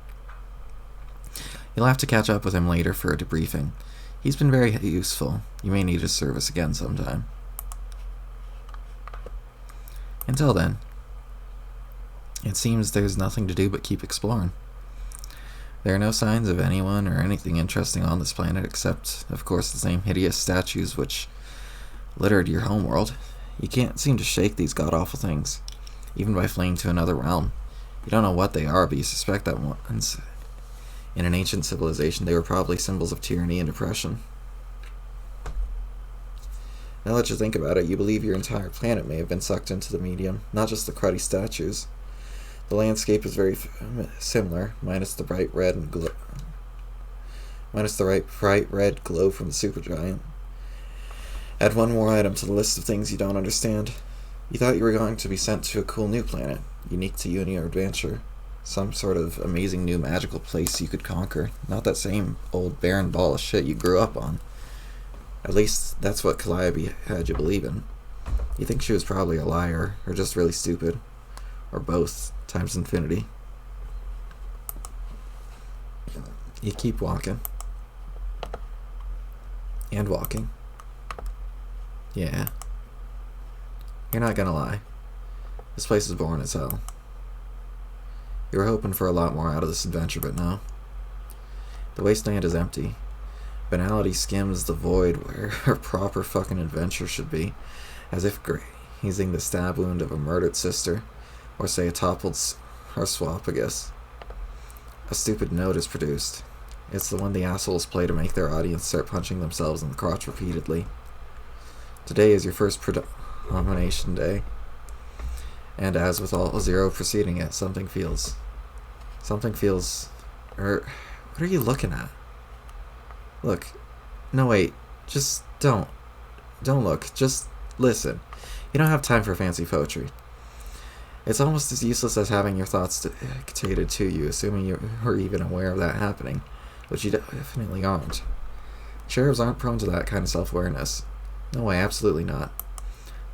You'll have to catch up with him later for a debriefing. He's been very useful. You may need his service again sometime. Until then, it seems there's nothing to do but keep exploring. There are no signs of anyone or anything interesting on this planet except, of course, the same hideous statues which littered your homeworld. You can't seem to shake these god-awful things, even by fleeing to another realm. You don't know what they are, but you suspect that once, in an ancient civilization, they were probably symbols of tyranny and oppression. Now that you think about it, you believe your entire planet may have been sucked into the medium, not just the cruddy statues. The landscape is very similar, minus the bright red glow from the supergiant. Add one more item to the list of things you don't understand. You thought you were going to be sent to a cool new planet, unique to you and your adventure. Some sort of amazing new magical place you could conquer, not that same old barren ball of shit you grew up on. At least, that's what Calliope had you believe in. You think she was probably a liar, or just really stupid. Or both, times infinity. You keep walking. And walking. Yeah. You're not gonna lie. This place is boring as hell. You were hoping for a lot more out of this adventure, but no. The wasteland is empty. Banality skims the void where a proper fucking adventure should be, as if grazing the stab wound of a murdered sister, or say a toppled swappagus. A stupid note is produced. It's the one the assholes play to make their audience start punching themselves in the crotch repeatedly. Today is your first predomination day, and as with all zero preceding it, something feels... What are you looking at? Look. No, wait. Just don't. Don't look. Just listen. You don't have time for fancy poetry. It's almost as useless as having your thoughts dictated to you, assuming you are even aware of that happening, which you definitely aren't. Sheriffs aren't prone to that kind of self-awareness. No way, absolutely not.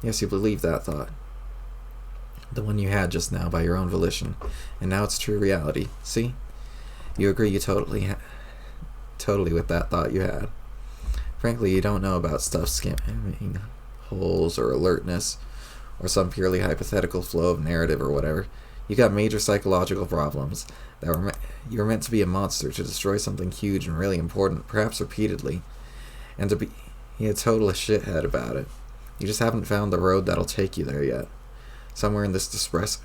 Yes, you believe that thought. The one you had just now by your own volition, and now it's true reality. See? You agree you totally with that thought you had. Frankly, you don't know about stuff skimming holes or alertness or some purely hypothetical flow of narrative or whatever. You got major psychological problems that you were meant to be a monster, to destroy something huge and really important, perhaps repeatedly, and to be a total shithead about it. You just haven't found the road that'll take you there yet. Somewhere in this depressing,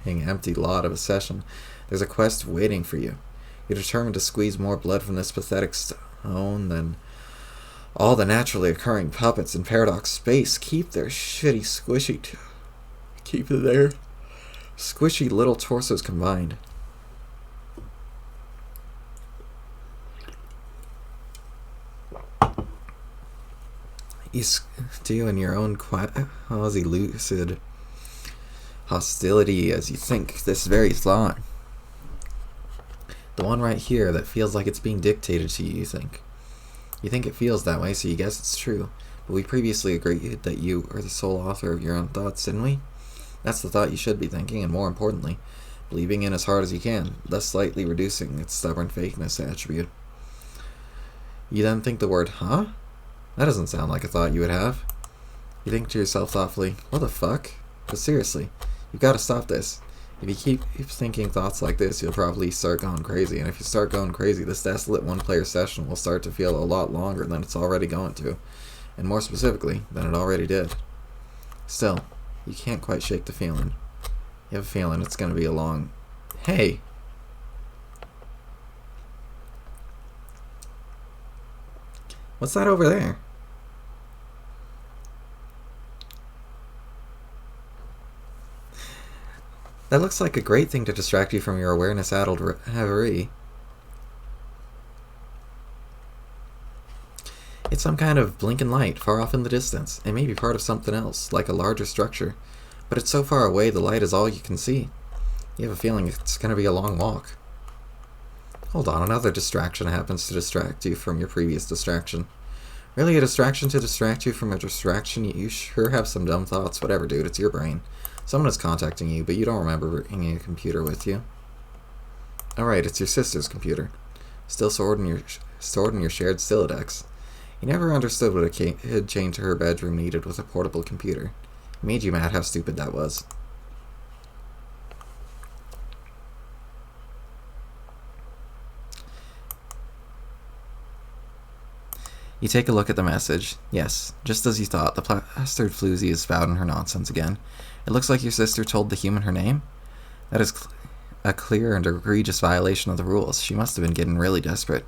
empty lot of a session, there's a quest waiting for you. You're determined to squeeze more blood from this pathetic stone than all the naturally occurring puppets in Paradox Space. Keep their squishy little torsos combined. You stew in your own quasi-lucid hostility as you think this very thought. The one right here that feels like it's being dictated to you, you think. You think it feels that way, so you guess it's true. But we previously agreed that you are the sole author of your own thoughts, didn't we? That's the thought you should be thinking, and more importantly, believing in as hard as you can, thus slightly reducing its stubborn fakeness attribute. You then think the word, huh? That doesn't sound like a thought you would have. You think to yourself thoughtfully, what the fuck? But seriously, you've got to stop this. If you keep thinking thoughts like this, you'll probably start going crazy, and if you start going crazy, this desolate one-player session will start to feel a lot longer than it's already going to, and more specifically, than it already did. Still, you can't quite shake the feeling. You have a feeling it's going to be a long... Hey! What's that over there? That looks like a great thing to distract you from your awareness-addled reverie. It's some kind of blinking light far off in the distance. It may be part of something else, like a larger structure, but it's so far away the light is all you can see. You have a feeling it's going to be a long walk. Hold on, another distraction happens to distract you from your previous distraction. Really, a distraction to distract you from a distraction? You sure have some dumb thoughts. Whatever, dude, it's your brain. Someone is contacting you, but you don't remember bringing a computer with you. Alright, it's your sister's computer. Still stored in your shared Stilodex. You never understood what a kid chained to her bedroom needed with a portable computer. It made you mad how stupid that was. You take a look at the message. Yes, just as you thought, the plastered floozy is spouting her nonsense again. It looks like your sister told the human her name? That is a clear and egregious violation of the rules. She must have been getting really desperate.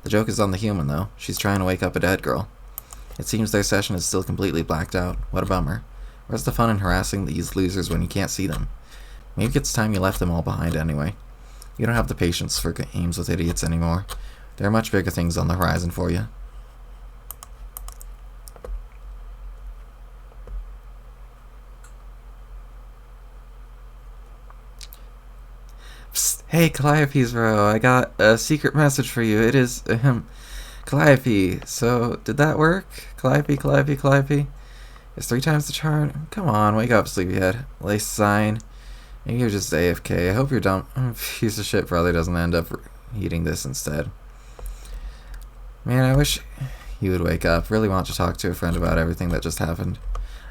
The joke is on the human, though. She's trying to wake up a dead girl. It seems their session is still completely blacked out. What a bummer. Where's the fun in harassing these losers when you can't see them? Maybe it's time you left them all behind anyway. You don't have the patience for games with idiots anymore. There are much bigger things on the horizon for you. Psst, hey, Calliope's bro, I got a secret message for you. It is, Calliope. So, did that work? Calliope? It's 3 times the charm. Come on, wake up, sleepyhead. Lace sign. Maybe you're just AFK. I hope your dumb piece of shit brother doesn't end up eating this instead. Man, I wish you would wake up. Really want to talk to a friend about everything that just happened.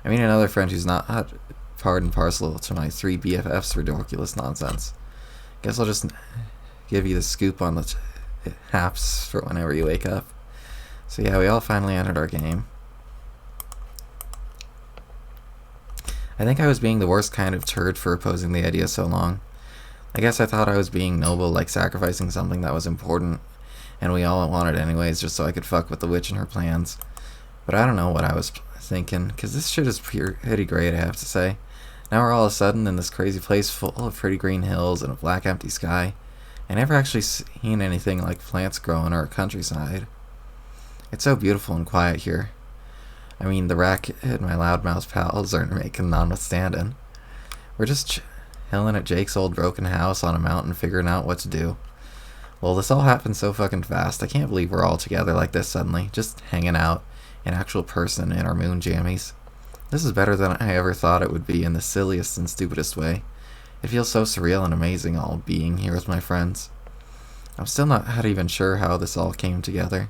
I mean another friend who's not part and parcel to my 3 BFFs ridiculous nonsense. Guess I'll just give you the scoop on the haps for whenever you wake up. So yeah, we all finally entered our game. I think I was being the worst kind of turd for opposing the idea so long. I guess I thought I was being noble, like sacrificing something that was important, and we all wanted anyways, just so I could fuck with the witch and her plans. But I don't know what I was thinking, because this shit is pretty great, I have to say. Now we're all of a sudden in this crazy place full of pretty green hills and a black empty sky. I never actually seen anything like plants growing or a countryside. It's so beautiful and quiet here. I mean, the racket my loudmouth pals are making notwithstanding. We're just chilling at Jake's old broken house on a mountain figuring out what to do. Well, this all happened so fucking fast. I can't believe we're all together like this suddenly, just hanging out, an actual person in our moon jammies. This is better than I ever thought it would be in the silliest and stupidest way. It feels so surreal and amazing all being here with my friends. I'm still not even sure how this all came together.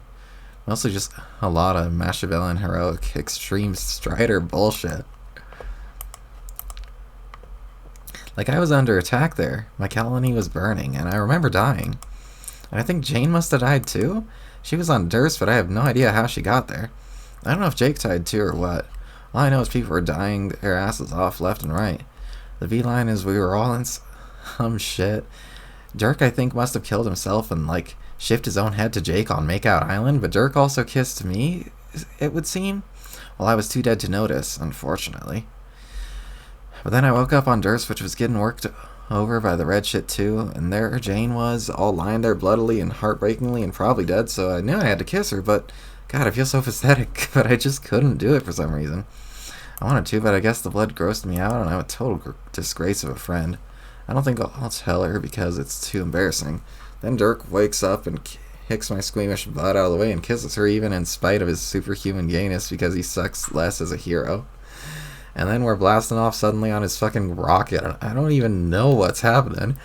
Mostly just a lot of Machiavellian heroic extreme Strider bullshit. Like I was under attack there. My colony was burning, and I remember dying. And I think Jane must have died too? She was on Durst, but I have no idea how she got there. I don't know if Jake died too or what. All I know is people were dying their asses off left and right. The V-line is we were all in some shit. Dirk, I think, must have killed himself and, like, shift his own head to Jake on Makeout Island, but Dirk also kissed me, it would seem. Well, I was too dead to notice, unfortunately. But then I woke up on Durst, which was getting worked over by the red shit too, and there Jane was, all lying there bloodily and heartbreakingly and probably dead, so I knew I had to kiss her, but God, I feel so pathetic, but I just couldn't do it for some reason. I wanted to, but I guess the blood grossed me out, and I'm a total disgrace of a friend. I don't think I'll tell her because it's too embarrassing. Then Dirk wakes up and kicks my squeamish butt out of the way and kisses her even in spite of his superhuman gayness because he sucks less as a hero. And then we're blasting off suddenly on his fucking rocket. I don't even know what's happening,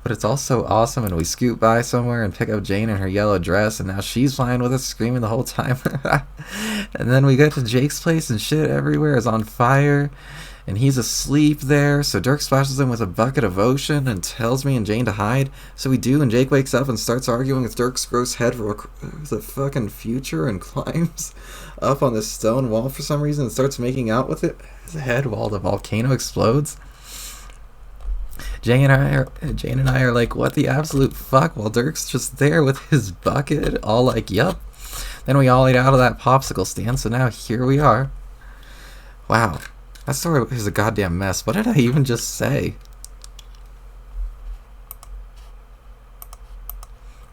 but it's all so awesome, and we scoot by somewhere and pick up Jane in her yellow dress, and now she's flying with us, screaming the whole time. And then we get to Jake's place, and shit everywhere is on fire, and he's asleep there, so Dirk splashes him with a bucket of ocean and tells me and Jane to hide. So we do, and Jake wakes up and starts arguing with Dirk's gross head for the fucking future and climbs up on this stone wall for some reason and starts making out with it. His head while the volcano explodes. Jane and I are like, what the absolute fuck, while Dirk's just there with his bucket, all like, yup. Then we all ate out of that popsicle stand, so now here we are. Wow. That story is a goddamn mess. What did I even just say?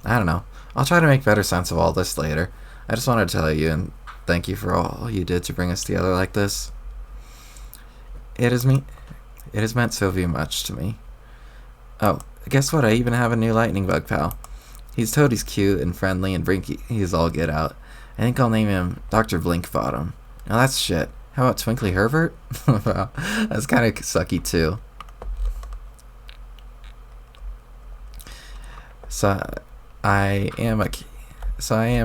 I don't know. I'll try to make better sense of all this later. I just wanted to tell you and thank you for all you did to bring us together like this. It has meant so very much to me. Oh, guess what? I even have a new lightning bug pal. He's totes cute and friendly and brinky. He's all get out. I think I'll name him Dr. Blinkbottom. Now that's shit. How about Twinkly Herbert? Wow, that's kind of sucky too. So I am a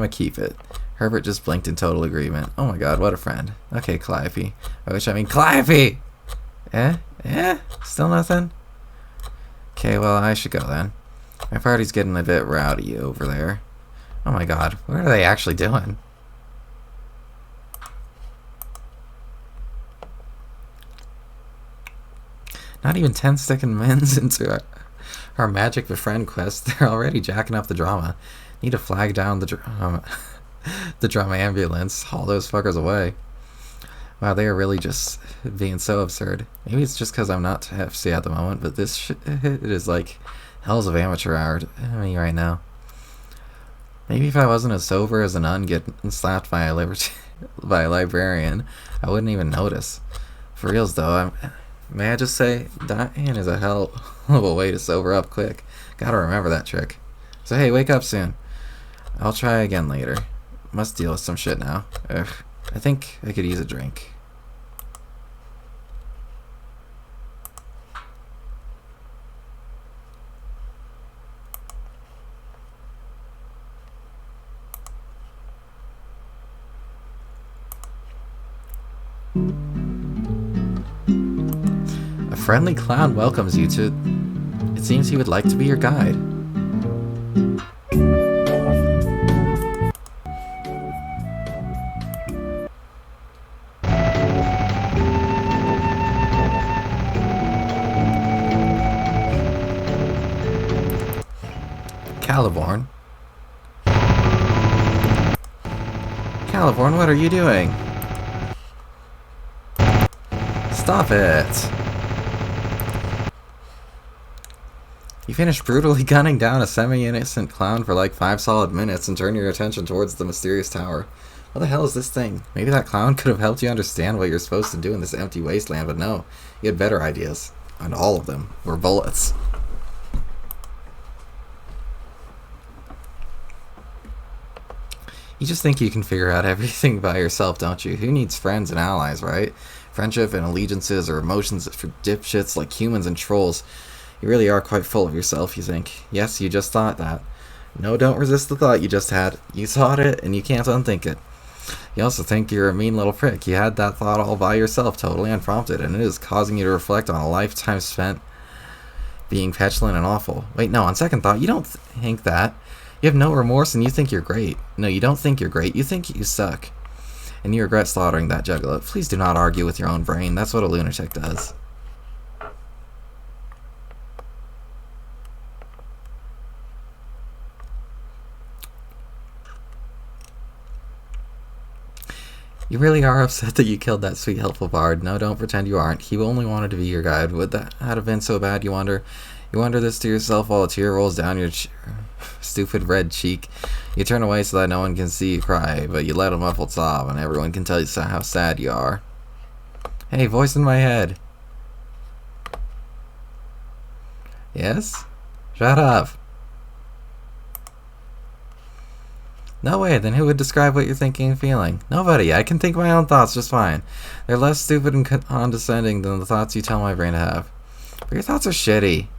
keep it. Herbert just blinked in total agreement. Oh my god, what a friend. Okay, Calliope. Calliope! Still nothing? Okay, well, I should go then. My party's getting a bit rowdy over there. Oh my god, what are they actually doing? Not even 10 sticking minutes into our magic befriend quest, they're already jacking up the drama. Need to flag down the drama ambulance, haul those fuckers away. Wow, they are really just being so absurd. Maybe it's just because I'm not FC at the moment, but this shit is like hells of amateur hour to me right now. Maybe if I wasn't as sober as a nun getting slapped by a librarian, I wouldn't even notice. For reals though, may I just say, dying is a hell of a way to sober up quick. Gotta remember that trick. So hey, wake up soon. I'll try again later. Must deal with some shit now. Ugh, I think I could use a drink. A friendly clown welcomes you to... It seems he would like to be your guide. Caliborn? Caliborn, what are you doing? Stop it! You finished brutally gunning down a semi-innocent clown for like 5 solid minutes and turn your attention towards the mysterious tower. What the hell is this thing? Maybe that clown could have helped you understand what you're supposed to do in this empty wasteland, but no. You had better ideas. And all of them were bullets. You just think you can figure out everything by yourself, don't you? Who needs friends and allies, right? Friendship and allegiances or emotions for dipshits like humans and trolls. You really are quite full of yourself, you think. Yes, you just thought that. No, don't resist the thought you just had. You thought it, and you can't unthink it. You also think you're a mean little prick. You had that thought all by yourself, totally unprompted, and it is causing you to reflect on a lifetime spent being petulant and awful. Wait, no, on second thought, you don't think that. You have no remorse and you think you're great. No, you don't think you're great. You think you suck. And you regret slaughtering that juggalo. Please do not argue with your own brain. That's what a lunatic does. You really are upset that you killed that sweet, helpful bard. No, don't pretend you aren't. He only wanted to be your guide. Would that have been so bad, you wonder? You wonder this to yourself while a tear rolls down your stupid red cheek. You turn away so that no one can see you cry, but you let a muffled sob, and everyone can tell you how sad you are. Hey, voice in my head. Yes? Shut up. No way, then who would describe what you're thinking and feeling? Nobody. I can think my own thoughts just fine. They're less stupid and condescending than the thoughts you tell my brain to have. But your thoughts are shitty.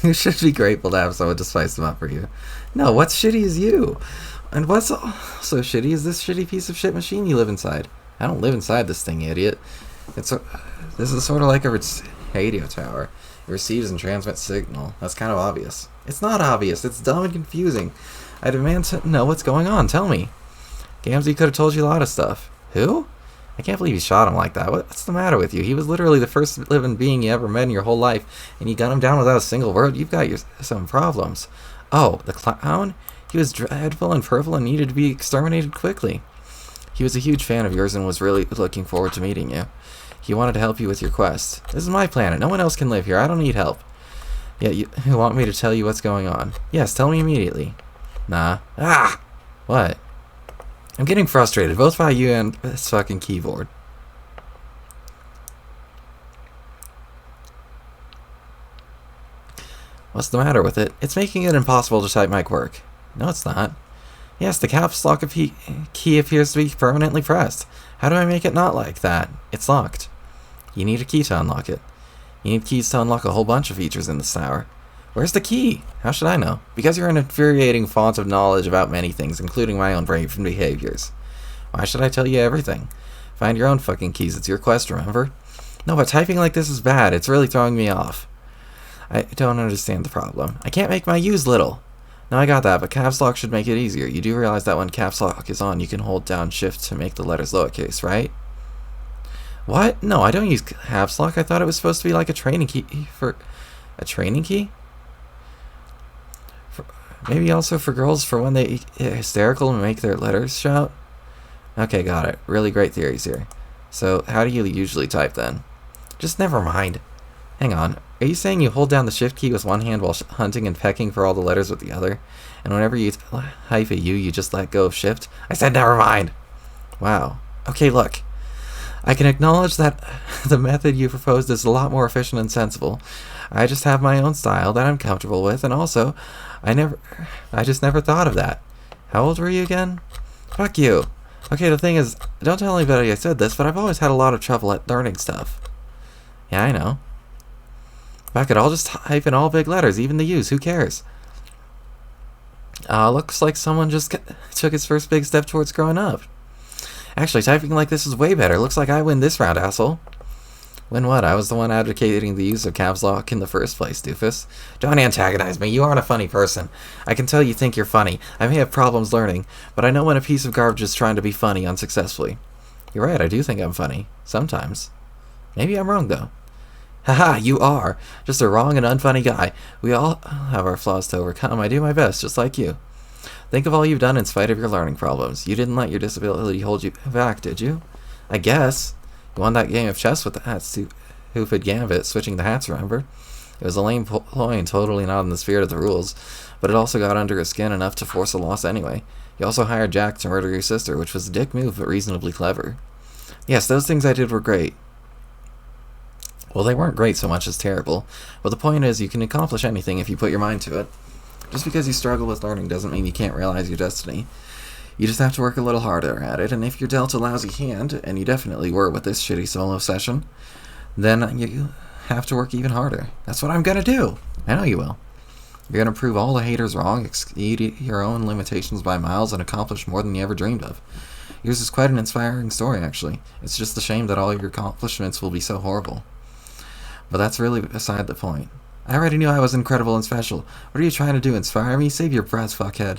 You should be grateful to have someone to spice them up for you. No, what's shitty is you. And what's also shitty is this shitty piece of shit machine you live inside. I don't live inside this thing, you idiot. This is sort of like a radio tower. It receives and transmits signal. That's kind of obvious. It's not obvious. It's dumb and confusing. I demand to know what's going on. Tell me. Gamzee could have told you a lot of stuff. Who? I can't believe you shot him like that. What's the matter with you? He was literally the first living being you ever met in your whole life, and you gun him down without a single word. You've got some problems. Oh, the clown? He was dreadful and purple and needed to be exterminated quickly. He was a huge fan of yours and was really looking forward to meeting you. He wanted to help you with your quest. This is my planet. No one else can live here. I don't need help. Yet you want me to tell you what's going on. Yes, tell me immediately. Nah. Ah! What? I'm getting frustrated, both by you and this fucking keyboard. What's the matter with it? It's making it impossible to type my quirk. No, it's not. Yes, the caps lock key appears to be permanently pressed. How do I make it not like that? It's locked. You need a key to unlock it. You need keys to unlock a whole bunch of features in this tower. Where's the key? How should I know? Because you're an infuriating font of knowledge about many things, including my own brave behaviors. Why should I tell you everything? Find your own fucking keys. It's your quest, remember? No, but typing like this is bad. It's really throwing me off. I don't understand the problem. I can't make my U's little. No, I got that, but caps lock should make it easier. You do realize that when caps lock is on, you can hold down shift to make the letters lowercase, right? What? No, I don't use caps lock. I thought it was supposed to be like a training key for... A training key? Maybe also for girls for when they get hysterical and make their letters shout? Okay, got it. Really great theories here. So, how do you usually type then? Just never mind. Hang on. Are you saying you hold down the shift key with one hand while hunting and pecking for all the letters with the other? And whenever you type a U, you just let go of shift? I said never mind! Wow. Okay, look. I can acknowledge that the method you proposed is a lot more efficient and sensible. I just have my own style that I'm comfortable with, and also, I just never thought of that. How old were you again? Fuck you. Okay, the thing is, don't tell anybody I said this, but I've always had a lot of trouble at learning stuff. Yeah, I know. Fuck it, I'll just type in all big letters, even the U's, who cares? Looks like someone just took his first big step towards growing up. Actually, typing like this is way better. Looks like I win this round, asshole. Win what? I was the one advocating the use of caps lock in the first place, doofus. Don't antagonize me. You aren't a funny person. I can tell you think you're funny. I may have problems learning, but I know when a piece of garbage is trying to be funny unsuccessfully. You're right, I do think I'm funny. Sometimes. Maybe I'm wrong, though. Haha, you are. Just a wrong and unfunny guy. We all have our flaws to overcome. I do my best, just like you. Think of all you've done in spite of your learning problems. You didn't let your disability hold you back, did you? I guess. You won that game of chess with the stupid gambit, switching the hats, remember? It was a lame ploy and totally not in the spirit of the rules, but it also got under his skin enough to force a loss anyway. You also hired Jack to murder your sister, which was a dick move, but reasonably clever. Yes, those things I did were great. Well, they weren't great so much as terrible, but the point is you can accomplish anything if you put your mind to it. Just because you struggle with learning doesn't mean you can't realize your destiny. You just have to work a little harder at it, and if you're dealt a lousy hand, and you definitely were with this shitty solo session, then you have to work even harder. That's what I'm gonna do! I know you will. You're gonna prove all the haters wrong, exceed your own limitations by miles, and accomplish more than you ever dreamed of. Yours is quite an inspiring story, actually. It's just a shame that all your accomplishments will be so horrible. But that's really beside the point. I already knew I was incredible and special. What are you trying to do, inspire me? Save your breath, fuckhead.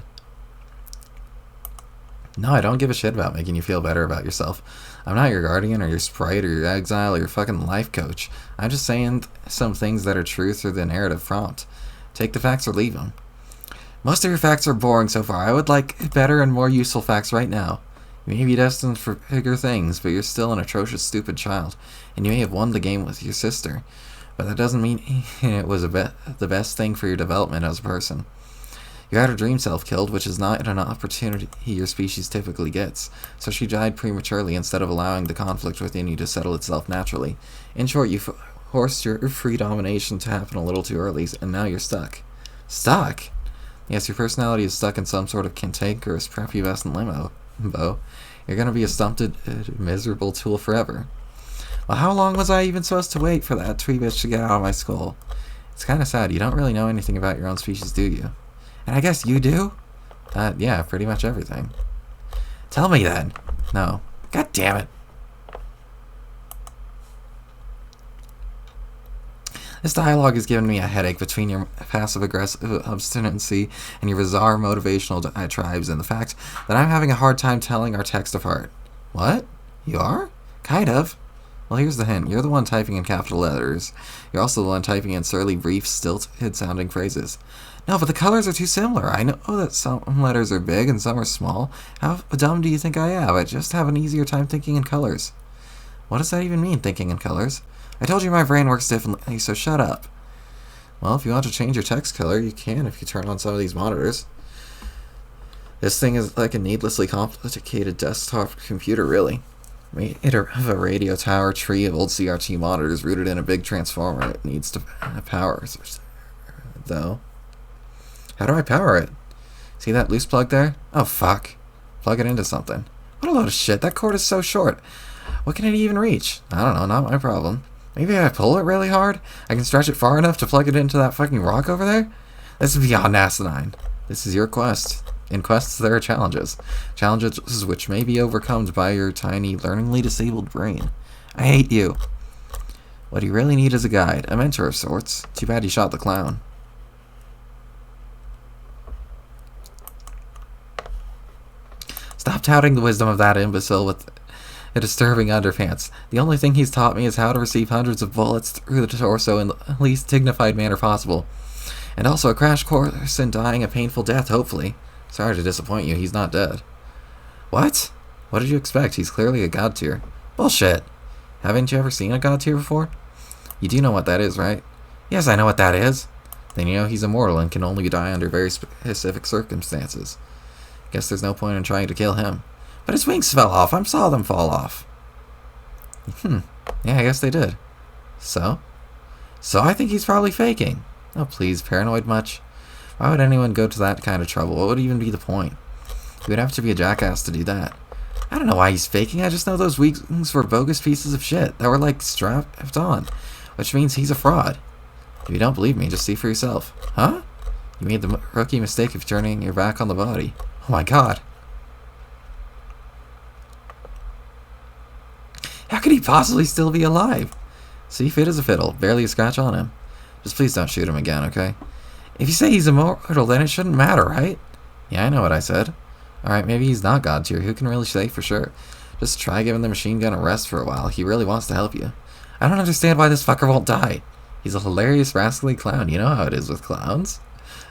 No, I don't give a shit about making you feel better about yourself. I'm not your guardian or your sprite or your exile or your fucking life coach. I'm just saying some things that are true through the narrative prompt. Take the facts or leave them. Most of your facts are boring so far. I would like better and more useful facts right now. You may be destined for bigger things, but you're still an atrocious, stupid child, and you may have won the game with your sister, but that doesn't mean it was the best thing for your development as a person. Your outer dream self killed, which is not an opportunity your species typically gets, so she died prematurely instead of allowing the conflict within you to settle itself naturally. In short, you forced your free domination to happen a little too early, and now you're stuck. Stuck? Yes, your personality is stuck in some sort of cantankerous, prepubescent limbo. You're gonna be a stunted, miserable tool forever. Well, how long was I even supposed to wait for that twee bitch to get out of my skull? It's kinda sad. You don't really know anything about your own species, do you? And I guess you do? Yeah, pretty much everything. Tell me then. No. God damn it. This dialogue is giving me a headache between your passive-aggressive obstinacy and your bizarre motivational diatribes and the fact that I'm having a hard time telling our text apart. What? You are? Kind of. Well, here's the hint. You're the one typing in capital letters. You're also the one typing in surly, brief, stilted-sounding phrases. No, but the colors are too similar. I know that some letters are big and some are small. How dumb do you think I am? I just have an easier time thinking in colors. What does that even mean, thinking in colors? I told you my brain works differently, so shut up. Well, if you want to change your text color, you can if you turn on some of these monitors. This thing is like a needlessly complicated desktop computer, really. Made of a radio tower tree of old CRT monitors rooted in a big transformer. It needs to power, though. How do I power it? See that loose plug there? Oh, fuck. Plug it into something. What a load of shit. That cord is so short. What can it even reach? I don't know, not my problem. Maybe if I pull it really hard, I can stretch it far enough to plug it into that fucking rock over there? This is beyond asinine. This is your quest. In quests, there are challenges. Challenges which may be overcome by your tiny, learningly disabled brain. I hate you. What you really need is a guide, a mentor of sorts. Too bad you shot the clown. Stop touting the wisdom of that imbecile with a disturbing underpants. The only thing he's taught me is how to receive hundreds of bullets through the torso in the least dignified manner possible. And also a crash course in dying a painful death, hopefully. Sorry to disappoint you, he's not dead. What? What did you expect? He's clearly a god tier. Bullshit. Haven't you ever seen a god tier before? You do know what that is, right? Yes, I know what that is. Then you know he's immortal and can only die under very specific circumstances. Guess there's no point in trying to kill him. But his wings fell off. I saw them fall off. Yeah, I guess they did. So? So I think he's probably faking. Oh, please, paranoid much? Why would anyone go to that kind of trouble? What would even be the point? You would have to be a jackass to do that. I don't know why he's faking. I just know those wings were bogus pieces of shit that were, like, strapped on. Which means he's a fraud. If you don't believe me, just see for yourself. Huh? You made the rookie mistake of turning your back on the body. Oh my god. How could he possibly still be alive? See, fit as a fiddle. Barely a scratch on him. Just please don't shoot him again, okay? If you say he's immortal, then it shouldn't matter, right? Yeah, I know what I said. Alright, maybe he's not God tier. Who can really say for sure? Just try giving the machine gun a rest for a while. He really wants to help you. I don't understand why this fucker won't die. He's a hilarious, rascally clown. You know how it is with clowns.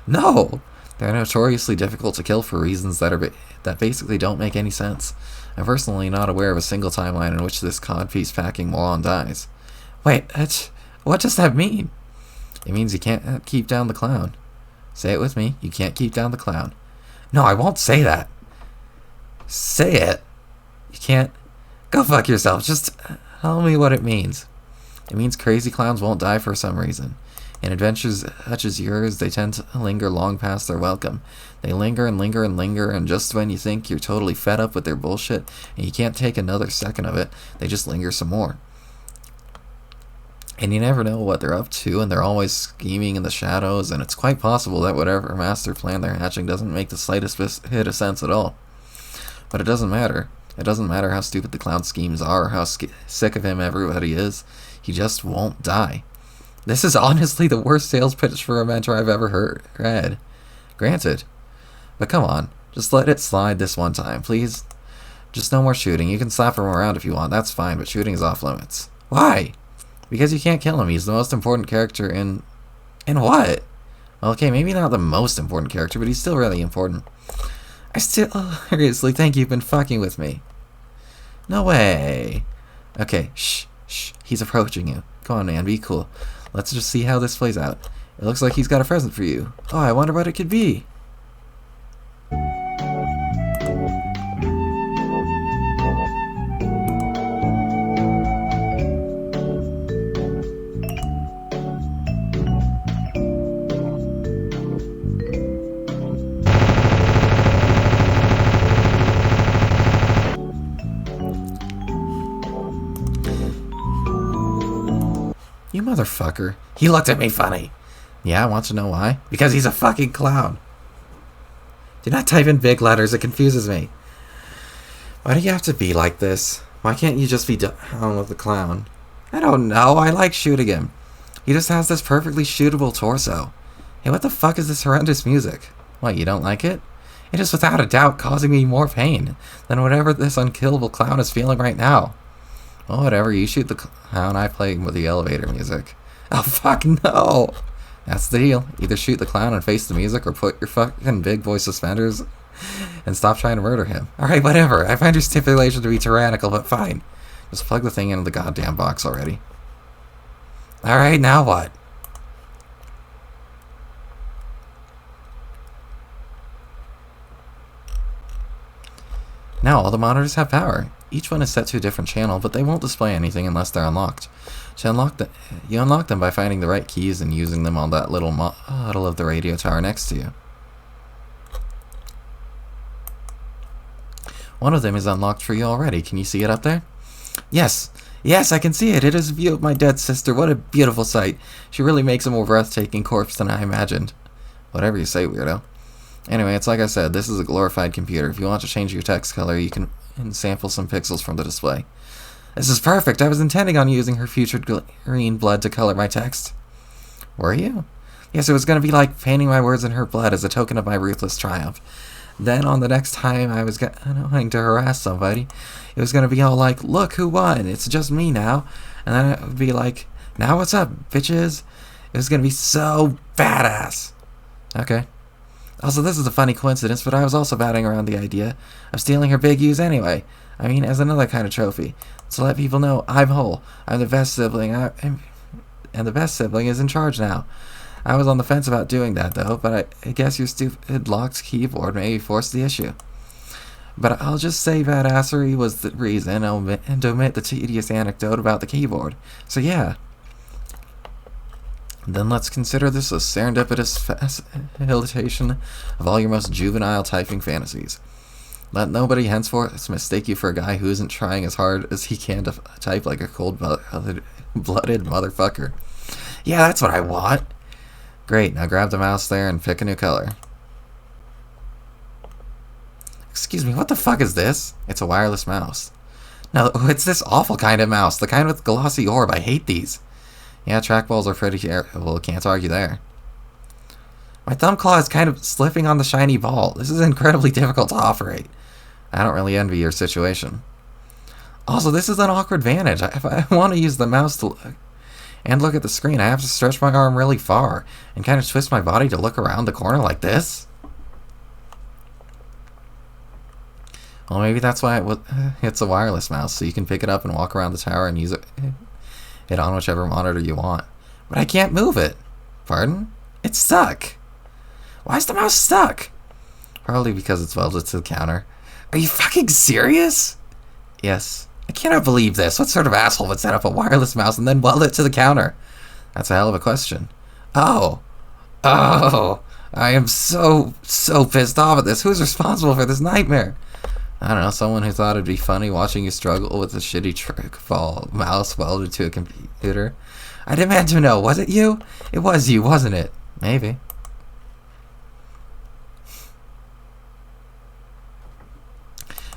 No! They're notoriously difficult to kill for reasons that basically don't make any sense. I'm personally not aware of a single timeline in which this codpiece packing moron dies. Wait, what does that mean? It means you can't keep down the clown. Say it with me. You can't keep down the clown. No, I won't say that. Say it. You can't. Go fuck yourself. Just tell me what it means. It means crazy clowns won't die for some reason. In adventures such as yours, they tend to linger long past their welcome. They linger and linger and linger, and just when you think you're totally fed up with their bullshit and you can't take another second of it, they just linger some more. And you never know what they're up to, and they're always scheming in the shadows, and it's quite possible that whatever master plan they're hatching doesn't make the slightest bit of sense at all. But it doesn't matter. It doesn't matter how stupid the clown's schemes are or how sick of him everybody is. He just won't die. This is honestly the worst sales pitch for a mentor I've ever read. Granted. But come on, just let it slide this one time, please. Just no more shooting. You can slap him around if you want, that's fine, but shooting is off limits. Why? Because you can't kill him. He's the most important character in what? Well, okay, maybe not the most important character, but he's still really important. Seriously think you've been fucking with me. No way. Okay, shh. He's approaching you. Come on, man, be cool. Let's just see how this plays out. It looks like he's got a present for you. Oh, I wonder what it could be. You motherfucker. He looked at me funny. Yeah, I want to know why. Because he's a fucking clown. Do not type in big letters, it confuses me. Why do you have to be like this? Why can't you just be down with the clown? I don't know, I like shooting him. He just has this perfectly shootable torso. Hey, what the fuck is this horrendous music? What, you don't like it? It is without a doubt causing me more pain than whatever this unkillable clown is feeling right now. Well, whatever, you shoot the clown, I play with the elevator music. Oh, fuck no! That's the deal. Either shoot the clown and face the music, or put your fucking big boy suspenders and stop trying to murder him. Alright, whatever. I find your stipulation to be tyrannical, but fine. Just plug the thing into the goddamn box already. Alright, now what? Now all the monitors have power. Each one is set to a different channel, but they won't display anything unless they're unlocked. To unlock them, you unlock them by finding the right keys and using them on that little model of the radio tower next to you. One of them is unlocked for you already. Can you see it up there? Yes! Yes, I can see it! It is a view of my dead sister. What a beautiful sight. She really makes a more breathtaking corpse than I imagined. Whatever you say, weirdo. Anyway, it's like I said, this is a glorified computer. If you want to change your text color, you can sample some pixels from the display. This is perfect. I was intending on using her future green blood to color my text. Were you? Yes, it was going to be like painting my words in her blood as a token of my ruthless triumph. Then on the next time I was going to harass somebody, it was going to be all like, look who won, it's just me now. And then it would be like, now what's up, bitches? It was going to be so badass. Okay. Also, this is a funny coincidence, but I was also batting around the idea of stealing her big U's anyway. I mean, as another kind of trophy. To let people know I'm whole. I'm the best sibling, and the best sibling is in charge now. I was on the fence about doing that, though, but I guess your stupid locked keyboard maybe forced the issue. But I'll just say badassery was the reason, and omit the tedious anecdote about the keyboard. So yeah. Then let's consider this a serendipitous facilitation of all your most juvenile typing fantasies. Let nobody henceforth mistake you for a guy who isn't trying as hard as he can to type like a cold-blooded motherfucker. Yeah, that's what I want. Great, now grab the mouse there and pick a new color. Excuse me, what the fuck is this? It's a wireless mouse. No, it's this awful kind of mouse. The kind with glossy orb. I hate these. Yeah, trackballs are pretty terrible. Can't argue there. My thumb claw is kind of slipping on the shiny ball. This is incredibly difficult to operate. I don't really envy your situation. Also, this is an awkward vantage. If I want to use the mouse to look at the screen, I have to stretch my arm really far and kind of twist my body to look around the corner like this. Well, maybe that's why it's a wireless mouse, so you can pick it up and walk around the tower and use it on whichever monitor you want. But I can't move it. Pardon? It's stuck. Why is the mouse stuck? Probably because it's welded to the counter. Are you fucking serious? Yes. I cannot believe this. What sort of asshole would set up a wireless mouse and then weld it to the counter? That's a hell of a question. Oh. I am so pissed off at this. Who's responsible for this nightmare? I don't know, someone who thought it'd be funny watching you struggle with a shitty trickball mouse welded to a computer. I demand to know, was it you? It was you, wasn't it? Maybe.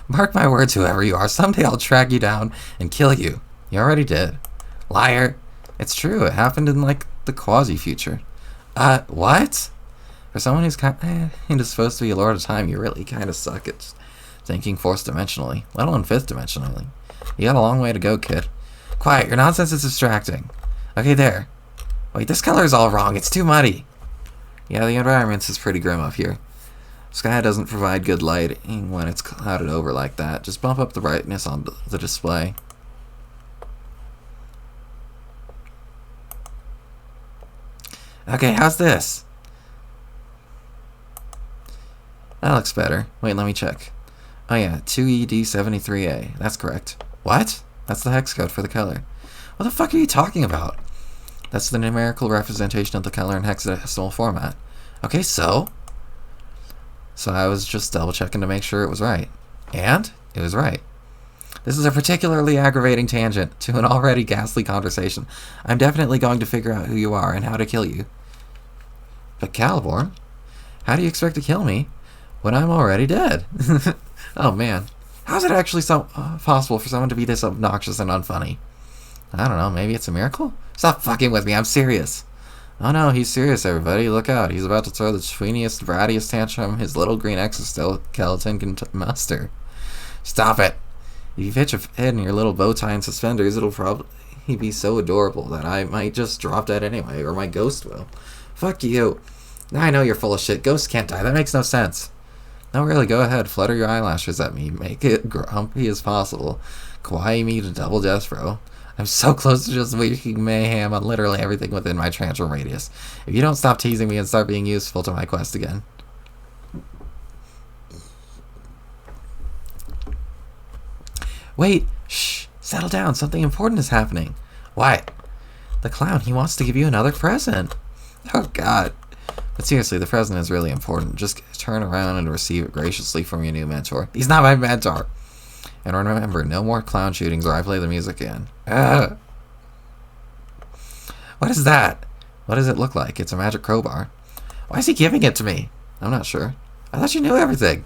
Mark my words, whoever you are, someday I'll track you down and kill you. You already did. Liar. It's true, it happened in, like, the quasi-future. What? For someone who's kind of supposed to be a lord of time, you really kind of suck at thinking fourth-dimensionally, let alone fifth-dimensionally. You got a long way to go, kid. Quiet, your nonsense is distracting. Okay, there. Wait, this color is all wrong, it's too muddy. Yeah, the environment is pretty grim up here. Sky doesn't provide good lighting when it's clouded over like that. Just bump up the brightness on the display. Okay, how's this? That looks better. Wait, let me check. Oh yeah, 2ED73A. That's correct. What? That's the hex code for the color. What the fuck are you talking about? That's the numerical representation of the color in hexadecimal format. Okay, so I was just double checking to make sure it was right. And it was right. This is a particularly aggravating tangent to an already ghastly conversation. I'm definitely going to figure out who you are and how to kill you. But Caliborn, how do you expect to kill me when I'm already dead? Oh man, how is it actually possible for someone to be this obnoxious and unfunny? I don't know, maybe it's a miracle? Stop fucking with me, I'm serious. Oh no, he's serious, everybody. Look out, he's about to throw the tweeniest, brattiest tantrum his little green exoskeleton can muster. Stop it. If you pitch a head in your little bow tie and suspenders, it'll probably be so adorable that I might just drop dead anyway, or my ghost will. Fuck you. Now I know you're full of shit. Ghosts can't die, that makes no sense. No, really, go ahead. Flutter your eyelashes at me. Make it grumpy as possible. Kawaii me to double death throw. I'm so close to just wreaking mayhem on literally everything within my tantrum radius. If you don't stop teasing me and start being useful to my quest again. Wait, shh, settle down. Something important is happening. What? The clown, he wants to give you another present. Oh, God. But seriously, the present is really important. Just turn around and receive it graciously from your new mentor. He's not my mentor. And remember, no more clown shootings or I play the music again. Ugh. What is that? What does it look like? It's a magic crowbar. Why is he giving it to me? I'm not sure. I thought you knew everything.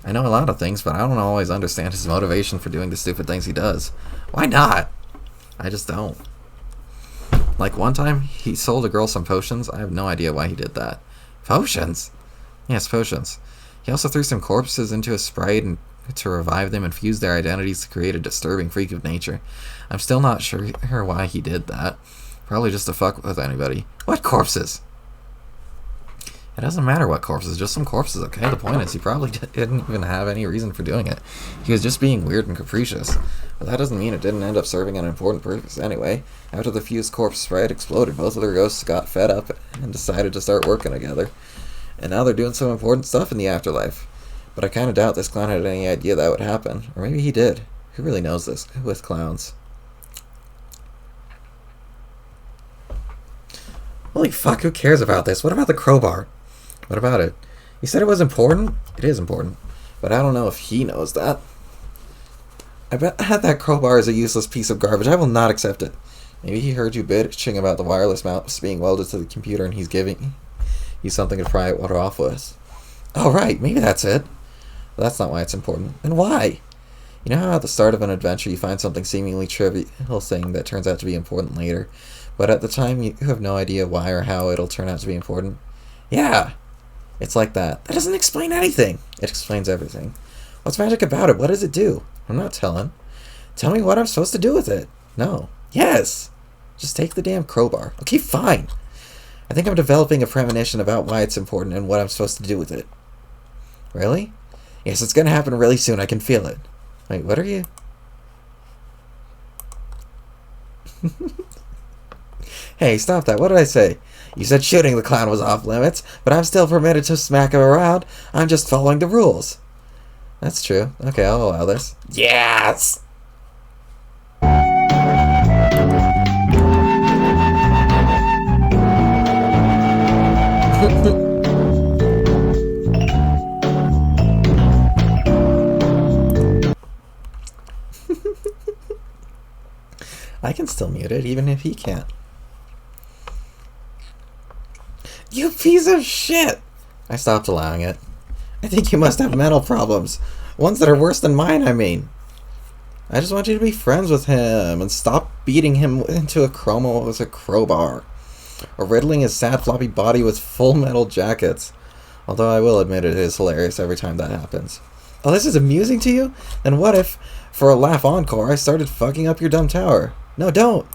I know a lot of things, but I don't always understand his motivation for doing the stupid things he does. Why not? I just don't. Like one time, he sold a girl some potions. I have no idea why he did that. Potions? Yes, potions. He also threw some corpses into a Sprite and to revive them and fuse their identities to create a disturbing freak of nature. I'm still not sure why he did that. Probably just to fuck with anybody. What corpses? It doesn't matter what corpses, just some corpses, okay? The point is, he probably didn't even have any reason for doing it. He was just being weird and capricious. But that doesn't mean it didn't end up serving an important purpose anyway. After the fused corpse Sprite exploded, both of their ghosts got fed up and decided to start working together. And now they're doing some important stuff in the afterlife. But I kind of doubt this clown had any idea that would happen. Or maybe he did. Who really knows this with clowns? Holy fuck, who cares about this? What about the crowbar? What about it? You said it was important? It is important. But I don't know if he knows that. I bet that crowbar is a useless piece of garbage. I will not accept it. Maybe he heard you bitching about the wireless mouse being welded to the computer and he's giving you something to pry it off with. Oh right, maybe that's it. But that's not why it's important. Then why? You know how at the start of an adventure you find something seemingly trivial thing that turns out to be important later, but at the time you have no idea why or how it'll turn out to be important? Yeah, it's like that. That doesn't explain anything. It explains everything. What's magic about it? What does it do? I'm not telling. Tell me what I'm supposed to do with it. No. Yes! Just take the damn crowbar. Okay, fine. I think I'm developing a premonition about why it's important and what I'm supposed to do with it. Really? Yes, it's gonna happen really soon. I can feel it. Wait, what are you? Hey, stop that. What did I say? You said shooting the clown was off limits, but I'm still permitted to smack him around. I'm just following the rules. That's true. Okay, I'll allow this. Yes! I can still mute it, even if he can't. You piece of shit! I stopped allowing it. I think you must have mental problems. Ones that are worse than mine, I mean. I just want you to be friends with him and stop beating him into a chroma with a crowbar. Or riddling his sad floppy body with full metal jackets. Although I will admit it is hilarious every time that happens. Oh, this is amusing to you? Then what if, for a laugh encore, I started fucking up your dumb tower? No, don't!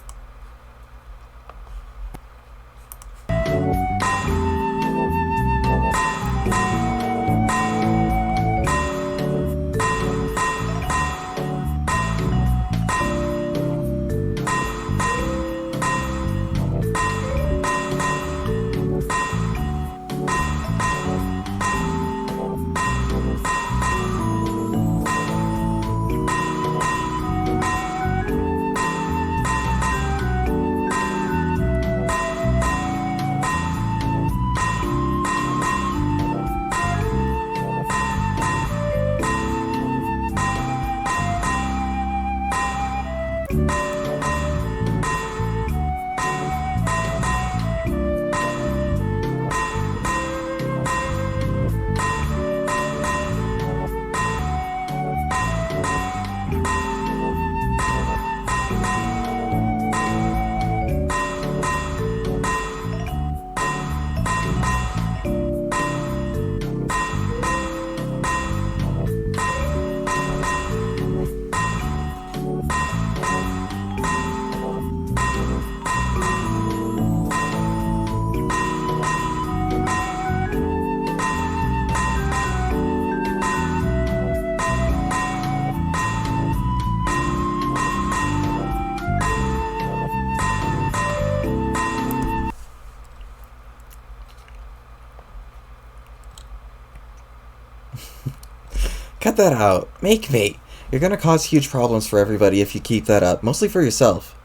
Cut that out. Make me. You're gonna cause huge problems for everybody if you keep that up, mostly for yourself.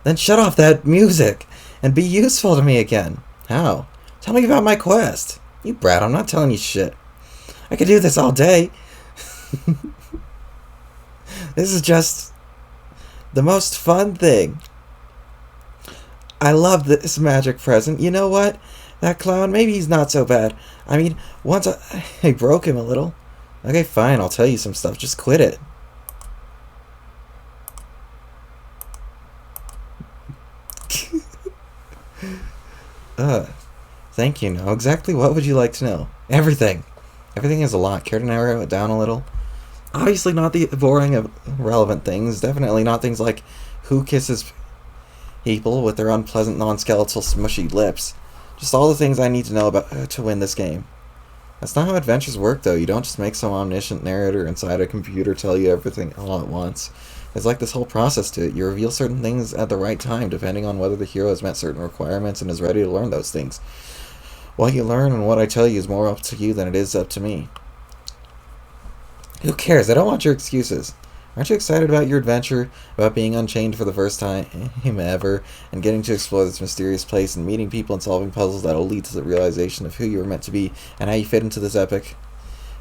Then shut off that music and be useful to me again. How? Tell me about my quest. You brat, I'm not telling you shit. I could do this all day. This is just the most fun thing. I love this magic present. You know what? That clown, maybe he's not so bad. I mean, once I broke him a little. Okay, fine, I'll tell you some stuff. Just quit it. Thank you. Now, exactly what would you like to know? Everything. Everything is a lot. Care to narrow it down a little? Obviously not the boring, irrelevant things. Definitely not things like who kisses people with their unpleasant, non-skeletal, smushy lips. Just all the things I need to know about to win this game. That's not how adventures work, though. You don't just make some omniscient narrator inside a computer tell you everything all at once. There's like this whole process to it. You reveal certain things at the right time, depending on whether the hero has met certain requirements and is ready to learn those things. What you learn and what I tell you is more up to you than it is up to me. Who cares? I don't want your excuses. Aren't you excited about your adventure, about being unchained for the first time ever, and getting to explore this mysterious place and meeting people and solving puzzles that'll lead to the realization of who you were meant to be and how you fit into this epic?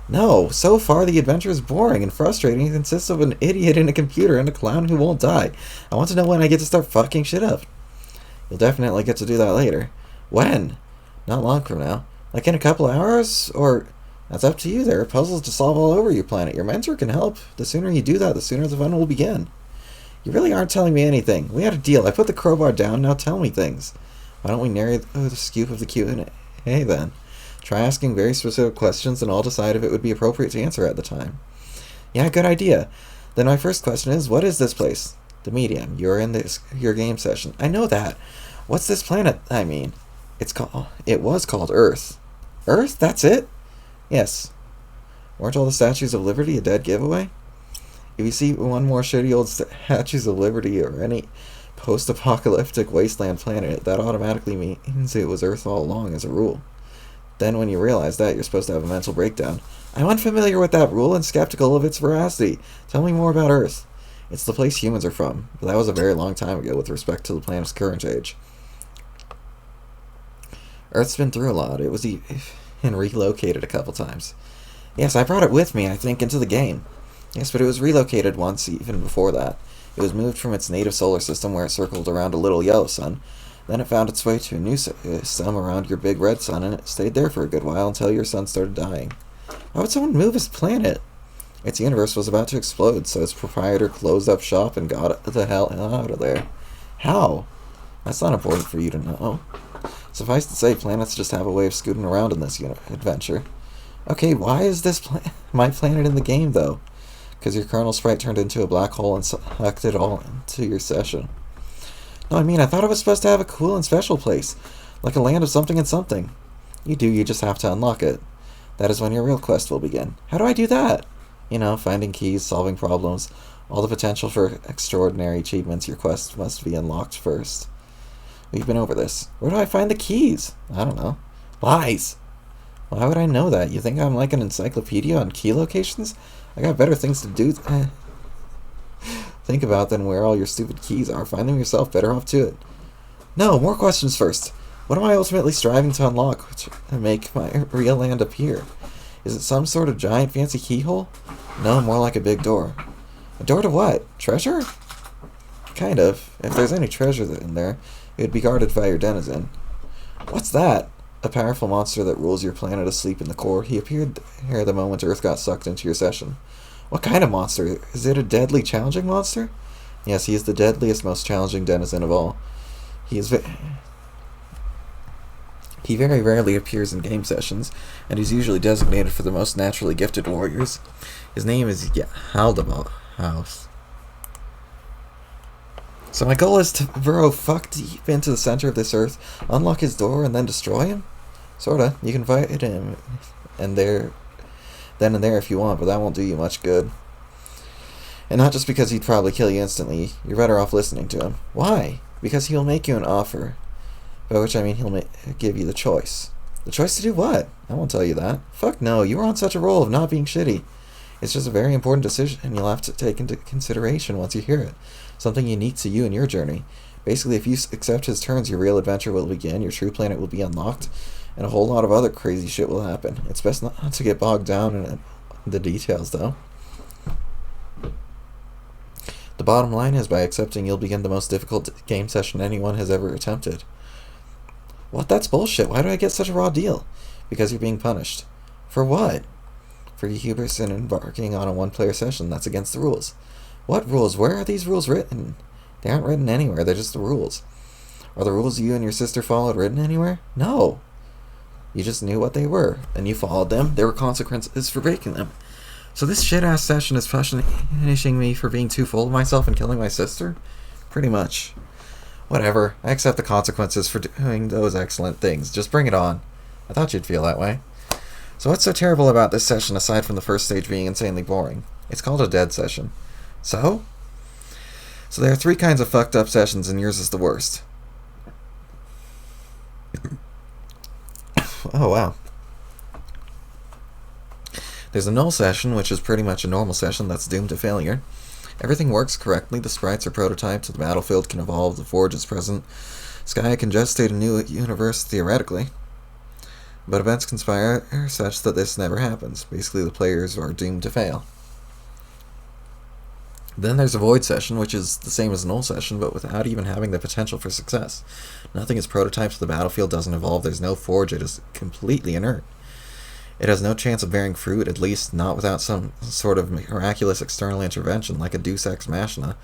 No, so far the adventure is boring and frustrating. It consists of an idiot and a computer and a clown who won't die. I want to know when I get to start fucking shit up. You'll definitely get to do that later. When? Not long from now. Like in a couple hours? Or That's up to you. There are puzzles to solve all over your planet. Your mentor can help. The sooner you do that, the sooner the fun will begin. You really aren't telling me anything. We had a deal. I put the crowbar down, now tell me things. Why don't we narrate the scoop of the Q&A then? Try asking very specific questions and I'll decide if it would be appropriate to answer at the time. Yeah, good idea. Then my first question is, what is this place? The medium. You're in your game session. I know that. What's this planet? I mean, it was called Earth. Earth? That's it? Yes. Weren't all the Statues of Liberty a dead giveaway? If you see one more shitty old Statues of Liberty or any post-apocalyptic wasteland planet, that automatically means it was Earth all along as a rule. Then when you realize that, you're supposed to have a mental breakdown. I'm unfamiliar with that rule and skeptical of its veracity. Tell me more about Earth. It's the place humans are from, but that was a very long time ago with respect to the planet's current age. Earth's been through a lot. It was and relocated a couple times. Yes, I brought it with me, I think, into the game. Yes, but it was relocated once, even before that. It was moved from its native solar system where it circled around a little yellow sun. Then it found its way to a new system around your big red sun, and it stayed there for a good while until your sun started dying. Why would someone move its planet? Its universe was about to explode, so its proprietor closed up shop and got the hell out of there. How? That's not important for you to know. Suffice to say, planets just have a way of scooting around in this adventure. Okay, why is this my planet in the game, though? Because your kernel sprite turned into a black hole and sucked it all into your session. No, I mean, I thought it was supposed to have a cool and special place, like a land of something and something. You do, you just have to unlock it. That is when your real quest will begin. How do I do that? You know, finding keys, solving problems, all the potential for extraordinary achievements. Your quest must be unlocked first. We've been over this. Where do I find the keys? I don't know. Lies! Why would I know that? You think I'm like an encyclopedia on key locations? I got better things to do think about than where all your stupid keys are. Find them yourself. Better off to it. No, more questions first. What am I ultimately striving to unlock to make my real land appear? Is it some sort of giant fancy keyhole? No, more like a big door. A door to what? Treasure? Kind of. If there's any treasure in there, it would be guarded by your denizen. What's that? A powerful monster that rules your planet asleep in the core. He appeared here the moment Earth got sucked into your session. What kind of monster? Is it a deadly, challenging monster? Yes, he is the deadliest, most challenging denizen of all. He very rarely appears in game sessions, and he's usually designated for the most naturally gifted warriors. His name is House. So my goal is to burrow fuck deep into the center of this Earth, unlock his door, and then destroy him? Sorta. You can fight him then and there if you want, but that won't do you much good. And not just because he'd probably kill you instantly. You're better off listening to him. Why? Because he'll make you an offer. By which I mean he'll give you the choice. The choice to do what? I won't tell you that. Fuck no, you were on such a roll of not being shitty. It's just a very important decision and you'll have to take into consideration once you hear it. Something unique to you and your journey. Basically, if you accept his terms, your real adventure will begin, your true planet will be unlocked, and a whole lot of other crazy shit will happen. It's best not to get bogged down in the details, though. The bottom line is, by accepting, you'll begin the most difficult game session anyone has ever attempted. What? That's bullshit. Why do I get such a raw deal? Because you're being punished. For what? For your hubris and embarking on a one-player session. That's against the rules. What rules? Where are these rules written? They aren't written anywhere. They're just the rules. Are the rules you and your sister followed written anywhere? No. You just knew what they were, and you followed them. There were consequences for breaking them. So this shit-ass session is punishing me for being too full of myself and killing my sister? Pretty much. Whatever. I accept the consequences for doing those excellent things. Just bring it on. I thought you'd feel that way. So what's so terrible about this session aside from the first stage being insanely boring? It's called a dead session. So there are 3 kinds of fucked up sessions, and yours is the worst. Oh, wow. There's a null session, which is pretty much a normal session that's doomed to failure. Everything works correctly, the sprites are prototyped, the battlefield can evolve, the forge is present, Sky can gestate a new universe theoretically. But events conspire such that this never happens. Basically, the players are doomed to fail. Then there's a void session, which is the same as a null session, but without even having the potential for success. Nothing is prototyped, the battlefield doesn't evolve, there's no forge, it is completely inert. It has no chance of bearing fruit, at least not without some sort of miraculous external intervention like a Deus Ex Machina.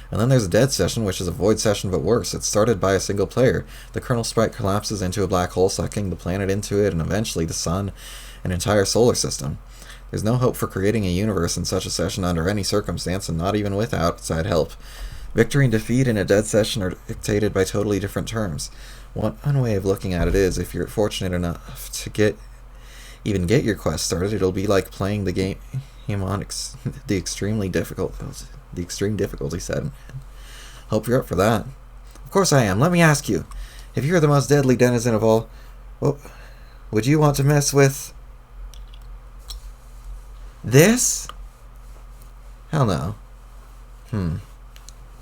And then there's a dead session, which is a void session but worse. It's started by a single player. The kernel sprite collapses into a black hole, sucking the planet into it, and eventually the sun, an entire solar system. There's no hope for creating a universe in such a session under any circumstance, and not even with outside help. Victory and defeat in a dead session are dictated by totally different terms. One way of looking at it is, if you're fortunate enough to even get your quest started, it'll be like playing the game on the extreme difficulty setting. Hope you're up for that. Of course I am. Let me ask you, if you're the most deadly denizen of all, well, would you want to mess with this? Hell no.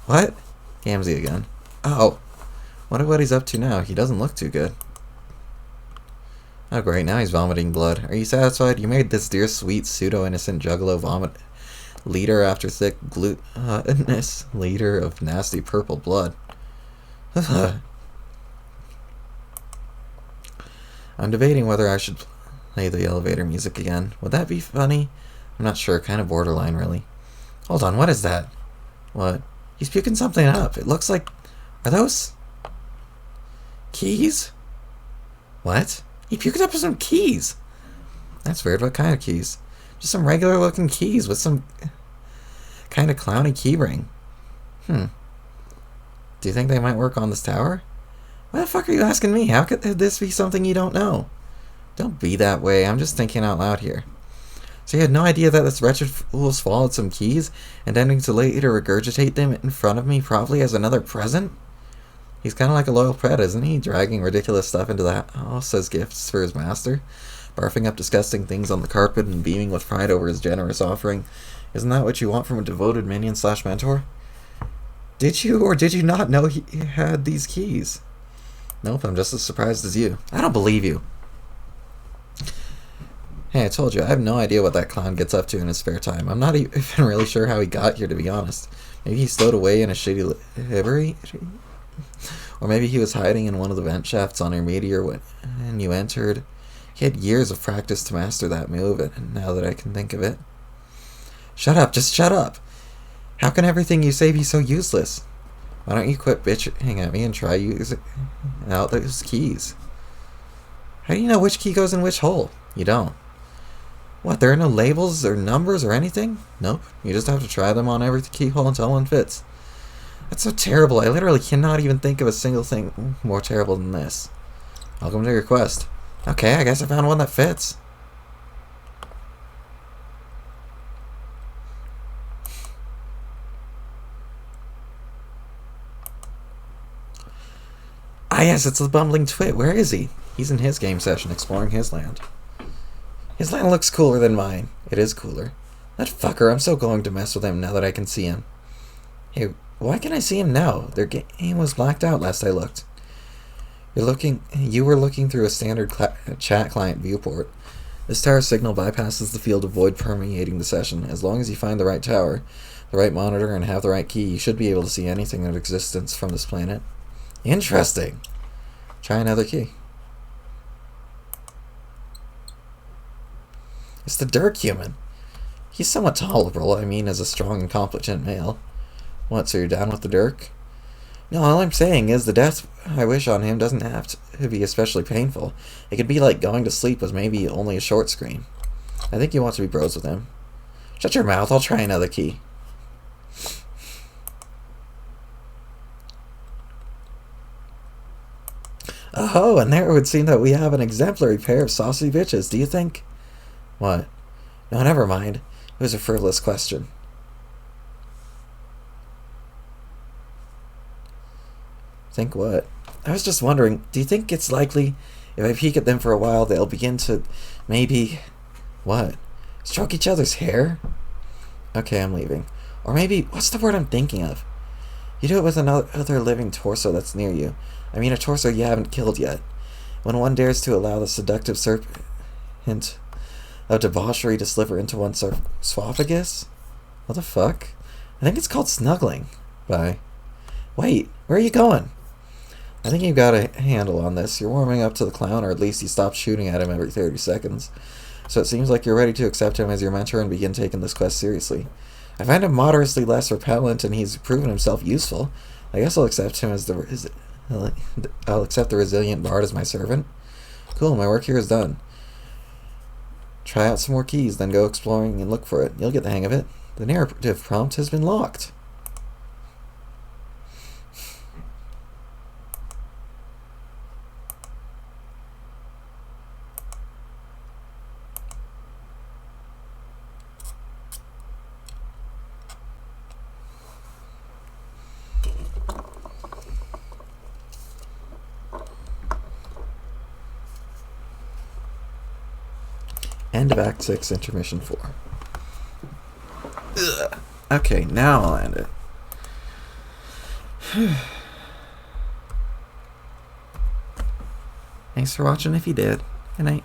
What? Gamzee again. Oh. Wonder what he's up to now. He doesn't look too good. Oh great, now he's vomiting blood. Are you satisfied? You made this dear sweet pseudo-innocent juggalo vomit liter after thick glutinous liter of nasty purple blood. I'm debating whether I should play the elevator music again. Would that be funny? I'm not sure, kind of borderline really. Hold on, what is that? What? He's puking something up. It looks like... Are those... keys? What? He puked up some keys. That's weird. What kind of keys? Just some regular looking keys with some kind of clowny keyring. Do you think they might work on this tower? Why the fuck are you asking me? How could this be something you don't know? Don't be that way. I'm just thinking out loud here. So you had no idea that this wretched fool swallowed some keys, intending to later regurgitate them in front of me, probably as another present? He's kind of like a loyal pet, isn't he? Dragging ridiculous stuff into the house as gifts for his master, barfing up disgusting things on the carpet and beaming with pride over his generous offering. Isn't that what you want from a devoted minion/mentor? Did you or did you not know he had these keys? Nope, I'm just as surprised as you. I don't believe you. Hey, I told you, I have no idea what that clown gets up to in his spare time. I'm not even really sure how he got here, to be honest. Maybe he stowed away in a shitty livery? Or maybe he was hiding in one of the vent shafts on your meteor when you entered. He had years of practice to master that move, and now that I can think of it. Shut up, just shut up! How can everything you say be so useless? Why don't you quit bitching at me and try using out those keys? How do you know which key goes in which hole? You don't. What, there are no labels or numbers or anything? Nope, you just have to try them on every keyhole until one fits. That's so terrible, I literally cannot even think of a single thing more terrible than this. Welcome to your quest. Okay, I guess I found one that fits. Ah yes, it's the bumbling twit. Where is he? He's in his game session, exploring his land. His land looks cooler than mine. It is cooler. That fucker, I'm so going to mess with him now that I can see him. Hey, why can I see him now? Their game was blacked out last I looked. You were looking through a standard chat client viewport. This tower signal bypasses the field of void permeating the session. As long as you find the right tower, the right monitor, and have the right key, you should be able to see anything of existence from this planet. Interesting. Try another key. It's the Dirk human. He's somewhat tolerable, I mean, as a strong and competent male. What, so you're down with the Dirk? No, all I'm saying is the death I wish on him doesn't have to be especially painful. It could be like going to sleep with maybe only a short screen. I think you want to be bros with him. Shut your mouth, I'll try another key. Oh, and there it would seem that we have an exemplary pair of saucy bitches, do you think? What? No, never mind. It was a frivolous question. Think what? I was just wondering, do you think it's likely if I peek at them for a while they'll begin to maybe... What? Stroke each other's hair? Okay, I'm leaving. Or maybe, what's the word I'm thinking of? You do it with another living torso that's near you. I mean a torso you haven't killed yet. When one dares to allow the seductive serpent of debauchery to sliver into one's esophagus? What the fuck? I think it's called snuggling. Bye. Wait, where are you going? I think you've got a handle on this. You're warming up to the clown, or at least you stopped shooting at him every 30 seconds. So it seems like you're ready to accept him as your mentor and begin taking this quest seriously. I find him moderately less repellent, and he's proven himself useful. I guess I'll accept him as I'll accept the resilient bard as my servant. Cool, my work here is done. Try out some more keys, then go exploring and look for it. You'll get the hang of it. The narrative prompt has been locked. End of Act 6, Intermission 4. Ugh. Okay, now I'll end it. Thanks for watching if you did. Good night.